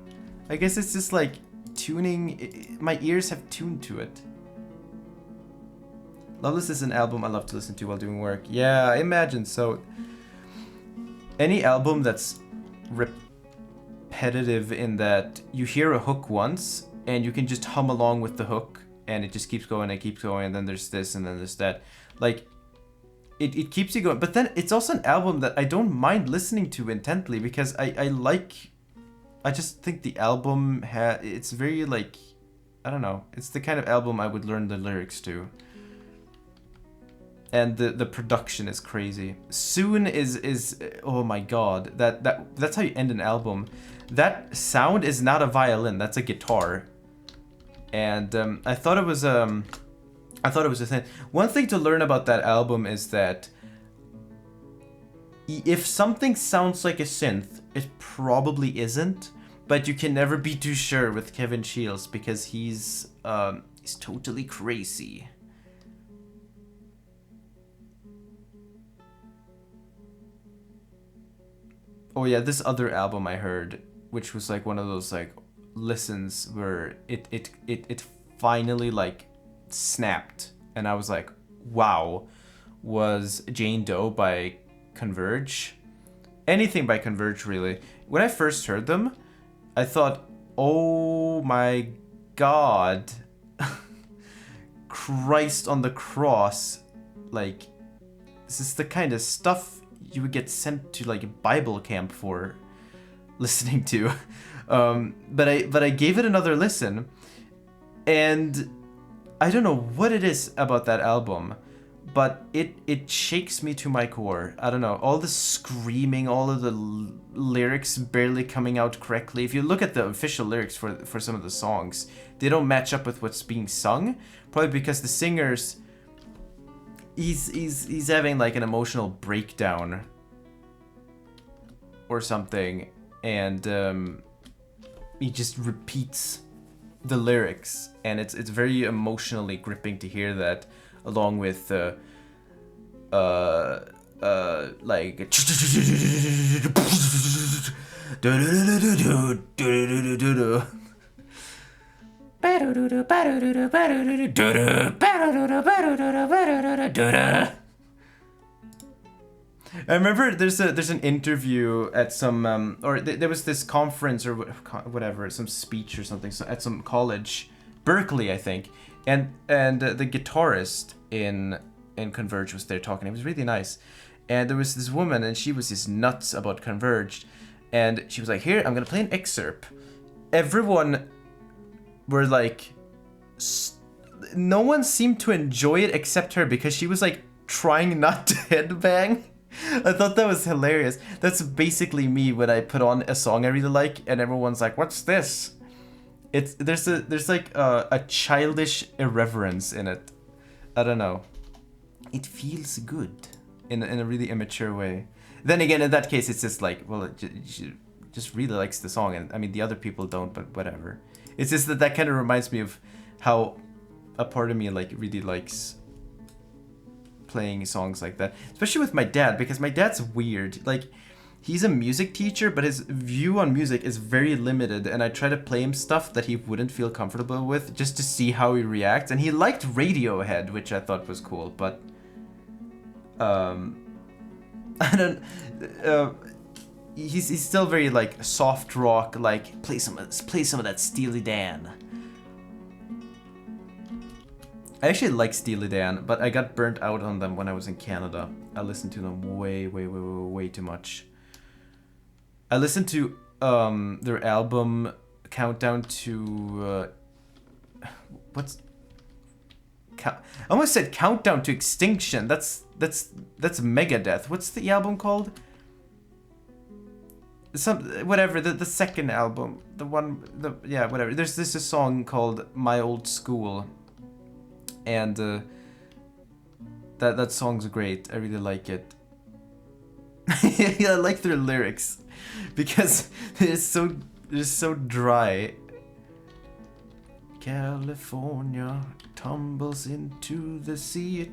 I guess it's just like tuning. My ears have tuned to it. Loveless is an album I love to listen to while doing work. Yeah, I imagine so. Any album that's repetitive in that you hear a hook once and you can just hum along with the hook, and it just keeps going and keeps going, and then there's this and then there's that. Like, it keeps you going. But then it's also an album that I don't mind listening to intently, because I just think the album it's very like, I don't know, it's the kind of album I would learn the lyrics to. And the production is crazy. Soon is oh my god, that's how you end an album. That sound is not a violin, that's a guitar. And I thought it was a thing. One thing to learn about that album is that if something sounds like a synth, it probably isn't. But you can never be too sure with Kevin Shields, because he's totally crazy. Oh yeah, this other album I heard, which was like one of those like listens where it finally like snapped, and I was like, wow, was Jane Doe by Converge. Anything by Converge, really. When I first heard them, I thought, oh my god, Christ on the cross, like, this is the kind of stuff you would get sent to like Bible camp for listening to. But I gave it another listen, and I don't know what it is about that album, but it shakes me to my core. I don't know, all the screaming, all of the lyrics barely coming out correctly. If you look at the official lyrics for some of the songs, they don't match up with what's being sung, probably because the singers, he's having like an emotional breakdown or something, and he just repeats the lyrics, and it's very emotionally gripping to hear that, along with like I remember there's an interview at some there was this conference or whatever, some speech or something at some college, Berkeley I think, and the guitarist in Converge was there talking. It was really nice, and there was this woman, and she was just nuts about Converge, and she was like, here, I'm gonna play an excerpt. Everyone were like, no one seemed to enjoy it except her, because she was like trying not to headbang. I thought that was hilarious. That's basically me when I put on a song I really like, and everyone's like, what's this? There's like a childish irreverence in it. I don't know. It feels good in a really immature way. Then again, in that case, it's just like, well, she just really likes the song, and I mean the other people don't, but whatever. It's just that kind of reminds me of how a part of me like really likes playing songs like that, especially with my dad, because my dad's weird. Like, he's a music teacher, but his view on music is very limited, and I try to play him stuff that he wouldn't feel comfortable with just to see how he reacts. And he liked Radiohead, which I thought was cool, but I don't. He's still very like soft rock, like play some of that Steely Dan. I actually like Steely Dan, but I got burnt out on them when I was in Canada. I listened to them way too much. I listened to their album Countdown to I almost said Countdown to Extinction. That's Megadeth. What's the album called? Whatever, the second album, whatever. There's a song called My Old School, and that song's great. I really like it. I like their lyrics because it's so dry. California tumbles into the sea.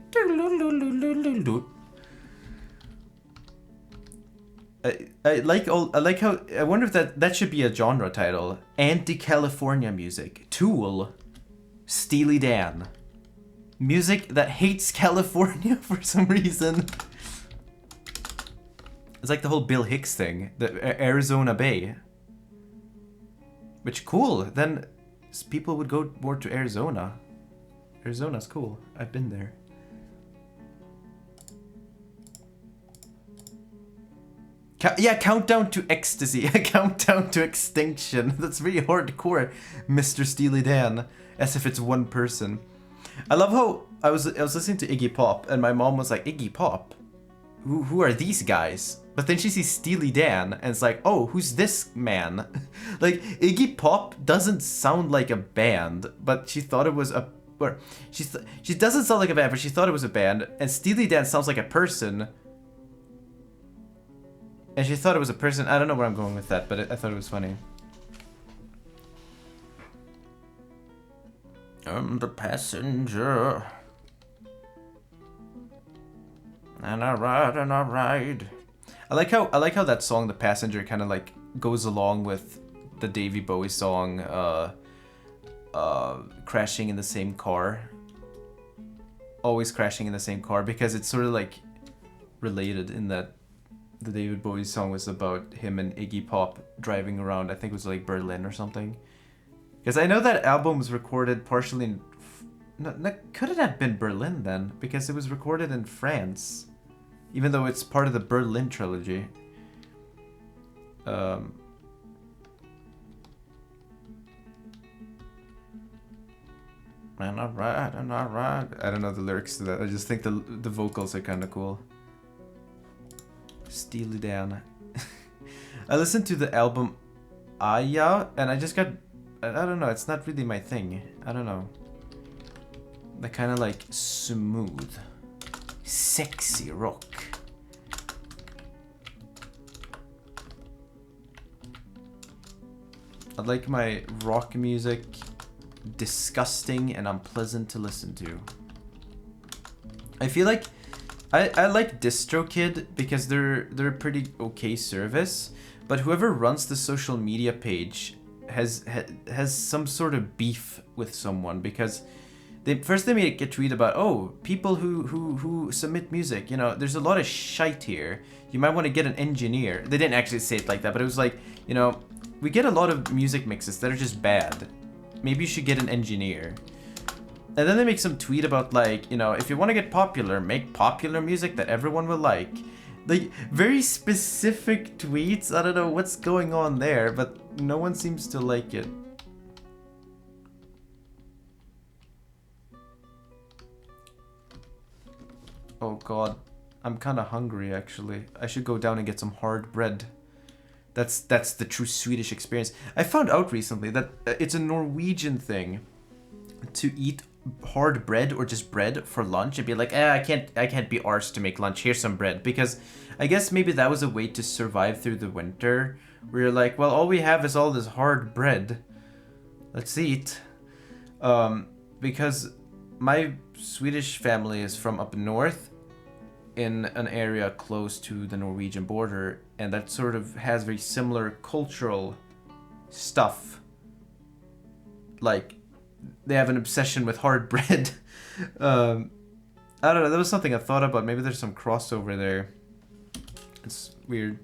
I like how, I wonder if that should be a genre title. Anti-California music. Tool. Steely Dan. Music that hates California for some reason. It's like the whole Bill Hicks thing. The Arizona Bay. Which, cool. Then people would go more to Arizona. Arizona's cool. I've been there. Countdown to Ecstasy. Countdown to Extinction. That's really hardcore, Mr. Steely Dan. As if it's one person. I love how I was listening to Iggy Pop, and my mom was like, Iggy Pop? Who are these guys? But then she sees Steely Dan, and it's like, oh, who's this man? Like, Iggy Pop doesn't sound like a band, but she thought it was a... Or, she doesn't sound like a band, but she thought it was a band, and Steely Dan sounds like a person. And she thought it was a person. I don't know where I'm going with that, but I thought it was funny. I'm the passenger. And I ride and I ride. I like how that song, The Passenger, kind of like goes along with the Davy Bowie song, Crashing in the Same Car. Always crashing in the same car, because it's sort of like related in that the David Bowie song was about him and Iggy Pop driving around. I think it was like Berlin or something. Because I know that album was recorded partially in... could it have been Berlin then? Because it was recorded in France. Even though it's part of the Berlin trilogy. And I ride and I ride. I don't know the lyrics to that. I just think the vocals are kind of cool. Steely Dan. I listened to the album Aya, and I just got... I don't know, it's not really my thing. I don't know. They're kind of like smooth. Sexy rock. I like my rock music disgusting and unpleasant to listen to. I feel like I like DistroKid because they're a pretty okay service, but whoever runs the social media page has some sort of beef with someone, because they make a tweet about, oh, people who submit music, you know, there's a lot of shite here. You might want to get an engineer. They didn't actually say it like that, but it was like, you know, we get a lot of music mixes that are just bad. Maybe you should get an engineer. And then they make some tweet about, like, you know, if you want to get popular, make popular music that everyone will like. Like, very specific tweets. I don't know what's going on there, but no one seems to like it. Oh god, I'm kind of hungry actually. I should go down and get some hard bread. That's the true Swedish experience. I found out recently that it's a Norwegian thing to eat hard bread or just bread for lunch and be like, I can't be arsed to make lunch. Here's some bread. Because I guess maybe that was a way to survive through the winter, where you're like, well, all we have is all this hard bread. Let's eat. Because my Swedish family is from up north, in an area close to the Norwegian border, and that sort of has very similar cultural stuff. Like, they have an obsession with hard bread. I don't know, that was something I thought about. Maybe there's some crossover there. It's weird.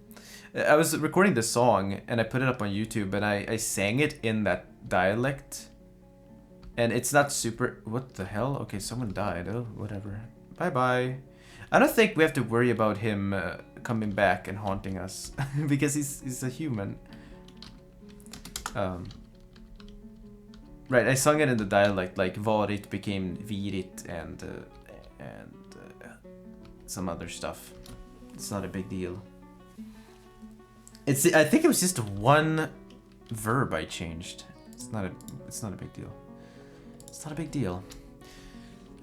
I was recording this song, and I put it up on YouTube, and I sang it in that dialect. And it's not super... What the hell? Okay, someone died. Oh, whatever. Bye-bye. I don't think we have to worry about him coming back and haunting us. Because he's a human. Right, I sung it in the dialect, like varit became virit and some other stuff. It's not a big deal. I think it was just one verb I changed. It's not a big deal. It's not a big deal.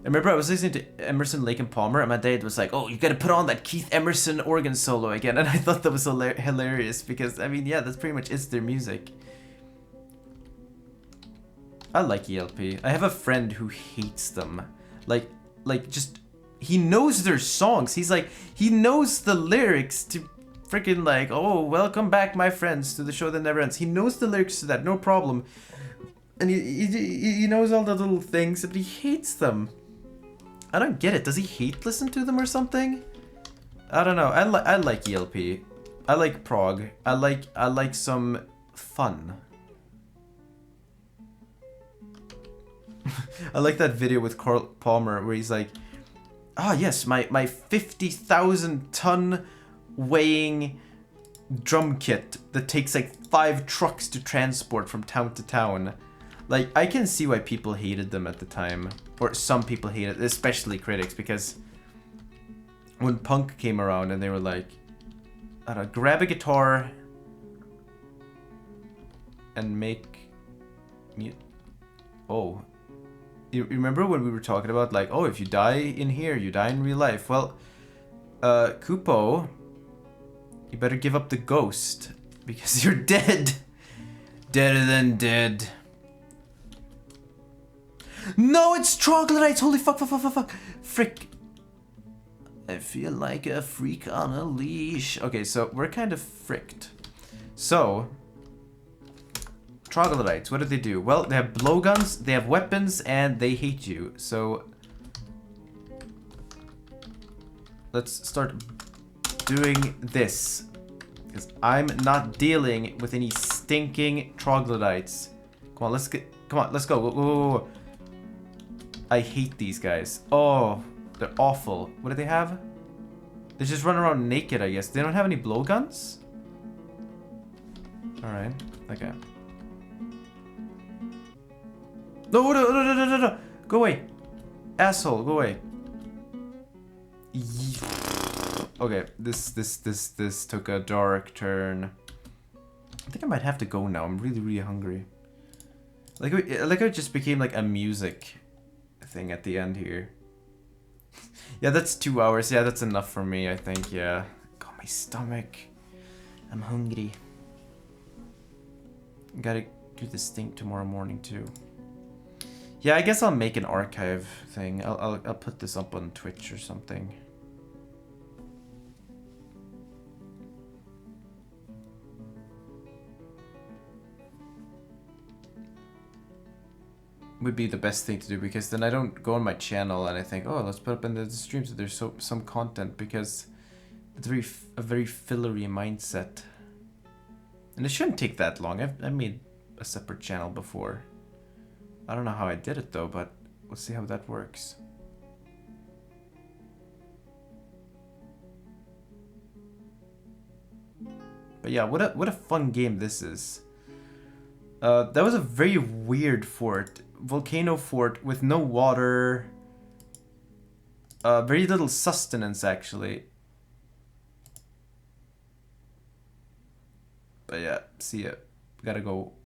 I remember I was listening to Emerson, Lake and Palmer, and my dad was like, "Oh, you gotta put on that Keith Emerson organ solo again," and I thought that was hilarious because, I mean, yeah, that's pretty much it's their music. I like ELP. I have a friend who hates them. Like just, he knows their songs. He's like, he knows the lyrics to freaking like, "Oh, welcome back, my friends, to the show that never ends." He knows the lyrics to that, no problem. And he knows all the little things, but he hates them. I don't get it. Does he hate listen to them or something? I don't know. I like ELP. I like prog. I like some fun. I like that video with Carl Palmer where he's like, "Ah, yes, my 50,000 ton weighing drum kit that takes like 5 trucks to transport from town to town." Like, I can see why people hated them at the time. Or some people hated it, especially critics, because when punk came around and they were like, I don't know, grab a guitar and make... Oh. You remember when we were talking about, like, oh, if you die in here, you die in real life? Well, Kupo, you better give up the ghost, because you're dead. Deader than dead. No, it's troglodytes! Holy fuck. Frick. I feel like a freak on a leash. Okay, so we're kind of fricked. So, troglodytes, what do they do? Well, they have blowguns, they have weapons, and they hate you. So, let's start doing this. Because I'm not dealing with any stinking troglodytes. Come on, let's go. Whoa. I hate these guys. Oh, they're awful. What do they have? They just run around naked, I guess. They don't have any blowguns? Alright, okay. No. Go away. Asshole, go away. Okay, this took a dark turn. I think I might have to go now. I'm really hungry. Like it just became like a music thing at the end here. Yeah, that's 2 hours. Yeah, that's enough for me, I think. Yeah. Got my stomach. I'm hungry. Gotta do this thing tomorrow morning too. Yeah, I guess I'll make an archive thing. I'll put this up on Twitch or something. Would be the best thing to do, because then I don't go on my channel and I think, oh, let's put up in the stream so there's some content, because it's a very fillery mindset. And it shouldn't take that long. I've made a separate channel before. I don't know how I did it though, but we'll see how that works. But yeah, what a fun game this is. That was a very weird fort. Volcano fort with no water. Very little sustenance, actually. But yeah, see ya. Gotta go